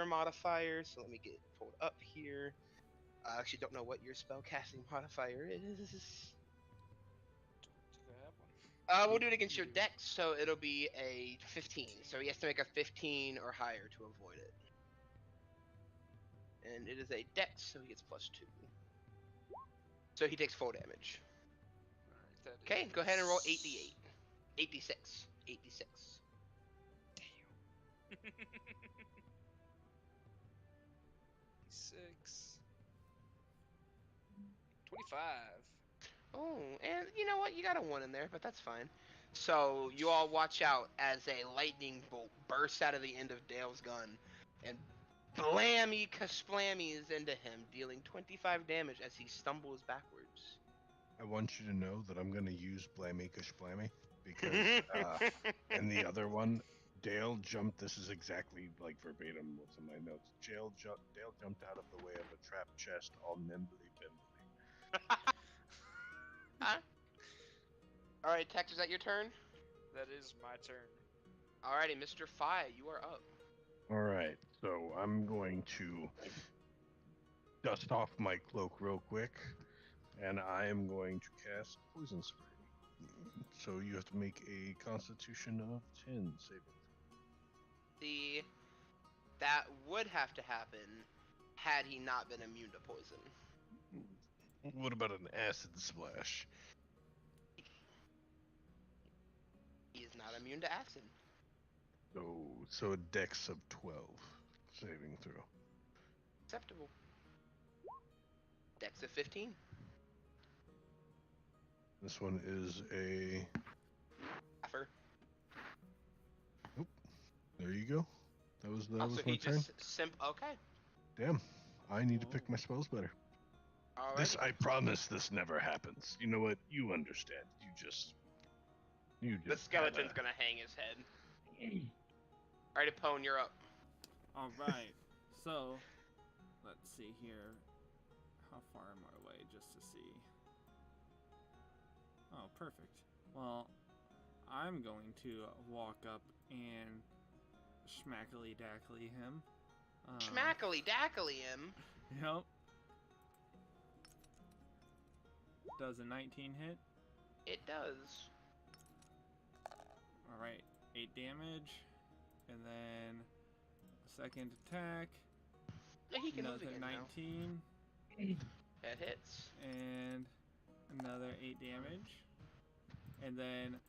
modifier. So let me get it pulled up here. I actually don't know what your spellcasting modifier is. Don't think I have one. We'll do it against your dex, so it'll be a 15. So he has to make a 15 or higher to avoid it. And it is a dex, so he gets +2. So he takes full damage. Alright, that Okay, go ahead and roll is- 8d8. 8d6. 8d6. Damn. 6. 25. Oh, and you know what? You got a 1 in there, but that's fine. So you all watch out as a lightning bolt bursts out of the end of Dale's gun and blammy kasplammies into him, dealing 25 damage as he stumbles backwards. I want you to know that I'm going to use Blammy Kashblammy because in the other one, Dale jumped. This is exactly like verbatim what's in my notes. Dale jumped out of the way of a trap chest all nimbly bimbly. Huh? Alright, Tex, is that your turn? That is my turn. Alrighty, Mr. Fi, you are up. All right, so I'm going to dust off my cloak real quick, and I am going to cast Poison Spray. So you have to make a Constitution of 10 saving. See, that would have to happen had he not been immune to poison. What about an acid splash? He is not immune to acid. So a dex of 12 saving throw. Acceptable. Dex of 15. This one is a... Affer. Oop. There you go. That was So my he turn. just okay. Damn. I need to pick my spells better. Alright. This, I promise this never happens. You know what? You understand. You just The skeleton's gonna hang his head. Alright, Pone, you're up. Alright, so let's see here. How far am I away just to see? Oh, perfect. Well, I'm going to walk up and schmackily dackly him. Schmackily dackly him. Yep. Does a 19 hit? It does. Alright, 8 damage. And then second attack. He can move Another again 19. now. That hits. And another 8 damage. And then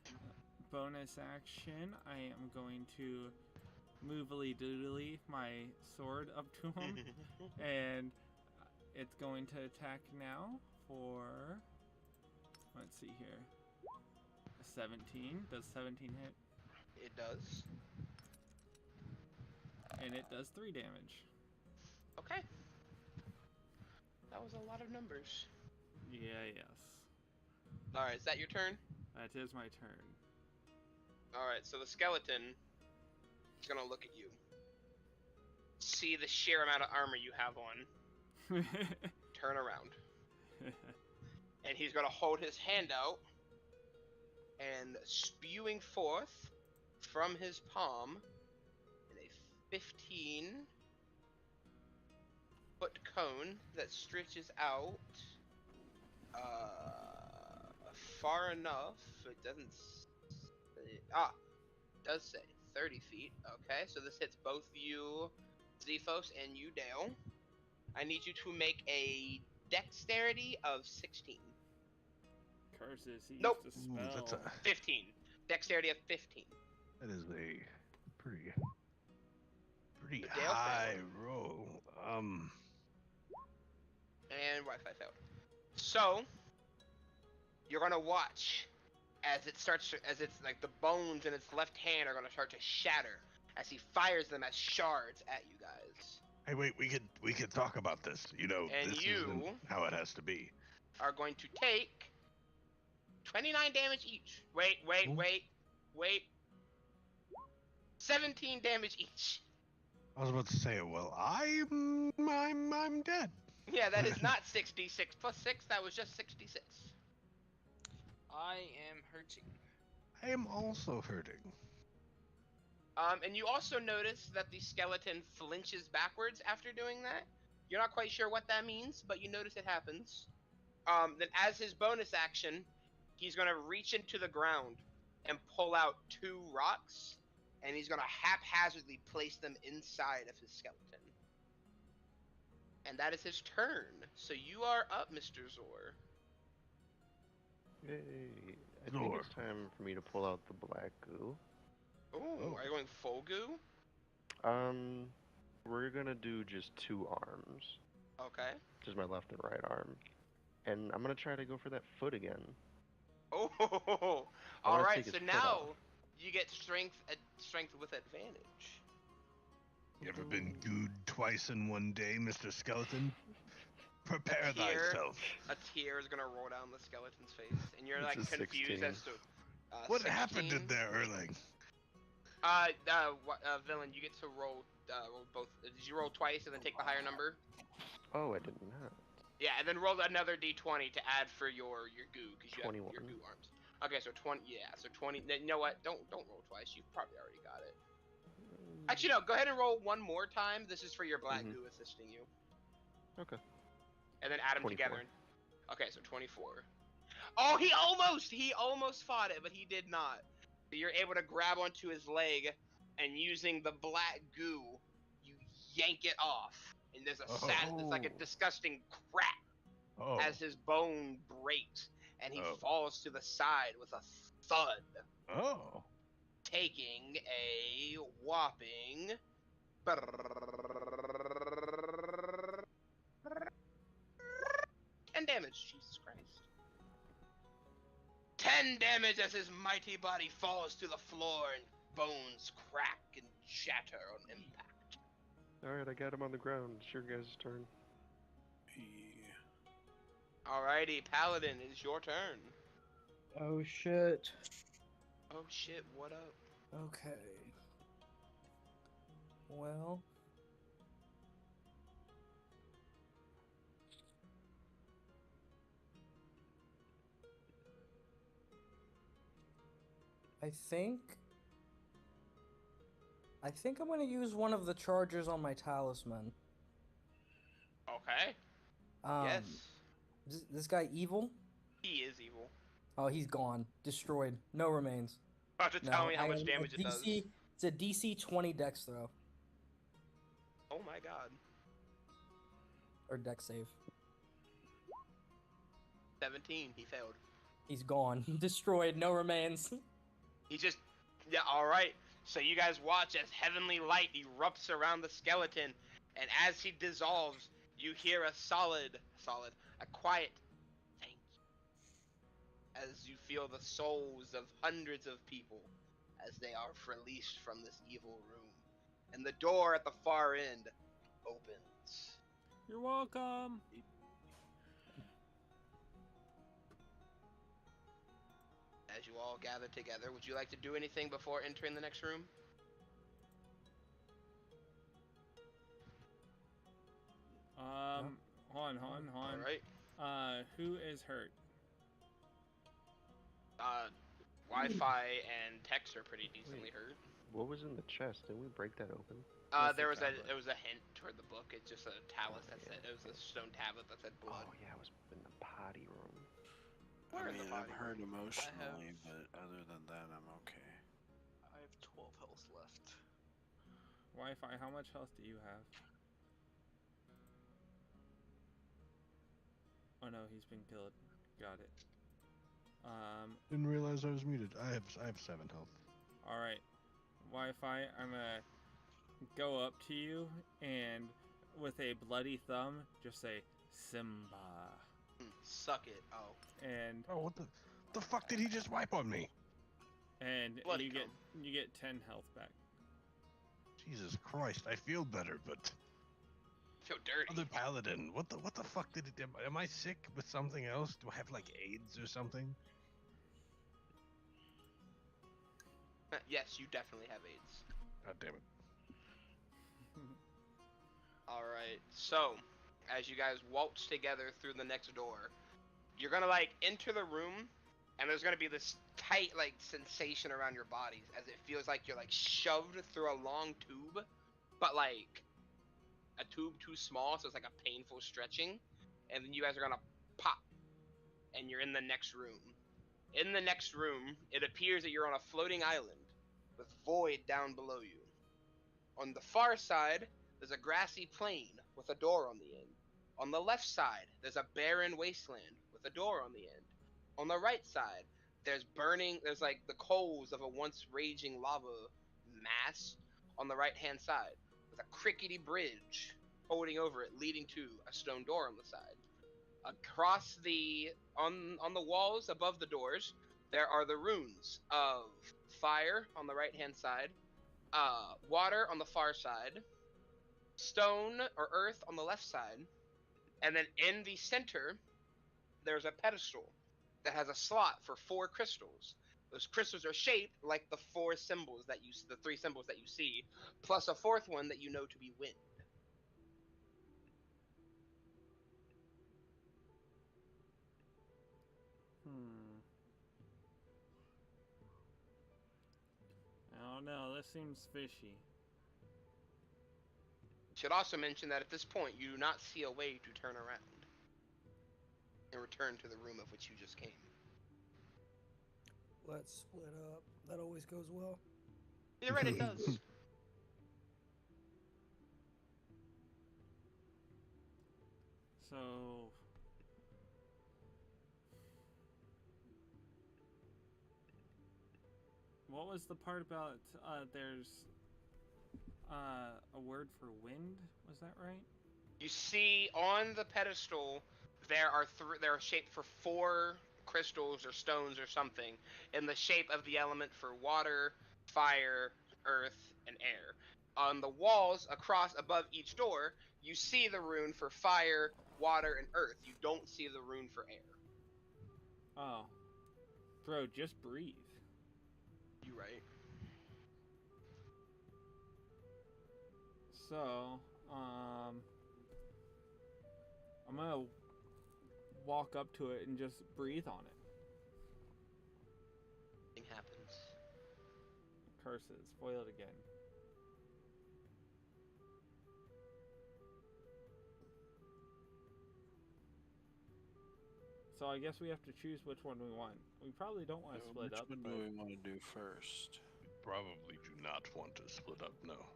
bonus action, I am going to movily doodly my sword up to him. And it's going to attack now for, let's see here, 17. Does 17 hit? It does. And it does 3 damage. Okay. That was a lot of numbers. Yeah, yes. Alright, is that your turn? That is my turn. Alright, so the skeleton is gonna look at you. See the sheer amount of armor you have on. Turn around. And he's gonna hold his hand out. And spewing forth from his palm in a 15-foot cone that stretches out far enough. It doesn't say, it does say 30 feet. Okay, so this hits both you, Zephos, and you, Dale. I need you to make a dexterity of 16. Curses, he Nope. used to Ooh, spell. that's a 15. Dexterity of 15. that is a pretty Dale high failed. roll. And Wi-Fi failed. So, you're gonna watch as it starts to, as it's like the bones in its left hand are gonna start to shatter as he fires them as shards at you guys. Hey, wait, we could talk about this. You know, And this you- isn't how it has to be. Are going to take 29 damage each. Wait. Ooh. 17 damage each. I was about to say, well, I'm dead. Yeah, that is not 6d6 plus 6. That was just 66. I am hurting. I am also hurting. And you also notice that the skeleton flinches backwards after doing that. You're not quite sure what that means, but you notice it happens. Then as his bonus action, he's going to reach into the ground and pull out 2 rocks, and he's going to haphazardly place them inside of his skeleton. And that is his turn. So you are up, Mr. Zor. Yay. I think Zor. it's time for me to pull out the black goo. Ooh, Oh. are you going full goo? We're gonna do just 2 arms. Okay. Just my left and right arm. And I'm gonna try to go for that foot again. Oh, I all wanna right. take his So foot now off. you get strength with advantage. You ever been gooed twice in one day, Mr. Skeleton? Prepare tear- thyself. A tear is gonna roll down the skeleton's face, and you're It's like a confused 16. as to. What 16. happened in there, Erling? Villain, you get to roll both. Did you roll twice and then take the higher number? Oh, I did not. Yeah, and then roll another d20 to add for your goo, because you have 21. your goo arms. Okay, so 20. Yeah, so 20. You know what? Don't roll twice. You've probably already got it. Actually, no. Go ahead and roll one more time. This is for your black goo assisting you. Okay. And then add them 24. together. Okay, so 24. Oh, he almost fought it, but he did not. So you're able to grab onto his leg, and using the black goo, you yank it off. And there's it's like a disgusting crack Oh. as his bone breaks, and he Oh. falls to the side with a thud, Oh. taking a whopping 10 damage. Jesus Christ. 10 damage as his mighty body falls to the floor and bones crack and shatter on impact. Alright, I got him on the ground. It's your guys' turn. Alrighty, Paladin, it's your turn. Oh shit. Oh shit, what up? Okay. Well. I think I'm gonna use one of the chargers on my talisman. Okay. Yes. This guy evil? He is evil. Oh, he's gone. Destroyed. No remains. You have to tell me how much damage it does. It's a DC 20 dex throw. Oh my god. Or dex save. 17, he failed. He's gone. Destroyed. No remains. He just... Yeah, alright. So you guys watch as heavenly light erupts around the skeleton, and as he dissolves, you hear a quiet thank you, as you feel the souls of hundreds of people as they are released from this evil room. And the door at the far end opens. You're welcome. As you all gather together, would you like to do anything before entering the next room? Hold on. Alright. Who is hurt? Wi-Fi and Tex are pretty decently hurt. What was in the chest? Did we break that open? There was it was a hint toward the book. It's just a talus that said, it was a stone tablet that said blood. Oh yeah, it was in the potty room. Where I in the mean, I'm body? hurt emotionally, but other than that, I'm okay. I have 12 health left. Wi-Fi, how much health do you have? Oh no, he's been killed. Got it. Didn't realize I was muted. I have 7 health. Alright. Wi-Fi, I'm gonna go up to you and with a bloody thumb, just say, Simba. Suck it. Oh. And Oh, what the fuck did he just wipe on me? and Bloody you get 10 health back. Jesus Christ, I feel better, but I feel dirty. other paladin, what the fuck did it? Am I sick with something else? Do I have like AIDS or something? Yes, you definitely have AIDS. God damn it. Alright, so, as you guys waltz together through the next door, you're gonna, like, enter the room, and there's gonna be this tight, like, sensation around your bodies, as it feels like you're, like, shoved through a long tube, but, like, a tube too small, so it's like a painful stretching, and then you guys are gonna pop, and you're in the next room. In the next room, it appears that you're on a floating island, with void down below you. On the far side, there's a grassy plain with a door on the end. On the left side, there's a barren wasteland with a door on the end. On the right side, there's like the coals of a once raging lava mass on the right hand side, with a crickety bridge holding over it, leading to a stone door on the side. Across the on the walls above the doors, there are the runes of fire on the right hand side, water on the far side, stone or earth on the left side, and then in the center there's a pedestal that has a slot for 4 crystals. Those crystals are shaped like the 4 symbols that the 3 symbols that you see, plus a 4th one that you know to be wind. I don't know. This seems fishy. Should also mention that at this point you do not see a way to turn around and return to the room of which you just came. Let's split up. That always goes well. You're right, it does. So, what was the part about there's a word for wind? Was that right? You see on the pedestal there are they're shaped for 4 crystals or stones or something in the shape of the element for water, fire, earth, and air. On the walls across above each door, you see the rune for fire, water, and earth. You don't see the rune for air. Oh. Bro, just breathe. You right. So, I'm gonna walk up to it and just breathe on it. Nothing happens. Curses. Foiled again. So I guess we have to choose which one we want. We probably don't want to split up. Which one but... do we want to do first? We probably do not want to split up, no.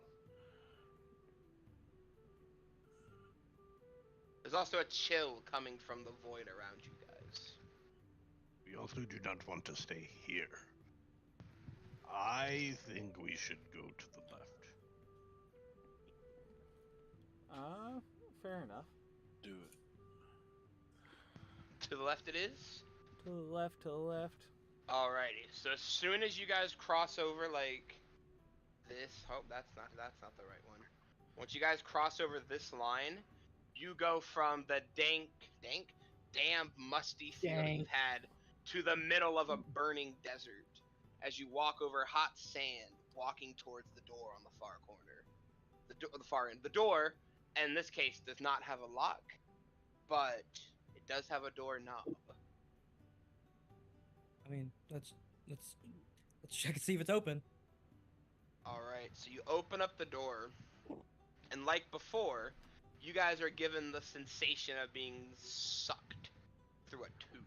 There's also a chill coming from the void around you guys. We also do not want to stay here. I think we should go to the left. Fair enough. Do it. To the left it is? To the left, to the left. Alrighty, so as soon as you guys cross over like this, oh, that's not the right one. Once you guys cross over this line, you go from the damp, musty feeling you've had to the middle of a burning desert as you walk over hot sand, walking towards the door on the far corner. The far end. The door, in this case, does not have a lock, but it does have a door knob. I mean, let's check and see if it's open. Alright, so you open up the door, and like before, you guys are given the sensation of being sucked through a tube.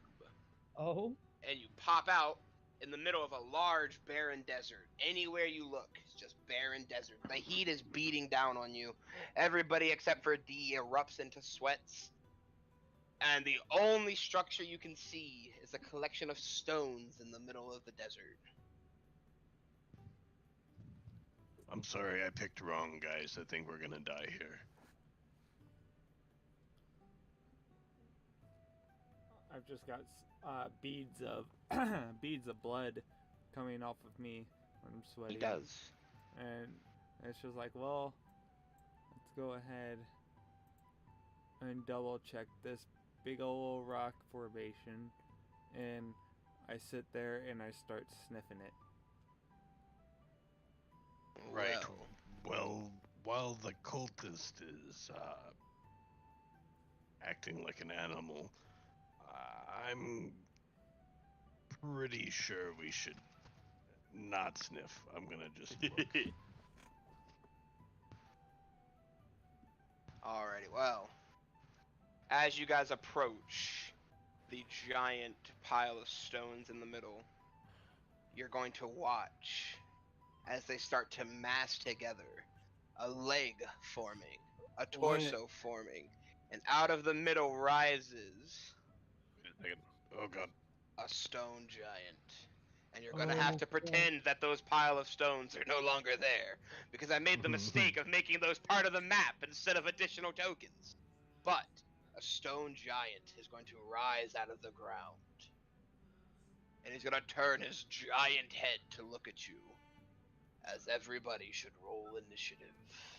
Oh. And you pop out in the middle of a large, barren desert. Anywhere you look, it's just barren desert. The heat is beating down on you. Everybody except for D erupts into sweats. And the only structure you can see is a collection of stones in the middle of the desert. I'm sorry, I picked wrong, guys. I think we're gonna die here. I've just got beads of beads of blood coming off of me when I'm sweating. He does. And it's just like, well, let's go ahead and double check this big old rock formation. And I sit there and I start sniffing it. Right. Well, while the cultist is acting like an animal, I'm pretty sure we should not sniff. I'm gonna just look. Alrighty, well, as you guys approach the giant pile of stones in the middle, you're going to watch as they start to mass together. A leg forming, a torso forming, and out of the middle rises Wait a second. Oh god. a stone giant. And you're gonna have to pretend that those pile of stones are no longer there, because I made the mistake of making those part of the map instead of additional tokens. But a stone giant is going to rise out of the ground. And he's gonna turn his giant head to look at you. As everybody should roll initiative.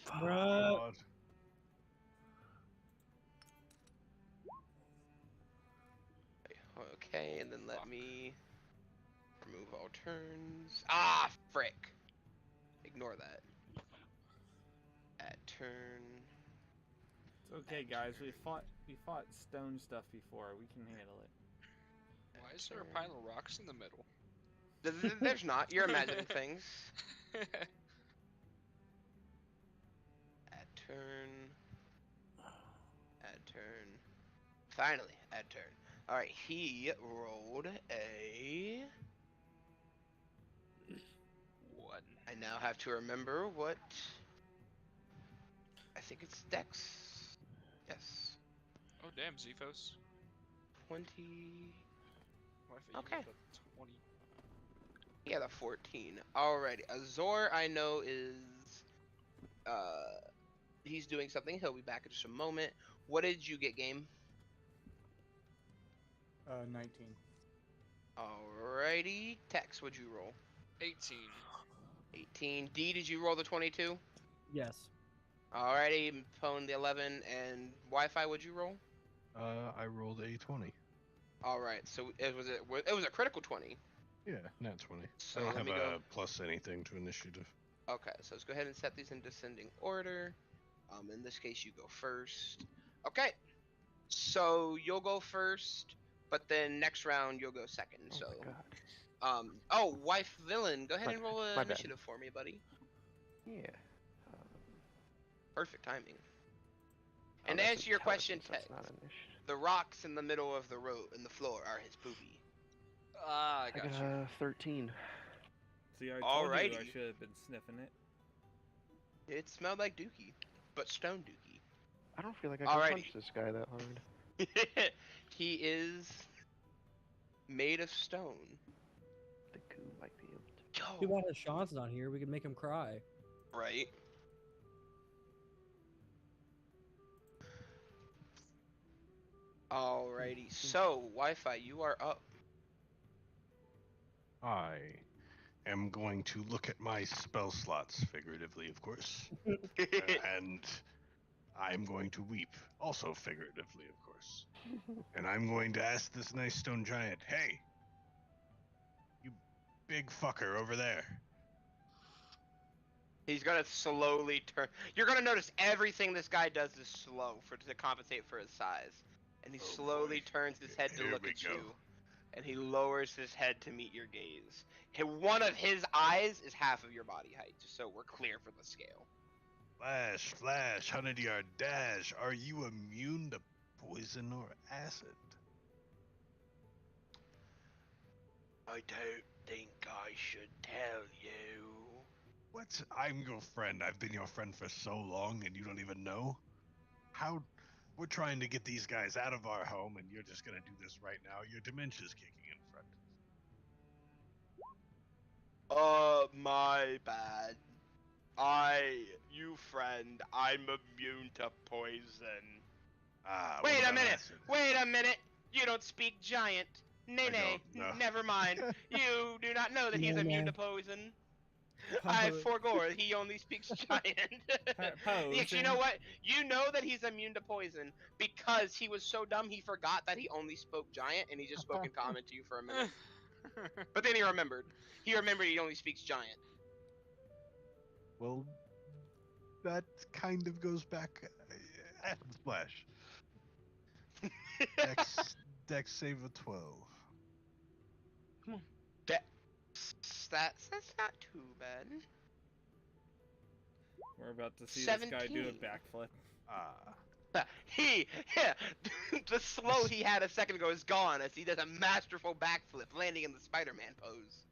Bruh. God. Okay, and then let me remove all turns. Ah, frick. Ignore that. At turn. It's okay, guys. We fought stone stuff before. We can handle it. Why is there a pile of rocks in the middle? There's not. You're imagining things. At turn. At turn. Finally, at turn. Alright, he rolled a... 1. I now have to remember what... I think it's Dex. Yes. Oh damn, Zephos. 20... Why for Okay. you got 20? Yeah, the 14. Alrighty. Azor, I know, is... He's doing something. He'll be back in just a moment. What did you get, game? 19. Alrighty. Tex, what'd you roll? 18. 18. D, did you roll the 22? Yes. Alrighty. Pone the 11. And Wi-Fi, what'd you roll? I rolled a 20. Alright, so it was a critical 20. Yeah, nat 20. So I don't let have me a go. plus anything to initiative. Okay, so let's go ahead and set these in descending order. In this case, you go first. Okay, so you'll go first, but then next round you'll go second. Oh So, my god. wife villain, go ahead My and roll bad, an my bad. initiative for me, buddy. Yeah. Perfect timing. Oh, And to that's answer your question, intelligence, Ted, that's not initiative. the rocks in the middle of the road and the floor are his poopy. Ah, I I got got you. 13. See, I told you I Alrighty. should have been sniffing it. It smelled like dookie, but stone dookie. I don't feel like I can Alrighty. punch this guy that hard. He is made of stone. The goo might be able to. Too Yo, bad Sean's not here. We could make him cry. right? Alrighty, so Wi-Fi, you are up. I am going to look at my spell slots, figuratively, of course. And I'm going to weep, also figuratively, of course. And I'm going to ask this nice stone giant, hey, you big fucker over there. He's gonna slowly turn. You're gonna notice everything this guy does is slow to compensate for his size, and he Oh, slowly boy. turns his head to Here look we at go. you, and he lowers his head to meet your gaze. One of his eyes is half of your body height, just so we're clear for the scale. Flash, flash, 100-yard dash. Are you immune to poison or acid? I don't think I should tell you. What? I'm your friend. I've been your friend for so long and you don't even know? How? We're trying to get these guys out of our home and you're just gonna do this right now. Your dementia's kicking in, friend. My bad. You friend, I'm immune to poison. Ah, what Wait a about minute! acid? Wait a minute! You don't speak giant. Nay, nay, don't, no. never mind. You do not know that he's Nay, immune nay. to poison. I forgore. He only speaks giant. Actually, you know what? You know that he's immune to poison because he was so dumb he forgot that he only spoke giant and he just spoke in common to you for a minute. But then he remembered. He remembered he only speaks giant. Well, that kind of goes back. Acid splash. Dex save of 12. That's not too bad. We're about to see this guy do a 17. backflip. Ah. The slow he had a second ago is gone as he does a masterful backflip, landing in the Spider-Man pose.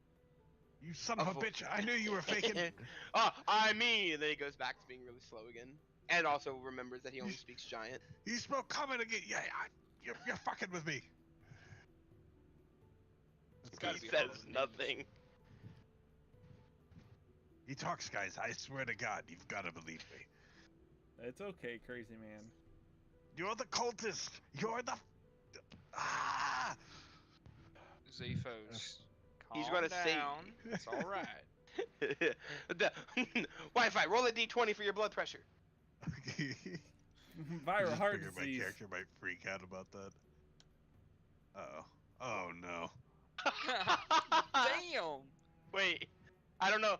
You son of a bitch! I knew you were faking. And then he goes back to being really slow again, and also remembers that he only speaks giant. You spoke common again. Yeah, you're fucking with me. Gotta He be says hard news. nothing. He talks, guys. I swear to God, you've got to believe me. It's okay, crazy man. You're the cultist. You're the. Ah! Zephos, He's calm gonna say- down. It's all right. Wi-Fi, roll a d20 for your blood pressure. Viral Just heart figured my disease. character might freak out about that. Oh. Oh no. Damn. Wait, I don't know.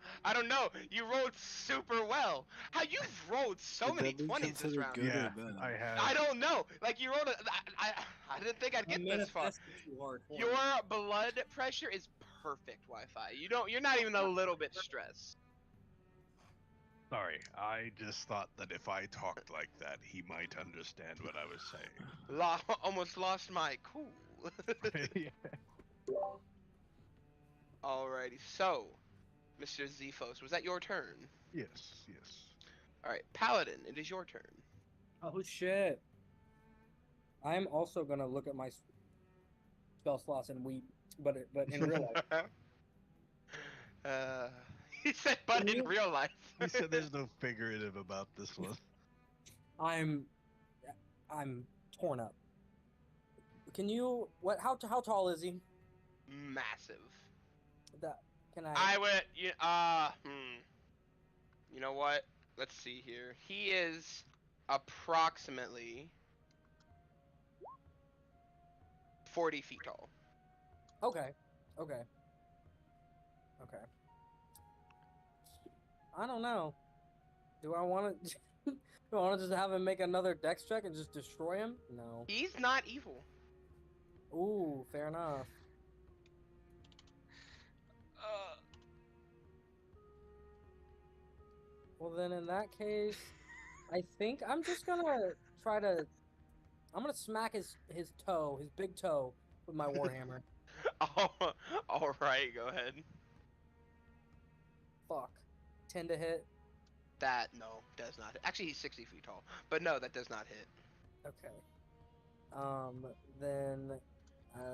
You rolled super well. How you've rolled so Could many that be 20s this considered round? good or Yeah, bad? I have. I don't know. Like you rolled a. I didn't think I'd I get this far. manifested too hard. for Your it. blood pressure is perfect, Wi-Fi. You're not even a little bit stressed. Sorry, I just thought that if I talked like that, he might understand what I was saying. Almost lost my cool. Yeah. Alrighty, so, Mr. Zephos, was that your turn? Yes. Alright, Paladin, it is your turn. Oh shit! I'm also gonna look at my spell slots and weep, but in real life. He said, but in You- real life. He said there's no figurative about this one. I'm torn up. Can you how tall is he? Massive. That can I would, you know what? Let's see here. He is approximately 40 feet tall. Okay. I don't know. Do I want to? Do I want to just have him make another dex check and just destroy him? No. He's not evil. Ooh, fair enough. Well, then in that case, I think I'm just gonna try to. I'm gonna smack his toe, his big toe, with my warhammer. Oh, alright, go ahead. Fuck. 10 to hit. That, no, does not hit. Actually, he's 60 feet tall. But no, that does not hit. Okay. Then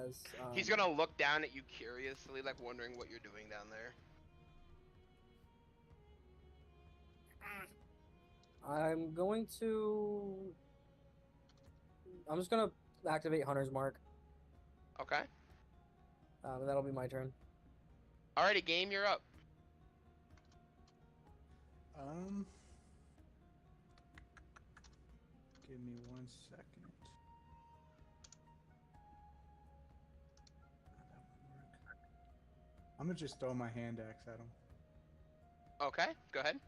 as He's gonna look down at you curiously, like wondering what you're doing down there. I'm just gonna activate Hunter's Mark. Okay. That'll be my turn. Alrighty, game, you're up. Give me 1 second. That won't work. I'm gonna just throw my hand axe at him. Okay, go ahead.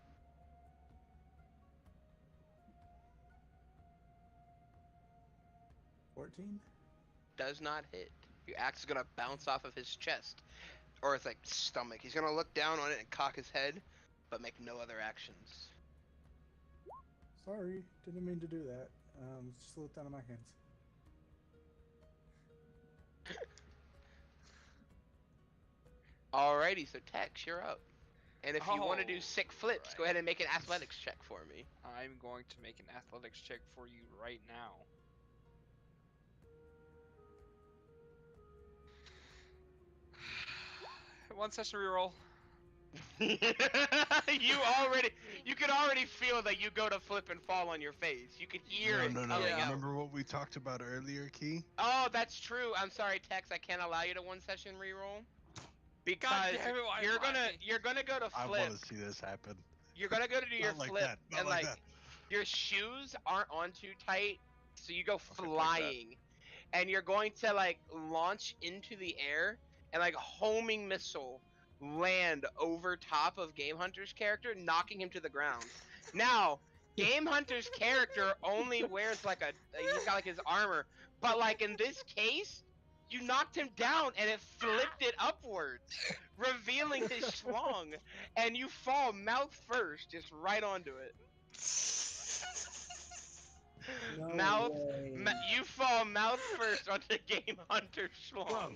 $14? Does not hit. Your axe is gonna bounce off of his chest. Or his, like, stomach. He's gonna look down on it and cock his head, but make no other actions. Sorry, didn't mean to do that. Just slipped out of my hands. Alrighty, so Tex, you're up. And if you want to do sick flips, go Alright. ahead and make an athletics check for me. I'm going to make an athletics check for you right now. One session reroll. You could already feel that you go to flip and fall on your face. You could hear it No. coming out. Remember what we talked about earlier, Key? Oh, that's true. I'm sorry, Tex. I can't allow you to one session reroll because damn it, why you're gonna Rodney? you're gonna go to I flip. want to see this happen. You're gonna go to do your Not like flip, that, not and like like that. your shoes aren't on too tight, so you go like that. flying, and you're going to like launch into the air and like homing missile land over top of Game Hunter's character, knocking him to the ground. Now, Game Hunter's character only wears like he's got like his armor, but like in this case, you knocked him down and it flipped it upwards, revealing his schlong, and you fall mouth first, just right onto it. No way. You fall mouth first onto Game Hunter's schlong. Well,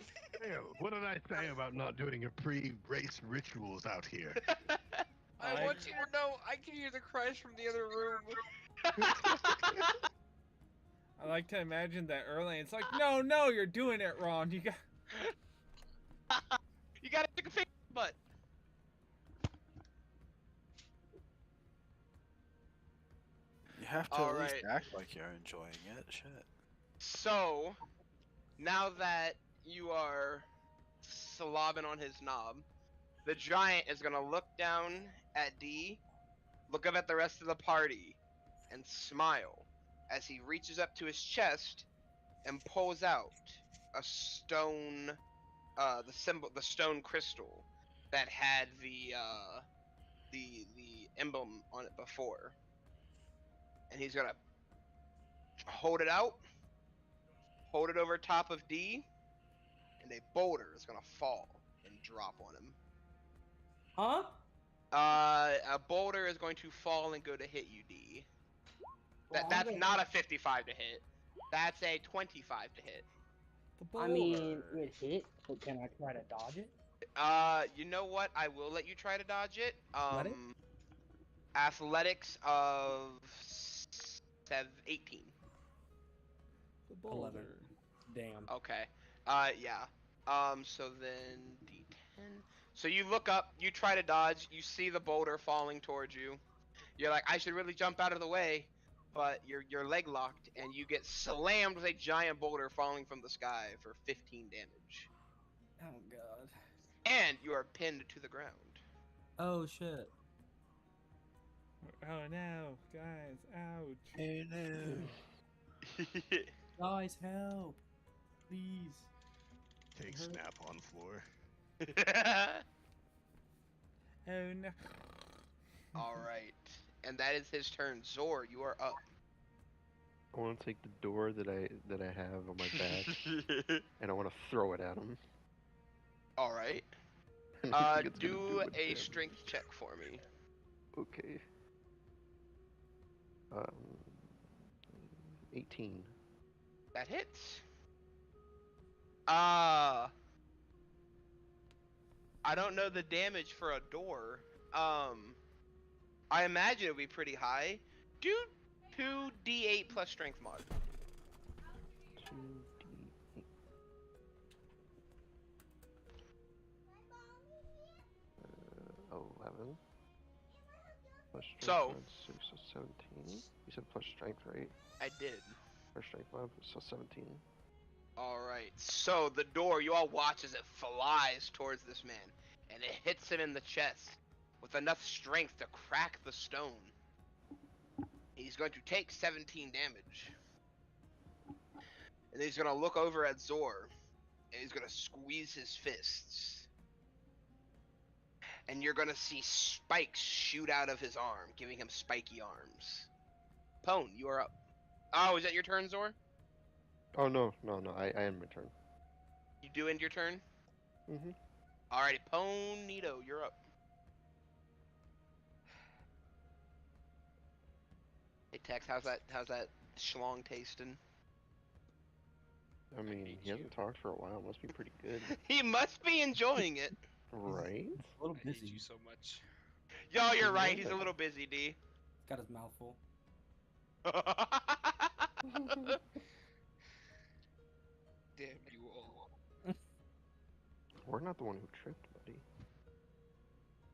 hell, what did I say about not doing a pre-race rituals out here? I want you to know I can hear the cries from the other room. I like to imagine that early. It's like, no, you're doing it wrong. You got. You gotta take a finger in the butt. have to All at least right. act like you're enjoying it. Shit. So, now that you are slobbing on his knob, the giant is gonna look down at D, look up at the rest of the party, and smile as he reaches up to his chest and pulls out a stone, the stone crystal that had the emblem on it before, and he's gonna hold it out, hold it over top of D, and a boulder is gonna fall and drop on him. Huh? A boulder is going to fall and go to hit you, D. Well, I'm That's gonna- not a 55 to hit. That's a 25 to hit. The I mean, boulder. it hit, but can I try to dodge it? You know what? I will let you try to dodge it. Athletics? Athletics of 18. The boulder. Damn. Okay. Yeah. So then D10. So you look up, you try to dodge, you see the boulder falling towards you. You're like, I should really jump out of the way, but you're leg locked, and you get slammed with a giant boulder falling from the sky for 15 damage. Oh god. And you are pinned to the ground. Oh shit. Oh no, guys, ouch. Hey, no. Guys, help. Please. Take snap on floor. Oh no. All right, and that is his turn. Zor, you are up. I want to take the door that I have on my back, and I want to throw it at him. All right. And I think it's gonna Do much a damage. strength check for me. Okay. 18. That hits. I don't know the damage for a door. I imagine it would be pretty high. Do 2d8 plus strength mod. 2d8. 11. Plus strength So- mod, 6, so 17. You said plus strength, right? I did. Plus strength mod, so 17. Alright, so the door, you all watch as it flies towards this man, and it hits him in the chest with enough strength to crack the stone. He's going to take 17 damage. And he's going to look over at Zor, and he's going to squeeze his fists. And you're going to see spikes shoot out of his arm, giving him spiky arms. Pone, you are up. Oh, is that your turn, Zor? Oh, no, I end my turn. You do end your turn? Mm-hmm. Alrighty, Ponito, you're up. Hey Tex, how's that schlong tasting? I mean, he hasn't talked for a while. Must be pretty good. He must be enjoying it. Right? A little I hate busy. you so much. Yo, you're right, he's a little busy, D. He's got his mouth full. Damn you all. We're not the one who tripped, buddy.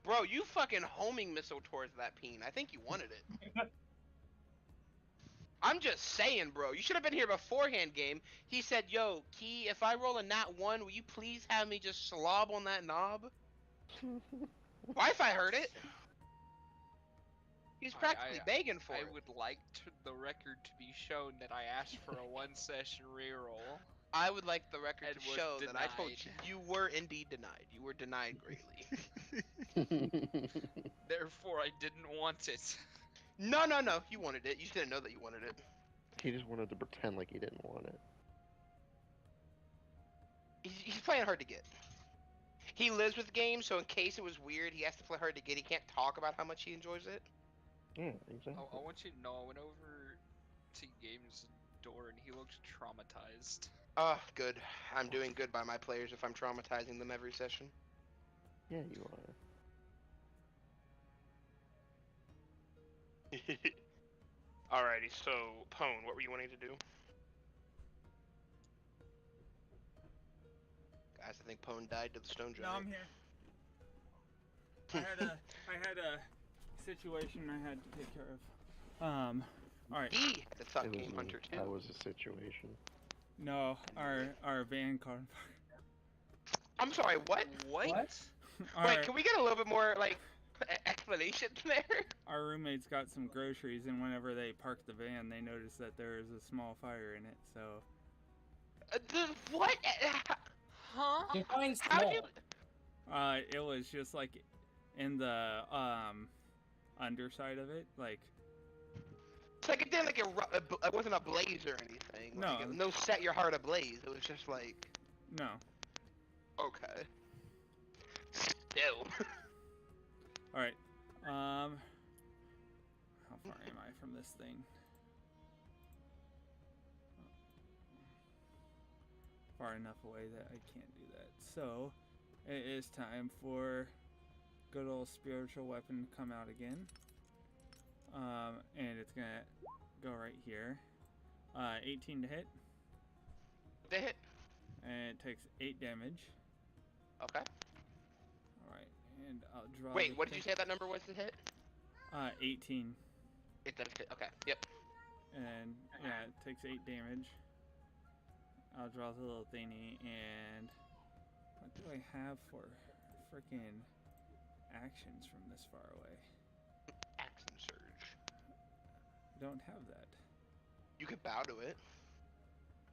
Bro, you fucking homing missile towards that peen. I think you wanted it. I'm just saying, bro. You should have been here beforehand, game. He said, yo, Key, if I roll a nat 1, will you please have me just slob on that knob? Wi-Fi heard it. He's practically begging for I it. would like the record to be shown that I asked for a one-session reroll. I would like the record And to was show that I told denied. you were indeed denied. You were denied greatly. Therefore, I didn't want it. No. You wanted it. You just didn't know that you wanted it. He just wanted to pretend like he didn't want it. He's playing hard to get. He lives with games, so in case it was weird, he has to play hard to get. He can't talk about how much he enjoys it. Yeah, exactly. I want you to know, I went over to Games' door and he looked traumatized. Oh, good. I'm doing good by my players if I'm traumatizing them every session. Yeah, you are. Alrighty, so, Pone, what were you wanting to do? Guys, I think Pone died to the stone giant. No, I'm here. I had a situation I had to take care of. All right. D had to suck It was Game me. Hunter too. That was a situation. No, our van caught on fire. I'm sorry, what? What? Our, Wait, can we get a little bit more, like, explanation there? our roommates got some groceries, and whenever they parked the van, they noticed that there was a small fire in it. So. What? Huh? Define How small. did you... It was just like in the underside of it, like. It's like it didn't like it wasn't a blaze or anything. No. Like, no set your heart ablaze. It was just like... No. Okay. Still. All right. How far am I from this thing? Far enough away that I can't do that. So, it is time for good old spiritual weapon to come out again. And it's gonna go right here. 18 to hit. The hit. And it takes 8 damage. Okay. Alright, and I'll draw. Wait, what did you say that number was to hit? 18. It does hit. Okay. Yep. And yeah, it takes 8 damage. I'll draw the little thingy, and what do I have for freaking actions from this far away? Action surge. I don't have that. You could bow to it.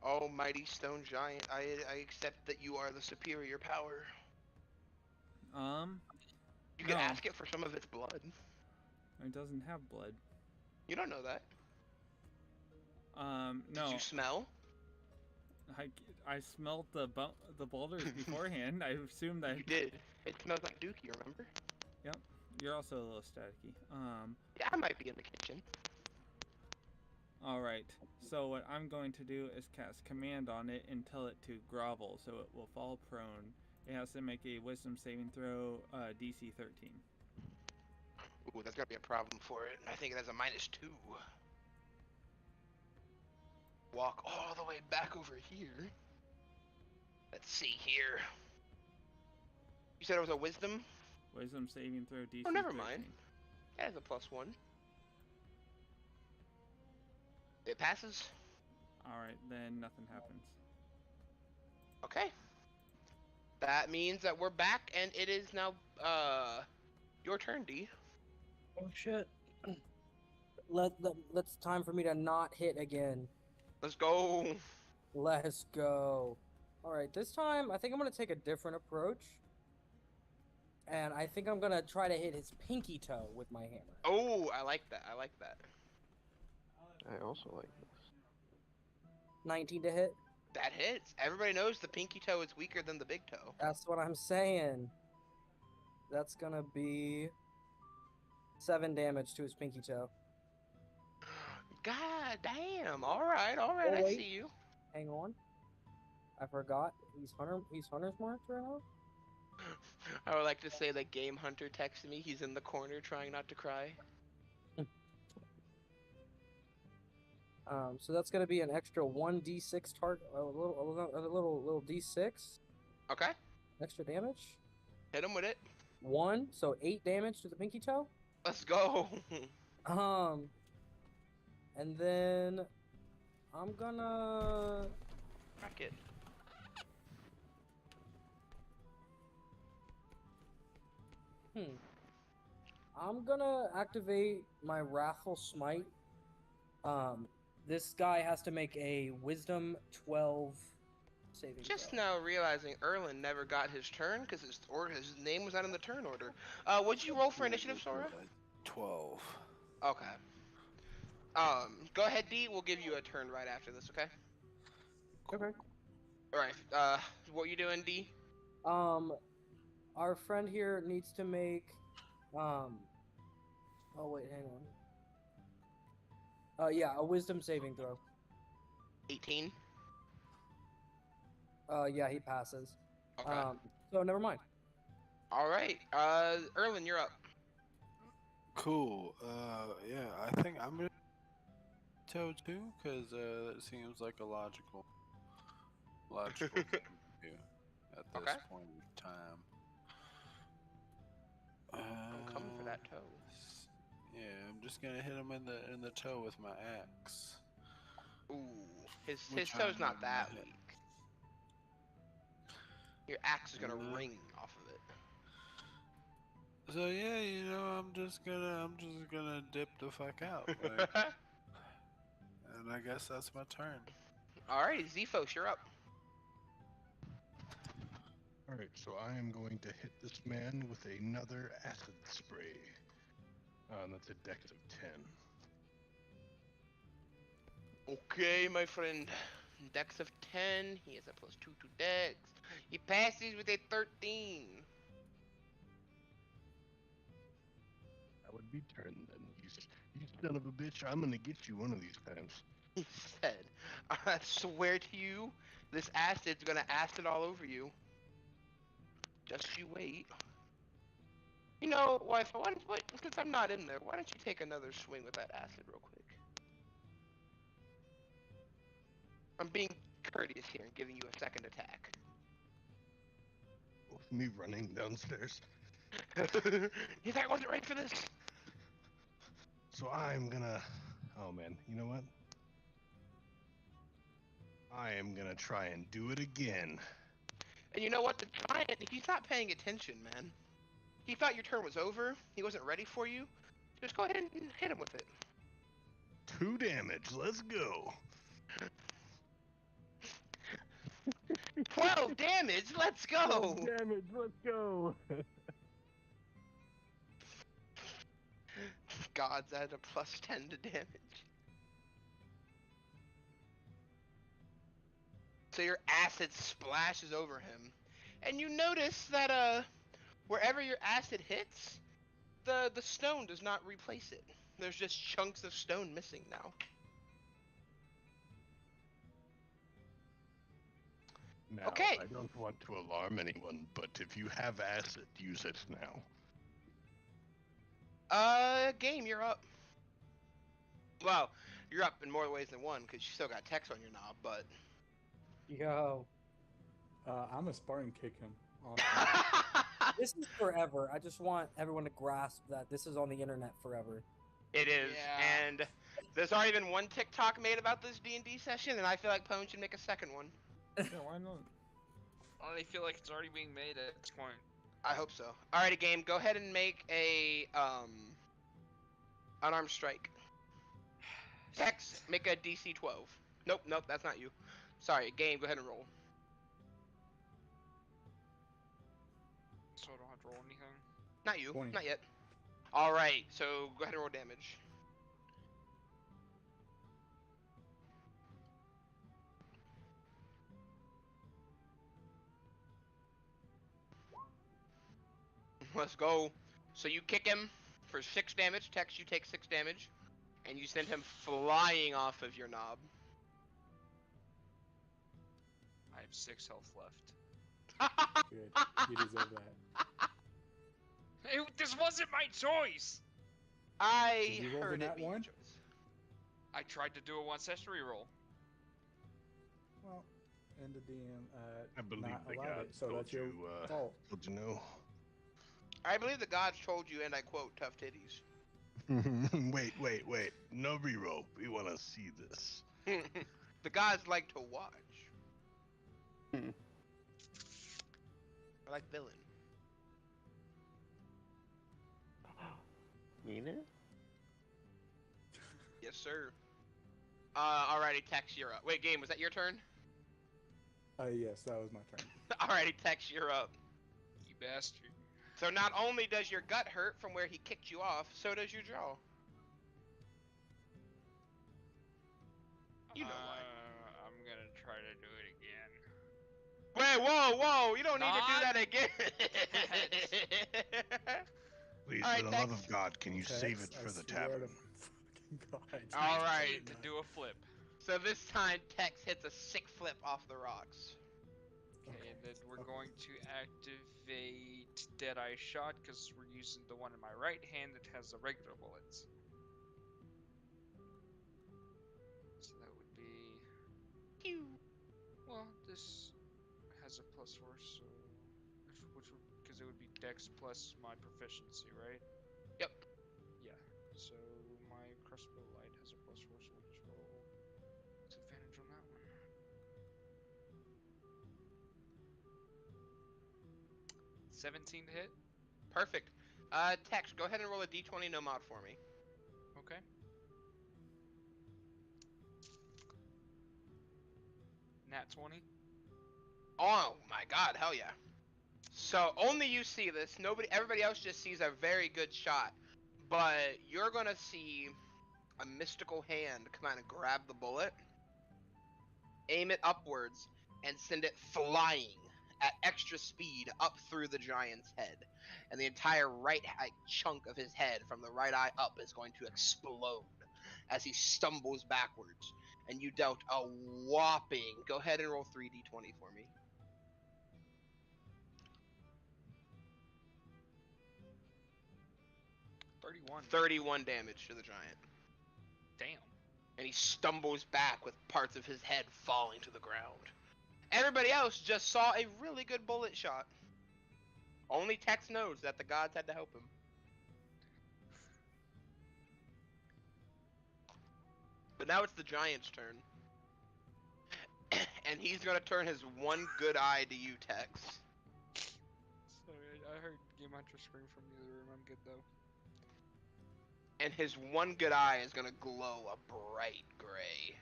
Oh, mighty stone giant, I accept that you are the superior power. You can No. ask it for some of its blood. It doesn't have blood. You don't know that. No. Did you smell? I smelled the boulders beforehand. I assumed that. You did. It smells like dookie, remember? Yep. You're also a little staticky. Yeah, I might be in the kitchen. Alright, so what I'm going to do is cast command on it and tell it to grovel, so it will fall prone. It has to make a wisdom saving throw, DC 13. Ooh, that's gonna be a problem for it. I think it has a -2. Walk all the way back over here. Let's see here. You said it was a wisdom? Wisdom saving throw DC Oh, never 13. mind. It has a +1. It passes? Alright, then nothing happens. Okay. That means that we're back, and it is now, your turn, D. Oh shit. Let's time for me to not hit again. Let's go. Let's go. Alright, this time I think I'm gonna take a different approach. And I think I'm gonna try to hit his pinky toe with my hammer. Oh, I like that. I like that. I also like this. 19 to hit. That hits. Everybody knows the pinky toe is weaker than the big toe. That's what I'm saying. That's gonna be 7 damage to his pinky toe. God damn. All right, Oh, I wait. see you. Hang on. I forgot. He's hunter's marked right now. I would like to say that Game Hunter texted me. He's in the corner trying not to cry. So that's gonna be an extra 1d6 target, a little d6 Okay. extra damage. Hit him with it. 1, so 8 damage to the pinky toe. Let's go. And then I'm gonna Crack it. I'm gonna activate my Wrathful Smite. This guy has to make a Wisdom 12 saving Just throw. now realizing Erlen never got his turn because his name was not in the turn order. What'd you roll for initiative, Sora? 12. Okay. Go ahead, D. We'll give you a turn right after this, okay? Okay. Alright, what you doing, D? Our friend here needs to make, oh wait, hang on. Yeah, a Wisdom saving throw. 18? Yeah, he passes. Okay. So never mind. Alright, Erlen, you're up. Cool. Yeah, I think I'm gonna toe too, because that seems like a logical thing to do at this Okay. point in time. I'm coming for that toe. Yeah, I'm just gonna hit him in the toe with my axe. Ooh, his Which toe's I'm not gonna that hit. weak. Your axe is gonna Uh, ring off of it. So yeah, you know, I'm just gonna dip the fuck out, like, and I guess that's my turn. Alright, Zephos, you're up. All right, so I am going to hit this man with another acid spray. That's a dex of 10. Okay, my friend. Dex of 10. He has a +2 to Dex. He passes with a 13. That would be turn then. You son of a bitch! I'm gonna get you one of these times. He said, I swear to you, this acid's gonna acid all over you. Just you wait. You know, wife, since I'm not in there, why don't you take another swing with that acid real quick? I'm being courteous here and giving you a second attack. With me running downstairs. You think I wasn't ready for this? So I'm gonna. Oh man, you know what? I am gonna try and do it again. And you know what? The giant, he's not paying attention, man. He thought your turn was over. He wasn't ready for you. Just go ahead and hit him with it. 2 damage. Let's go. 12 damage. Let's go. Damage. Let's go. Gods add a +10 to damage. So your acid splashes over him, and you notice that wherever your acid hits, the stone does not replace it. There's just chunks of stone missing now. Now, Okay. I don't want to alarm anyone, but if you have acid, use it now. Game, you're up. Well, you're up in more ways than one, because you still got text on your knob, but... Yo, I'm a Spartan kick him. Awesome. this is forever. I just want everyone to grasp that this is on the internet forever. It is, Yeah. and there's already been one TikTok made about this D&D session, and I feel like Pone should make a second one. Yeah, why not? I feel like it's already being made at this point. I hope so. Alrighty, game, go ahead and make a, unarmed strike. Tex, make a DC 12. Nope, that's not you. Sorry, game, go ahead and roll. So I don't have to roll anything. Not you, 20. not yet. Alright, so go ahead and roll damage. Let's go. So you kick him for 6 damage. Tex, you take 6 damage. And you send him flying off of your knob. I have 6 health left. Good. You deserve that. This wasn't my choice! I Did you roll the heard it nat be your one? choice. I tried to do a 1 session reroll. Well, and the DM I believe not the allowed gods it, so told that's your you, fault. told you no. I believe the gods told you, and I quote, tough titties. wait. No reroll. We want to see this. The gods like to watch. Hmm. I like villain. Mean it? Yes, sir. Alrighty, Tex, you're up. Wait, game, was that your turn? Yes, that was my turn. Alrighty, Tex, you're up. You bastard. So not only does your gut hurt from where he kicked you off, so does your jaw. You know why. I'm gonna try to do it again. Wait, whoa, you don't need to do that again. Please, All right, for the love Tex. of God, can you save Tex, it for I the swear tavern? to fucking God. All you right. did To not. do a flip. So this time, Tex hits a sick flip off the rocks. Okay, and then we're going to activate Deadeye Shot because we're using the one in my right hand that has the regular bullets. So that would be. Well, this has a +4, so which would because it would be Dex plus my proficiency, right? Yep. Yeah. So crossbow light has a +4 sword roll. Disadvantage on that one. 17 to hit. Perfect. Tex, go ahead and roll a d20 no mod for me. Okay. Nat 20. Oh my god, hell yeah. So only you see this. Everybody else just sees a very good shot. But you're gonna see a mystical hand come out and grab the bullet, aim it upwards, and send it flying at extra speed up through the giant's head. And the entire right chunk of his head from the right eye up is going to explode as he stumbles backwards. And you dealt a whopping. Go ahead and roll 3d20 for me. 31 damage to the giant. Damn. And he stumbles back with parts of his head falling to the ground. Everybody else just saw a really good bullet shot. Only Tex knows that the gods had to help him. But now it's the giant's turn. And he's gonna turn his one good eye to you, Tex. Sorry, I heard Game Hunter scream from the other room. I'm good though. And his one good eye is gonna glow a bright gray.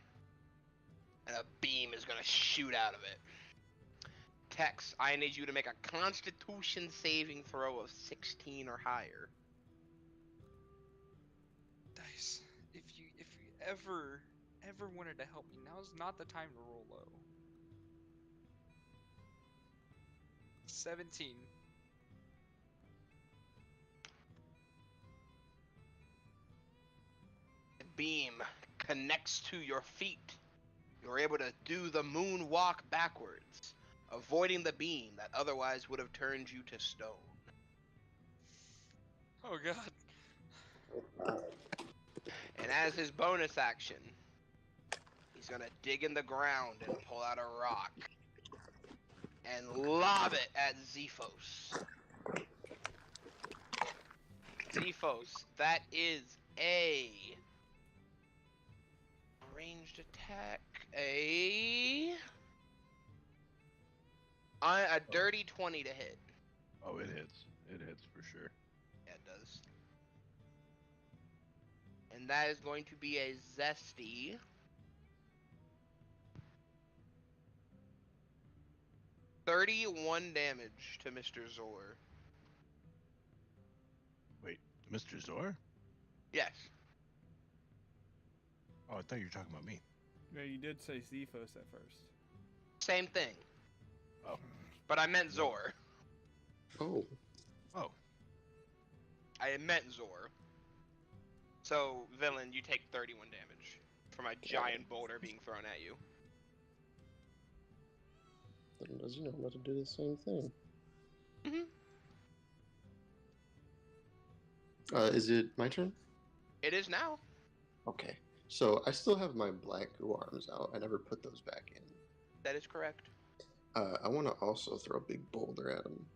And a beam is gonna shoot out of it. Tex, I need you to make a Constitution saving throw of 16 or higher. Dice, if you ever wanted to help me, now's not the time to roll low. 17. The beam connects to your feet. You're able to do the moonwalk backwards, avoiding the beam that otherwise would have turned you to stone. Oh god. And as his bonus action, he's gonna dig in the ground and pull out a rock and lob it at Zephos. Zephos, that is a ranged attack. A dirty 20 to hit. Oh, it hits. It hits for sure. Yeah, it does. And that is going to be a zesty. $31 damage to Mr. Zor. Wait, Mr. Zor? Yes. Oh, I thought you were talking about me. Yeah, you did say Zephos at first. Same thing. Oh. But I meant Zor. Oh. Oh. I meant Zor. So, villain, you take 31 damage from a giant boulder being thrown at you. Then does he know how to do the same thing? Is it my turn? It is now. Okay. So I still have my black goo arms out. I never put those back in. That is correct. I want to also throw a big boulder at him.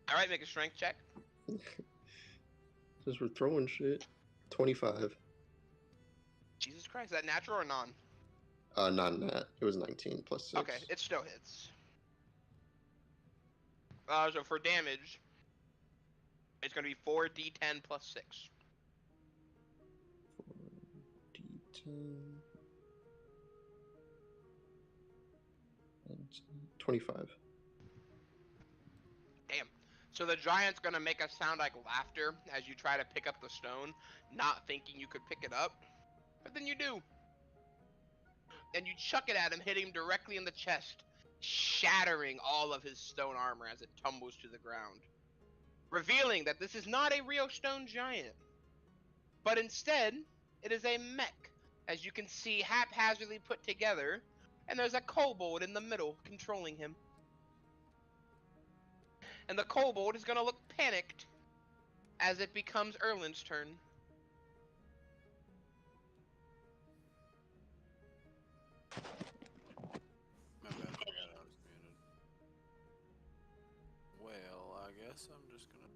Alright, make a strength check. Since we're throwing shit. 25. Jesus Christ, is that natural or non? Not that. It was 19 plus 6. Okay, it still hits. So for damage, it's going to be 4d10 plus 6. 4d10. 25. Damn. So the giant's going to make a sound like laughter as you try to pick up the stone, not thinking you could pick it up. But then you do. And you chuck it at him, hitting him directly in the chest, shattering all of his stone armor as it tumbles to the ground. Revealing that this is not a real stone giant, but instead, it is a mech, as you can see haphazardly put together, and there's a kobold in the middle controlling him. And the kobold is going to look panicked as it becomes Erlin's turn. My bad, I forgot I was muted. Well, I guess I'm just gonna.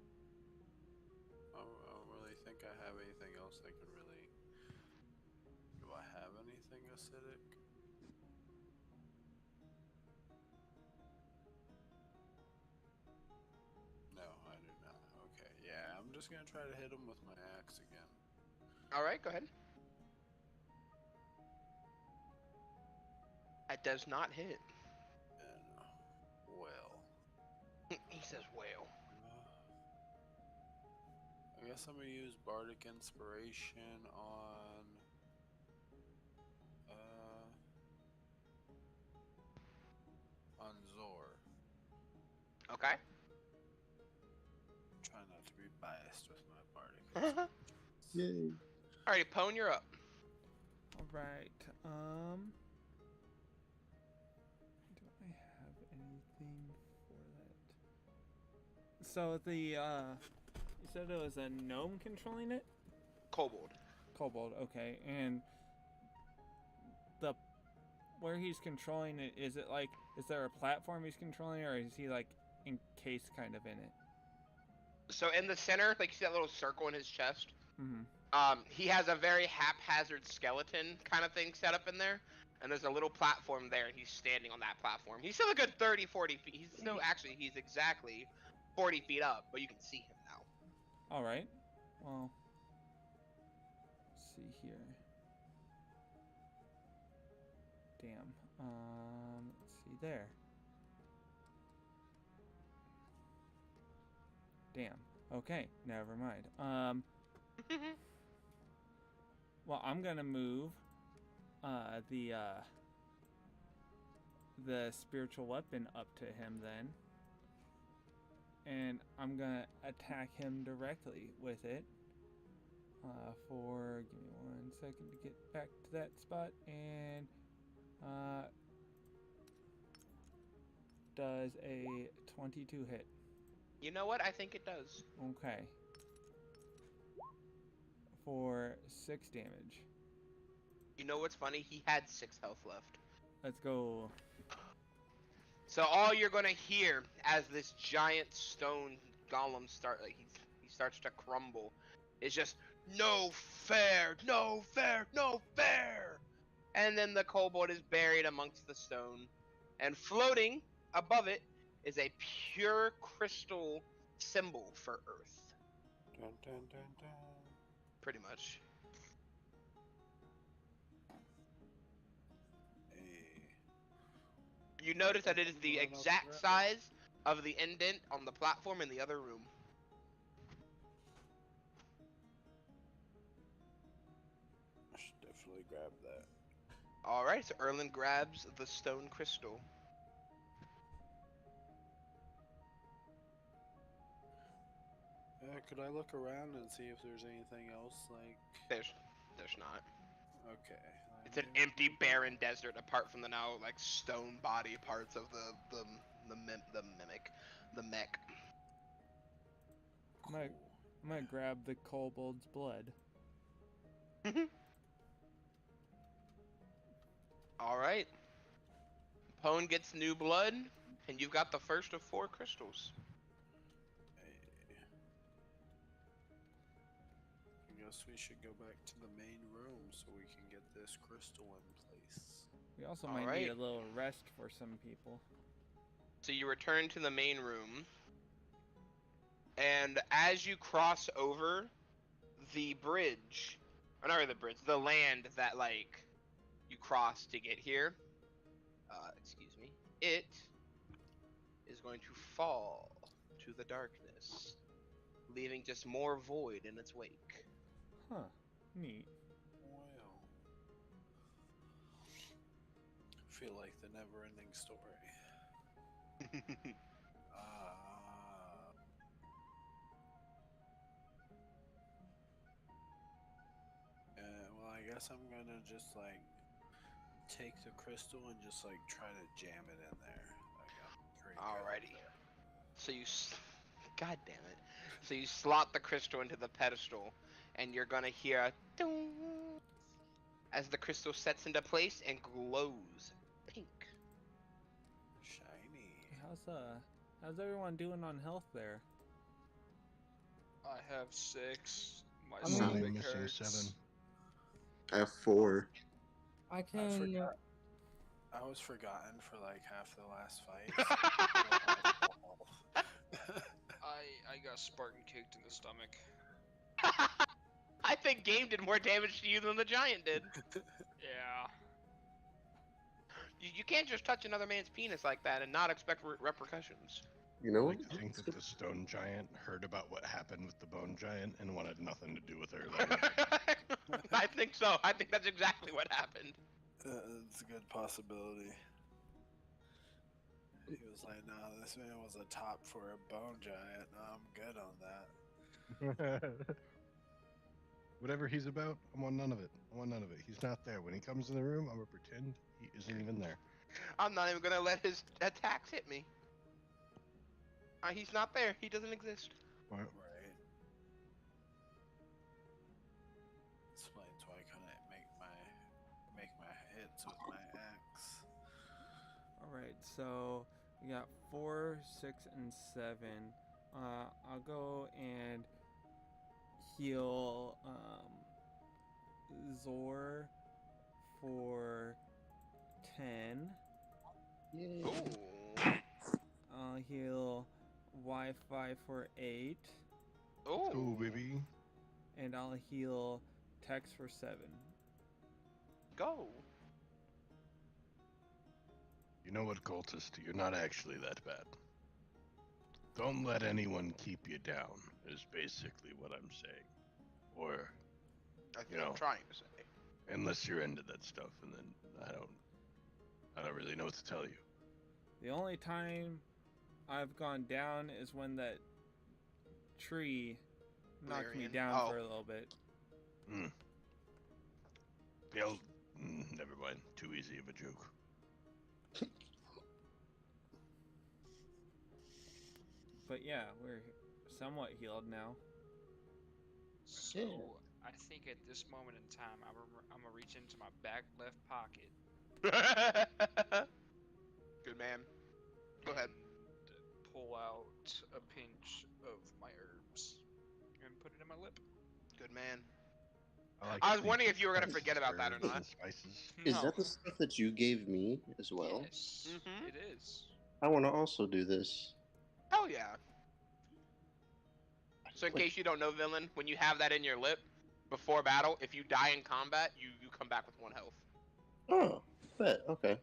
I don't really think I have anything else else I could really. Do I have anything acidic? No, I do not. Okay, yeah, I'm just gonna try to hit him with my axe again. All right, go ahead. That does not hit. And well, He says, "Well." I guess I'm gonna use Bardic Inspiration on Zor. Okay. Try not to be biased with my Bardic. Yay. Alrighty, Pone, you're up. All right. Do I have anything for that? So the you said it was a gnome controlling it? Kobold. Kobold, okay. And the where he's controlling it, is it like, is there a platform he's controlling, or is he like encased kind of in it? So in the center, like you see that little circle in his chest. Mm-hmm. He has a very haphazard skeleton kind of thing set up in there, and there's a little platform there, and he's standing on that platform. He's still a good 30, 40 feet. He's still actually he's exactly 40 feet up, but you can see him now. All right. Well, let's see here. Damn. Let's see there. Damn. Okay, never mind. Well, I'm gonna move the spiritual weapon up to him then, and I'm gonna attack him directly with it. For give me 1 second to get back to that spot, and does a 22 hit? You know what? I think it does. Okay. For 6 damage. You know what's funny? He had 6 health left. Let's go. So all you're gonna hear as this giant stone golem he starts to crumble is just no fair, no fair, no fair. And then the kobold is buried amongst the stone, and floating above it is a pure crystal symbol for Earth. Dun, dun, dun, dun. Pretty much. You notice that it is the exact size of the indent on the platform in the other room. I should definitely grab that. Alright, so Erlen grabs the stone crystal. Could I look around and see if there's anything else, like... There's not. Okay. It's an empty, barren desert apart from the now, like, stone body parts of the mech. I'm gonna grab the kobold's blood. Alright. Pone gets new blood, and you've got the first of 4 crystals. I guess we should go back to the main room so we can get this crystal in place. We also might need a little rest for some people. So you return to the main room, and as you cross over the bridge, or not really the bridge, the land that, like, you cross to get here, excuse me, it is going to fall to the darkness, leaving just more void in its wake. Huh. Neat. Well, I feel like the never-ending story. Well, I guess I'm gonna just, like, take the crystal and just, like, try to jam it in there. Alrighty. So God damn it. So you slot the crystal into the pedestal, and you're gonna hear a ding as the crystal sets into place and glows pink. Shiny. How's everyone doing on health there? I have 6. My I mean- I'm only stomach missing hurts. 7. I have 4. I I can. forgot. I was forgotten for like half the last fight. So I don't have full health. I got Spartan kicked in the stomach. I think Game did more damage to you than the giant did. Yeah. You can't just touch another man's penis like that and not expect repercussions. You I know? like to think that the stone giant heard about what happened with the bone giant and wanted nothing to do with her. Like, I think so. I think that's exactly what happened. It's a good possibility. He was like, "No, this man was a top for a bone giant. No, I'm good on that." whatever he's about, I want none of it. I want none of it. He's not there. When he comes in the room, I'm gonna pretend he isn't even there. I'm not even gonna let his attacks hit me. He's not there. He doesn't exist. Right. Right. Explains why I couldn't make my hits with my axe. Alright, so we got 4, 6, and 7. I'll go and heal Zor for 10. Yay. Ooh. I'll heal Wi-Fi for 8. Ooh. Ooh, baby. And I'll heal Tex for 7. Go. You know what, cultist? You're not actually that bad. Don't let anyone keep you down, is basically what I'm saying. Or, That's You what know. I'm trying to say. unless you're into that stuff, and then I don't really know what to tell you. The only time I've gone down is when that tree knocked me Valerian. down Oh. for a little bit. Never mind. Too easy of a joke. But yeah, we're somewhat healed now. So I think at this moment in time, I'm gonna reach into my back left pocket. Good man. Go ahead. And pull out a pinch of my herbs and put it in my lip. Good man. like I was to wondering think if you were gonna it's forget about that or herbs not. and spices. Is No. that the stuff that you gave me as well? Yes, Mhm. it is. I want to also do this. Hell yeah. So in case you don't know, villain, when you have that in your lip before battle, if you die in combat, you come back with 1 health. Oh, bet. Okay.